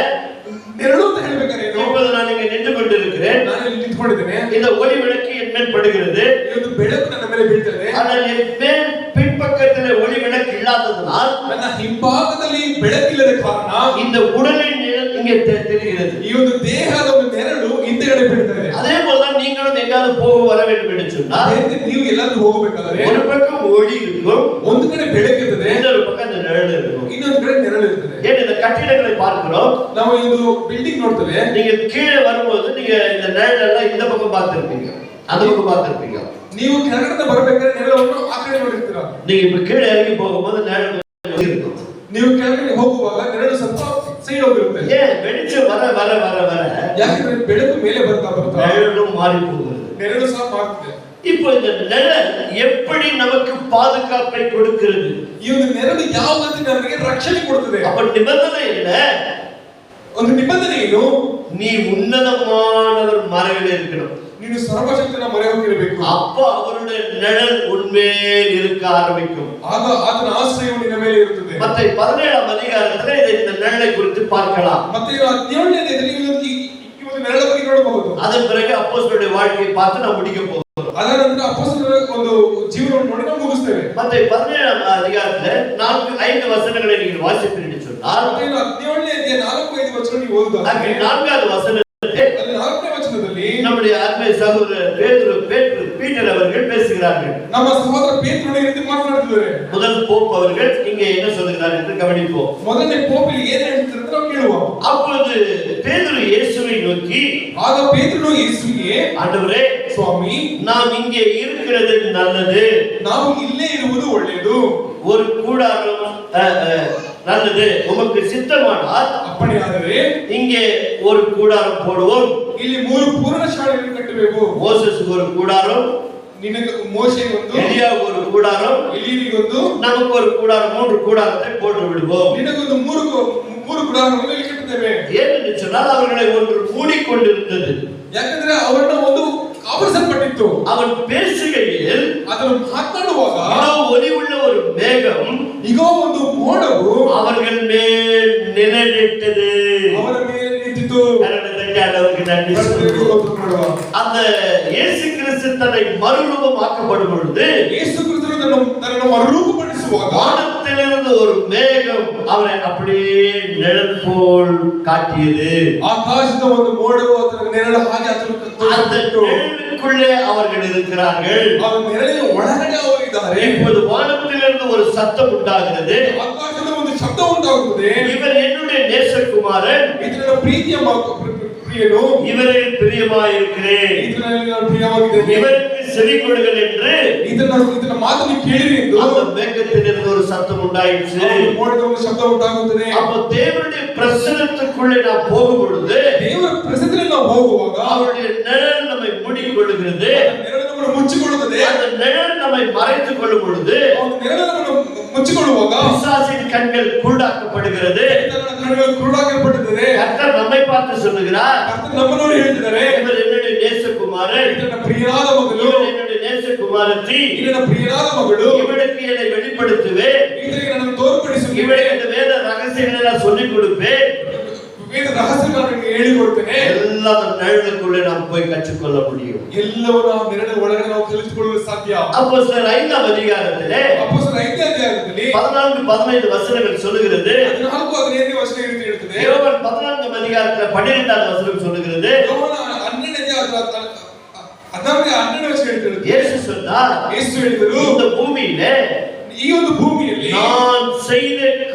ನೆರಳು ಅಂತ ಹೇಳ್ಬೇಕಾದ್ರೆ ಏನು? இப்போது நான் இங்கே நின்று கொண்டிருக்கிறேன், ನಾನು ಇಲ್ಲಿ ನಿಂತ್ಕೊಂಡಿದ್ದೇನೆ. இந்த ஒளி விளக்கு என் மேல் படுகிறது, ಇವತ್ತು ಬೆಳಕು ನನ್ನ ಮೇಲೆ ಬೀಳ್ತದೆ. ஆனால் என் மேல் பின்பக்கத்திலே ஒளி விளக்கு இல்லாததனால், ನನ್ನ ಹಿಂಭಾಗದಲ್ಲಿ ಬೆಳಕಿಲ್ಲದ ಕಾರಣ இந்த உடலின் நிழல் இங்கே தெரிகிறது. ಈ ಒಂದು ದೇಹದ ಒಂದು ನೆರಳು ಹಿಂದೆಗಡೆ ಬೀಳ್ತದೆ. அதே போலதான் நீங்களும் எங்காவது போக வர வேண்டும் என்று சொன்னால், ನೀವು ಎಲ್ಲಾದ್ರೂ ಹೋಗಬೇಕಾದ್ರೆ ஒரு பக்கம் ஒளி இருக்கும், ಒಂದು ಕಡೆ ಬೆಳಕಿರ್ತದೆ, இன்னொரு பக்கம் இந்த நிழல் இருக்கும். ಇನ್ನೊಂದು ಕಡೆ ನೆರಳು ಇರ್ತದೆ. ஏன் இந்த கட்டிடங்களை பார்க்கிறோம், ನಾವು ಒಂದು ಬಿಲ್ಡಿಂಗ್ ನೋಡ್ತೇವೆ. நீங்க கீழே வரும்போது நீங்க இந்த நிழல் எல்லாம் இந்த பக்கம் பார்த்திருப்பீங்க, அந்த பக்கம் பார்த்திருப்பீங்க. ನೀವು ಕೆಳಗಡೆ ಬರಬೇಕಾದ್ರೆ ನೆರಳನ್ನು ಆ ಕಡೆ ನೋಡಿರ್ತೀರಾ. நீங்க இப்ப கீழே இறங்கி போகும்போது நிழல் இருக்கும், ನೀವು ಕೆಳಗಡೆ ಹೋಗುವಾಗ ನೆರಳು ಸ್ವಲ್ಪ ಸೈಡ್ ಹೋಗಿರುತ್ತೆ. ஏன் வெளிச்சம் வர வர வர வர ಯಾಕಂದ್ರೆ ಬೆಳಕು ಮೇಲೆ ಬರ್ತಾ ಬರ್ತಾ நிழலும் மாறி போகுது. ನೆರಳು ಸಹ ಮಾರುತ್ತದೆ. இப்போ இந்த நிழல் எப்படி நமக்கு பாதுகாப்பை கொடுக்கிறது? ಈ ಒಂದು ನೆರಳು ಯಾವ ರೀತಿ ನಮಗೆ ರಕ್ಷಣೆ ಕೊಡುತ್ತದೆ? அப்ப நிபந்தனை என்ன? ಒಂದು ನಿಬಂಧನೆ ಏನು? நீ உன்னதமானவர் மறைவில் இருக்கணும், ನೀನು ಸರ್ವಶಕ್ತನ ಮೊರೆ ಹೋಗಿರಬೇಕು. அப்ப அவருடைய நிழல் உண்மையில் இருக்க ஆரம்பிக்கும். ಆಗ ಆತನ ಆಶ್ರಯವು ನಿನ್ನ ಮೇಲೆ ಇರುತ್ತದೆ. மத்தேயு 17 அதிகாரத்துல இந்த நிழலை குறித்து பார்க்கலாம். ಮತ್ತೆ 17ನೇ ಅಧ್ಯಾಯದಲ್ಲಿ ಈ ಒಂದು ನೆರಳ ಬಗ್ಗೆ ನೋಡಬಹುದು. அதன் பிறகு அப்போஸ்தலருடைய வாழ்க்கையை பார்த்து நாம் முடிக்க போகிறோம். ಅದರ ನಂತರ ಅಪೊಸ್ತಲರ ಒಂದು ಜೀವನವನ್ನು ನೋಡಿ ನಾವು ಮುಗಿಸ್ತೇವೆ. மத்தேயு 17 அதிகாரத்துல 4-5 வசனங்களை நீங்கள் வாசிப்பீர்கள் சொன்னால், ಮತ್ತೆ 17ನೇ ಅಧ್ಯಾಯ 4-5 ವಚನ ನೀವು ಓದಿದಾಗ அங்கே 4வது வசனத்தில் ಅಲ್ಲಿ 4ನೇ ವಚನದಲ್ಲಿ நம்முடைய அருமை சகோதரர் பீட்டர் அவர்கள் பேசுகிறார்கள். ನಮ್ಮ ಸಹೋದರ ಪೇತ್ರನು ಈ ರೀತಿ ಮಾತನಾಡುತ್ತಿದ್ದಾರೆ. முதல் போப் அவர்கள் இங்கே என்ன சொல்கிறார் என்று கவனிப்போம். ಮೊದಲನೇ ಪೋಪ್ ಇಲ್ಲಿ ಏನು ಹೇಳ್ತಾರೆ ಅಂತ ನಾವು ಕೇಳುವ. அப்பொழுது பேதுரு இயேசுவை நோக்கி, ಆಗ ಪೇತ್ರನು ಯೇಸುವಿಗೆ, ஆண்டவரே, ಸ್ವಾಮಿ, நாம் இங்கே இருக்கிறது நல்லது, ನಾವು ಇಲ್ಲೇ ಇರುವುದು ಒಳ್ಳೆಯದು. ஒரு கூடாரம் நல்லது, உமக்கு சித்தமானால் ಅಪ್ಪಣೆಯಾದರೆ இங்கே ஒரு கூடாரம் போடுவோம். ಇಲ್ಲಿ 3 ಪೂರ್ಣ ಶಾಲೆಗಳನ್ನು ಕಟ್ಟಬೇಕು. மோசேசுக்கு ஒரு கூடாரம், ನಿನಗೆ ಮೋಶೆಗೆ ಒಂದು, எலியாவுக்கு ஒரு கூடாரம், ಎಲೀಯನಿಗೆ ಒಂದು, நமக்கு ஒரு கூடாரம், 3 கூடாரத்தை போட்டு விடுவோம். ನಿನಗೊಂದು 3 ಗುಡಾರಗಳನ್ನು ಇಲ್ಲಿ ಕಟ್ಟುತ್ತೇವೆ. ஏனென்று சொன்னால் அவர்களை ஒன்று மூடிக்கொண்டிருந்தது. ಯಾಕಂದ್ರೆ ಅವರನ್ನ ಒಂದು ಆವರಿಸಲ್ಪಟ್ಟಿತ್ತು. ಮಾತನಾಡುತ್ತಿತ್ತು. அவன் பேசுகையில் ಅದನ್ನು ಮಾತನಾಡುವಾಗ ஒளி உள்ள ஒரு மேகம் ಈಗ ಒಂದು ಮೋಡವು அவர்கள் மேல் நிழலிட்டது. ಅವರ ಮೇಲೆ ನಿಂತಿತು. அவருக்கு நன்றி சொல்லுவோம். அந்த இயேசு கிறிஸ்து தன்னை மறுரூபமாக்கப்படும் பொழுது இயேசு கிறிஸ்து தன்னை மறுரூபப்படுத்துவாங்க. வானத்திலிருந்து ஒரு மேகம் அவரை அப்படியே நிழல் போல் காட்டியது. ಆಕಾಶದ ಒಂದು ಮೋಡವು ಅದರ ನೆರಳು ಹಾಗೆ அந்த நிழலுக்குள்ளே அவர்கள் இருக்கிறார்கள். ಆ ನೆರಳಿನ ಒಳಗಡೆ ಅವರು ಇದ್ದಾರೆ. இப்போது வானத்திலிருந்து ஒரு சத்தம் உண்டாகிறது. ಆಕಾಶದ ಒಂದು ಶಬ್ದ ಉಂಟಾಗುತ್ತದೆ. இவர் என்னுடைய நேசகுமாரன், ಇದರ ಪ್ರೀತಿಯ ಪ್ರಿಯನು, இவரில் பிரியமாயிருக்கிறேன், ಇದರಲ್ಲಿ ನಾನು ಪ್ರಿಯವಾಗಿದ್ದೇನೆ, இவருக்கு செவி கொடுங்கள் என்று ಇದನ್ನ ಮಾತನ್ನು ಕೇಳಿರಿ ಎಂದು அந்த மேகத்திலிருந்து ஒரு சத்தம் உண்டாயிற்று. ಮೋಡದ ಒಂದು ಶಬ್ದ ಉಂಟಾಗುತ್ತದೆ. அப்போ தேவனுடைய பிரசன்னத்துக்குள்ளே நாம் போகும் பொழுது ದೇವರ ಪ್ರಸನ್ನದಲ್ಲಿ ನಾವು ಹೋಗುವಾಗ அவருடைய நிழல் நம்மை மூடிக்கொள்கிறது. ನೆರಳು ನಮ್ಮನ್ನು ಮುಚ್ಚಿಕೊಳ್ಳುತ್ತದೆ. அந்த நிழல் நம்மை மறைத்துக் கொள்ளும் பொழுது ನೆರಳು ನಮ್ಮನ್ನು ಮುಚ್ಚಿಕೊಳ್ಳುವಾಗ பிசாசின் கண்கள் குருடாக்கப்படுகிறது. ಕಣ್ಣುಗಳು ಕುರುಡಾಗಲ್ಪಡುತ್ತದೆ. கர்த்தர் நம்மை பார்த்து சொல்லுகிறார், ಕರ್ತನು ನಮ್ಮನ್ನು ನೋಡಿ ಹೇಳ್ತಿದ್ದಾರೆ, இவர் என்னுடைய நேசகுமாரன், ಇದು ನನ್ನ ಪ್ರಿಯರಾದ ಮಗಳು, இவர் என்னுடைய நேசகுமாரத்தி, ಇದು ನನ್ನ ಪ್ರಿಯರಾದ ಮಗಳು, இவளுக்கு என்னை வெளிப்படுத்துவேன், ಇದರಿಗೆ ನನ್ನನ್ನು ತೋರ್ಪಡಿಸುತ್ತೇನೆ, இவளுக்கு இந்த வேத ரகசியங்களை நான் சொல்லிக் கொடுப்பேன், ವೇದ ರಹಸ್ಯಗಳನ್ನು ಹೇಳಿಕೊಡ್ತೇನೆ. ಎಲ್ಲ நிழலுக்குள்ளே நாம் போய் கற்றுக்கொள்ள முடியும். ಎಲ್ಲವೂ ನಾವು ನೆರಳಿನ ಒಳಗಡೆ ನಾವು ತಿಳಿದುಕೊಳ್ಳಲು ಸಾಧ್ಯ. அப்போஸ்தலர் 5ஆம் அதிகாரத்திலே ಅಪೊಸ್ತಲರ 5ನೇ ಅಧ್ಯಾಯದಲ್ಲಿ 14-15 வசனங்கள் சொல்லுகிறது. 14-15 ವಚನ ಹೇಳುತ್ತದೆ. யோவான் 14ஆம் அதிகாரத்திலே 12வது வசனம் சொல்லுகிறது. ಯೋಹಾನ 12ನೇ ಅಧ್ಯಾಯದಲ್ಲಿ 12ನೇ ವಚನ ಹೇಳುತ್ತದೆ. இயேசு சொன்னார், ಯೇಸು ಹೇಳಿದರು, இந்த பூமியிலே ಈ ಒಂದು ಭೂಮಿಯಲ್ಲಿ நான் செய்த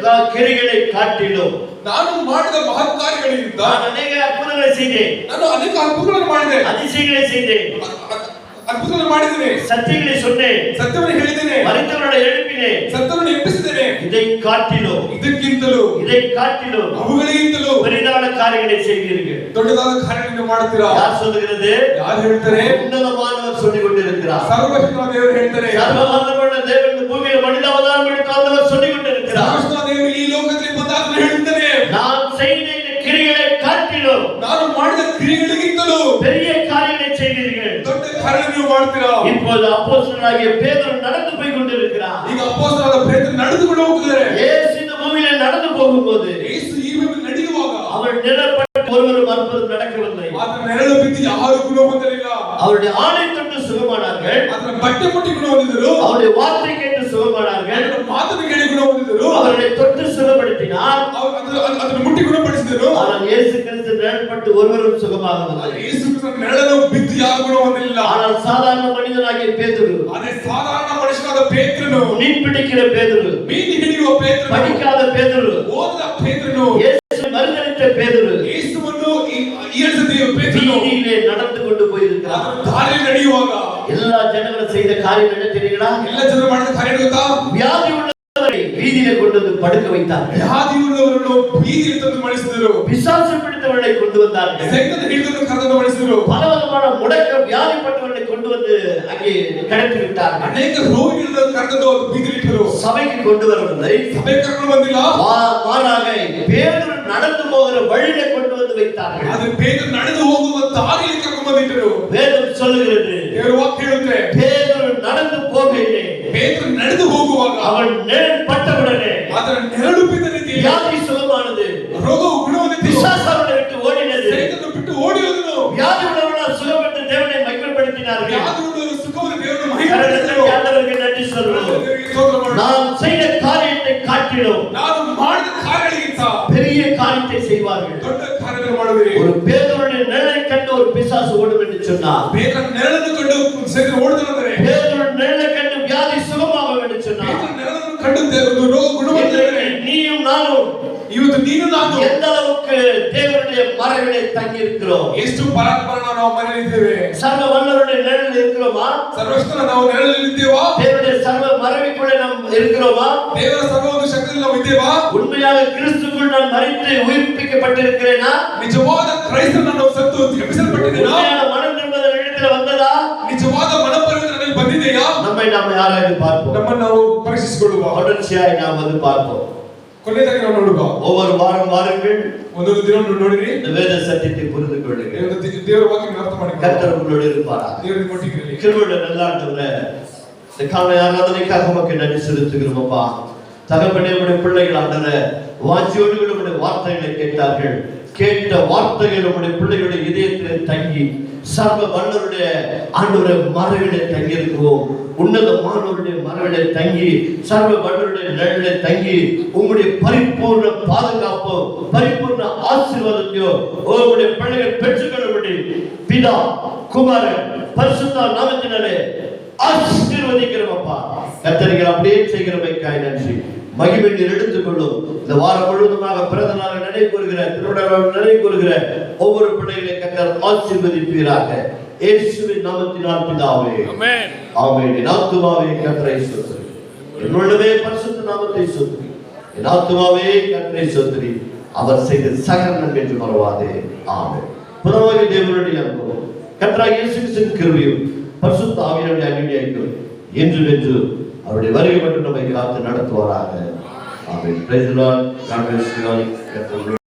கிரிகளை காட்டிலும் ನಾನು ಮಾಡಿದ ಮಹತ್ ಕಾರ್ಯಗಳಿಂದ நான் ಅನೇಕ ಅದ್ಭುತங்களை செய்தேன், ನಾನು ಅನೇಕ ಅದ್ಭುತಗಳನ್ನು ಮಾಡಿದೆ, அதிசயங்களை செய்தேன், ಅದ್ಭುತಗಳನ್ನು ಮಾಡಿದ್ದೇನೆ, சத்தியங்களை சொன்னேன், ಸತ್ಯವನ್ನು ಹೇಳಿದ್ದೇನೆ, மரித்தவர்களை எழுப்பினேன், ಸತ್ಯವನ್ನು ಎಬ್ಬಿಸಿದ್ದೇನೆ, இதை காட்டிலும் ಇதை ಕಾಟಿலும் ಅವುಗಳಿಗಿಂತಲೂ பெரிதான காரியங்களை செய்வீர்கள். ದೊಡ್ಡದಾದ ಕಾರ್ಯಗಳನ್ನು ಮಾಡುತ್ತೀರಾ. யார் சொல்லுகிறது? ಯಾರು ಹೇಳ್ತಾರೆ? உன்னதமானவர் சொல்லிக் கொண்டிருக்கிறார். ಸರ್ವಶಕ್ತನಾದ ದೇವರು ಹೇಳ್ತಾರೆ. ಸರ್ವವಲ್ಲಭನ ದೇವರು இந்த பூமியில் மனித அவதாரம் எடுத்து வந்தவர் சொல்லிக் கொண்டிருக்கிறார். ಸರ್ವಶಕ್ತನಾದ ದೇವರು ಈ ಲೋಕದಲ್ಲಿ ಬಂದಾಗ ಹೇಳ್ತಾನೆ, நான் செய்த இந்த கிரியைகளை காட்டிலும் ನಾನು ಮಾಡಿದ ಕ್ರಿಯೆಗಳಿಗಿಂತಲೂ பெரிய காரியங்களை செய்வீர்கள். ದೊಡ್ಡ ಕಾರ್ಯ ನೀವು ಮಾಡ್ತೀರಾ. இப்போது அப்போஸ்தலனாகிய பேதுரு நடந்து போய் கொண்டிருக்கிறார். ಈಗ ಅಪೊಸ್ತಲನಾದ ಪೇತ್ರನು ನಡೆದುಕೊಂಡು ಹೋಗುತ್ತಿದ್ದಾರೆ. இயேசு இந்த பூமியில நடந்து போகும்போது ಯೇಸು ಈ ಭೂಮಿಯಲ್ಲಿ ನಡೆಯುವಾಗ அவர் நிழற்பட்டு ஒருவரும் அற்புதம் நடக்கவில்லை. ಆತನ ನೆರಳು ಬಿದ್ದು ಯಾರು ಗುಣ ಹೊಂದಲಿಲ್ಲ. அவருடைய ஆணை தொட்டு சுகமானார்கள், ಆತನ ಬಟ್ಟೆ ಮುಟ್ಟಿ ಗುಣ ಹೊಂದಿದರು, அவருடைய வார்த்தை கேட்டு சுகமானார்கள், ಆತನ ಮಾತನ್ನು ಕೇಳಿ ಗುಣ ಹೊಂದಿದರು, அவர்களை தொட்டு சுகப்படுத்தினார். ಅದನ್ನು ಮುಟ್ಟಿ ಗುಣಪಡಿಸಿದರು. ஆனால் இயேசு கிறிஸ்து நிழற்பட்டு ஒருவரும் சுகமாகவில்லை. ಯೇಸು ಕ್ರಿಸ್ತನ ನೆರಳನ್ನು ಬಿದ್ದು ಯಾರು ಗುಣ ಹೊಂದಲಿಲ್ಲ. ஆனால் சாதாரண மனிதனாகிய பேதுரு, ಅದೇ ಸಾಧಾರಣ ಮನುಷ್ಯನಾದ ಪೇತ್ರನು, மீன் பிடிக்கிற பேதுரு, ಮೀನು ಹಿಡಿಯುವ ಪೇತ್ರನು, படிக்காத பேதுரு, ಓದದ ಪೇತ್ರನು, இயேசு மறுதலித்த பேதுரு ಯೇಸುವನ್ನು ಈಯಳಿಸಿದ ಪೇತ್ರನು வீதியிலே நடந்து கொண்டு போயிருக்கிறார். ದಾರಿಯಲ್ಲಿ ನಡೆಯುವಾಗ எல்லா ஜனங்களும் செய்த காரியம் என்ன தெரியுங்களா? ಎಲ್ಲ ಜನರು ಮಾಡಿದ ಕಾರ್ಯ ಗೊತ್ತಾ? வியாதி உள்ளவரை வீதியிலே கொண்டு வந்து படுக்க வைத்தார்கள். ವ್ಯಾಧಿಯುಳ್ಳವರನ್ನು ಬೀದಿಗೆ ತಂದು ಮಳಿಸಿದರು. பிசாசு பிடித்தவர்களை கொண்டு வந்தார்கள். ಸೈತಾನ ಹಿಡಿದವರನ್ನು ಕರೆದು ಮಳಿಸಿದರು. பலவிதமான முடக்க வியாதிப்பட்டவர்களை கொண்டு வந்து அங்கே கடத்தி விட்டார்கள். ಅನೇಕ ರೋಗಿಗಳನ್ನು ಕರೆದು ಬೀದಿಗೆ ಇಟ್ಟರು. சபைக்கு கொண்டு வரவில்லை, ಸಭೆ ಕರ್ಕೊಂಡು ಬಂದಿಲ್ಲ, மாறாக பேதுரு நடந்து போகிற வழியில கொண்டு வந்து வைத்தார்கள். ಆದ್ರೆ ಪೇತ್ರನು ನಡೆದು ಹೋಗುವ ದಾರಿಯಲ್ಲಿ ಕರ್ಕೊಂಡು ಬಂದಿಟ್ಟರು. வேதம் சொல்லுகிறது, ದೇವರ ವಾಕ್ಯ ಹೇಳುತ್ತೆ, பேதுரு நடந்து போகையிலே ಪೇತ್ರನು ನಡೆದು ಹೋಗುವಾಗ அவன் நிழல் பட்டவுடனே ಅದರ ನೆರಳು ಬಿದ್ದ ರೀತಿಯಲ್ಲಿ வியாதி சுகமானது, ರೋಗವು ಗುಣವಾಯಿತು. பிசாசு அவனை விட்டு ஓடினது. ಸೈತಾನನು ಬಿಟ್ಟು ಓಡಿ ಹೋದನು. வியாதி உள்ளவர்களால் சுகப்பட்டு தேவனை மகிமைப்படுத்தினார்கள். ವ್ಯಾಧಿಯುಳ್ಳವರು ಸುಖವನ್ನು ದೇವರನ್ನು கரங்களை ಮಹಿಮೆಪಡಿಸಿದರು. ஆண்டவருக்கு நன்றி சொல்வோம். ದೇವರಿಗೆ ಸ್ತೋತ್ರ ಮಾಡೋಣ. நாம் செய்த காரியத்தை காட்டிலும் ನಾನು ಮಾಡಿದ ಕಾರ್ಯಗಳಿಗಿಂತ பெரிய காரியத்தை செய்வார்கள். ದೊಡ್ಡ ಕಾರ್ಯಗಳನ್ನು ಮಾಡುವಿರಿ. ஒரு பேதுருவின் நிழலை கண்டு ஒரு பிசாசு ஓடும் என்று சொன்னார். ಪೇತ್ರನ ನೆರಳನ್ನು ಕಂಡು ಸೈತಾನ ಓಡಿದನೆಂದರೆ, பேதுருவின் நிழலை கண்டு வியாதி சுகமாகும் என்று சொன்னார். ಪೇತ್ರನ ನೆರಳನ್ನು ಕಂಡು ಒಂದು ರೋಗ ಗುಣವಾಗಿದೆ. நீயும் நானும் ಇವತ್ತು ನೀನು ನಾನು எந்த அளவுக்கு தேவனுடைய மறைவிலே தங்கி இருக்கிறோம்? ಎಷ್ಟು ಪರಾತ್ಪರನ ನಾವು ಮನೆಯಲ್ಲಿದ್ದೇವೆ. சர்வ வல்லவருடைய நிழலில் இருக்கிறோமா? ಸರ್ವಶಕ್ತನ ನಾವು ನೆರಳಲ್ಲಿ ಇದ್ದೇವಾ? தேவனுடைய சர்வ மறைவுக்குள்ளே நாம் இருக்கிறோமா? ದೇವರ ಸರ್ವ ಒಂದು ಶಕ್ತಿಯಲ್ಲಿ ನಾವು ಇದ್ದೇವಾ? உண்மையாக கிறிஸ்துவுக்குள் நான் மரித்து உயிர்ப்பிக்கப்பட்டிருக்கிறேனா? ನಿಜವಾದ ಕ್ರೈಸ್ತನನ್ನು ನಾವು ಸತ್ತು ಎಬ್ಬಿಸಲ್ಪಟ್ಟಿದ್ದೇನಾ? உண்மையான மனம் திரும்புதல் இடத்துல வந்ததா? ನಿಜವಾದ ಮನಪರಿವರ್ತನೆ ಬಂದಿದೆಯಾ? நம்மை நாம் யாராவது பார்ப்போம். ನಮ್ಮನ್ನು ನಾವು ಪರೀಕ್ಷಿಸಿಕೊಳ್ಳುವ. தொடர்ச்சியாய் நாம் வந்து பார்ப்போம். ಕೊನೆಯದಾಗಿ ನಾವು ನೋಡುವ ஒவ்வொரு வாரம் வாருங்கள், ಒಂದೊಂದು ದಿನ ನೋಡಿರಿ, இந்த வேத சத்தியத்தை புரிந்து கொள்ளுங்கள். ದೇವರ ವಾಕ್ಯವನ್ನು ಅರ್ಥ ಮಾಡಿಕೊಳ್ಳಿ. கர்த்தர் உங்களோடு இருப்பாரா? ದೇವರಿಗೆ ಕೊಟ್ಟಿರಲಿ. கிருபையுள்ள நல்ல ஆண்டவரே, இந்த காலை ஆராதனைக்காக உமக்கு நன்றி செலுத்துகிறோம் அப்பா. தகப்பனே, உம்முடைய பிள்ளைகள் ஆண்டவரே வாஞ்சியோடு கூட உம்முடைய வார்த்தைகளை கேட்டார்கள். கேட்ட வார்த்தைகள் உம்முடைய பிள்ளைகளுடைய இதயத்திலே தங்கி சர்வ வல்லவருடைய ஆண்டவரே மறைவிலே தங்கி இருக்கிறோம். உன்னதமானவருடைய மறைவிலே தங்கி சர்வ வல்லவருடைய நிழலிலே தங்கி உங்களுடைய பரிபூர்ண பாதுகாப்போ பரிபூர்ண ஆசீர்வாதத்தையோ உங்களுடைய பிள்ளைகள் பெற்றுக்கொள்ளும்படி பிதா குமாரன் பரிசுத்த நாமத்தினாலே ஆசீர்வதிக்கிறோம் அப்பா. கர்த்தர் அப்படியே செய்கிறமைக்காய் நன்றி. மகிமை நீர் எடுத்துக்கொள்ளும். இந்த வாரம் முழுவதுமாக பிறந்த நாளை நினைவு கூறுகிற, திருவிழாவை நினைவு கூறுகிற ஒவ்வொரு பிள்ளைகளை கர்த்தர் ஆசீர்வதிப்பீராக. இயேசுவின் நாமத்தினால் பிதாவே, ஆமென். ஆமென். என் ஆத்துமாவே கர்த்தரை ஸ்தோத்திரி, என் உள்ளமே பரிசுத்த நாமத்தை ஸ்தோத்திரி. என் ஆத்துமாவே கர்த்தரை ஸ்தோத்திரி, அவர் செய்த சகல நன்மையை மறவாதே. ஆமென். புறவாகி தேவனுடைய அன்பும் கர்த்தராகிய இயேசு கிறிஸ்துவின் கிருபையும் பரிசுத்த ஆவியானவருடைய அன்பியும் என்று அவருடைய வருகை மட்டும் நம்மை காத்து நடத்துவாராக. Amen. Praise the Lord. God bless you all.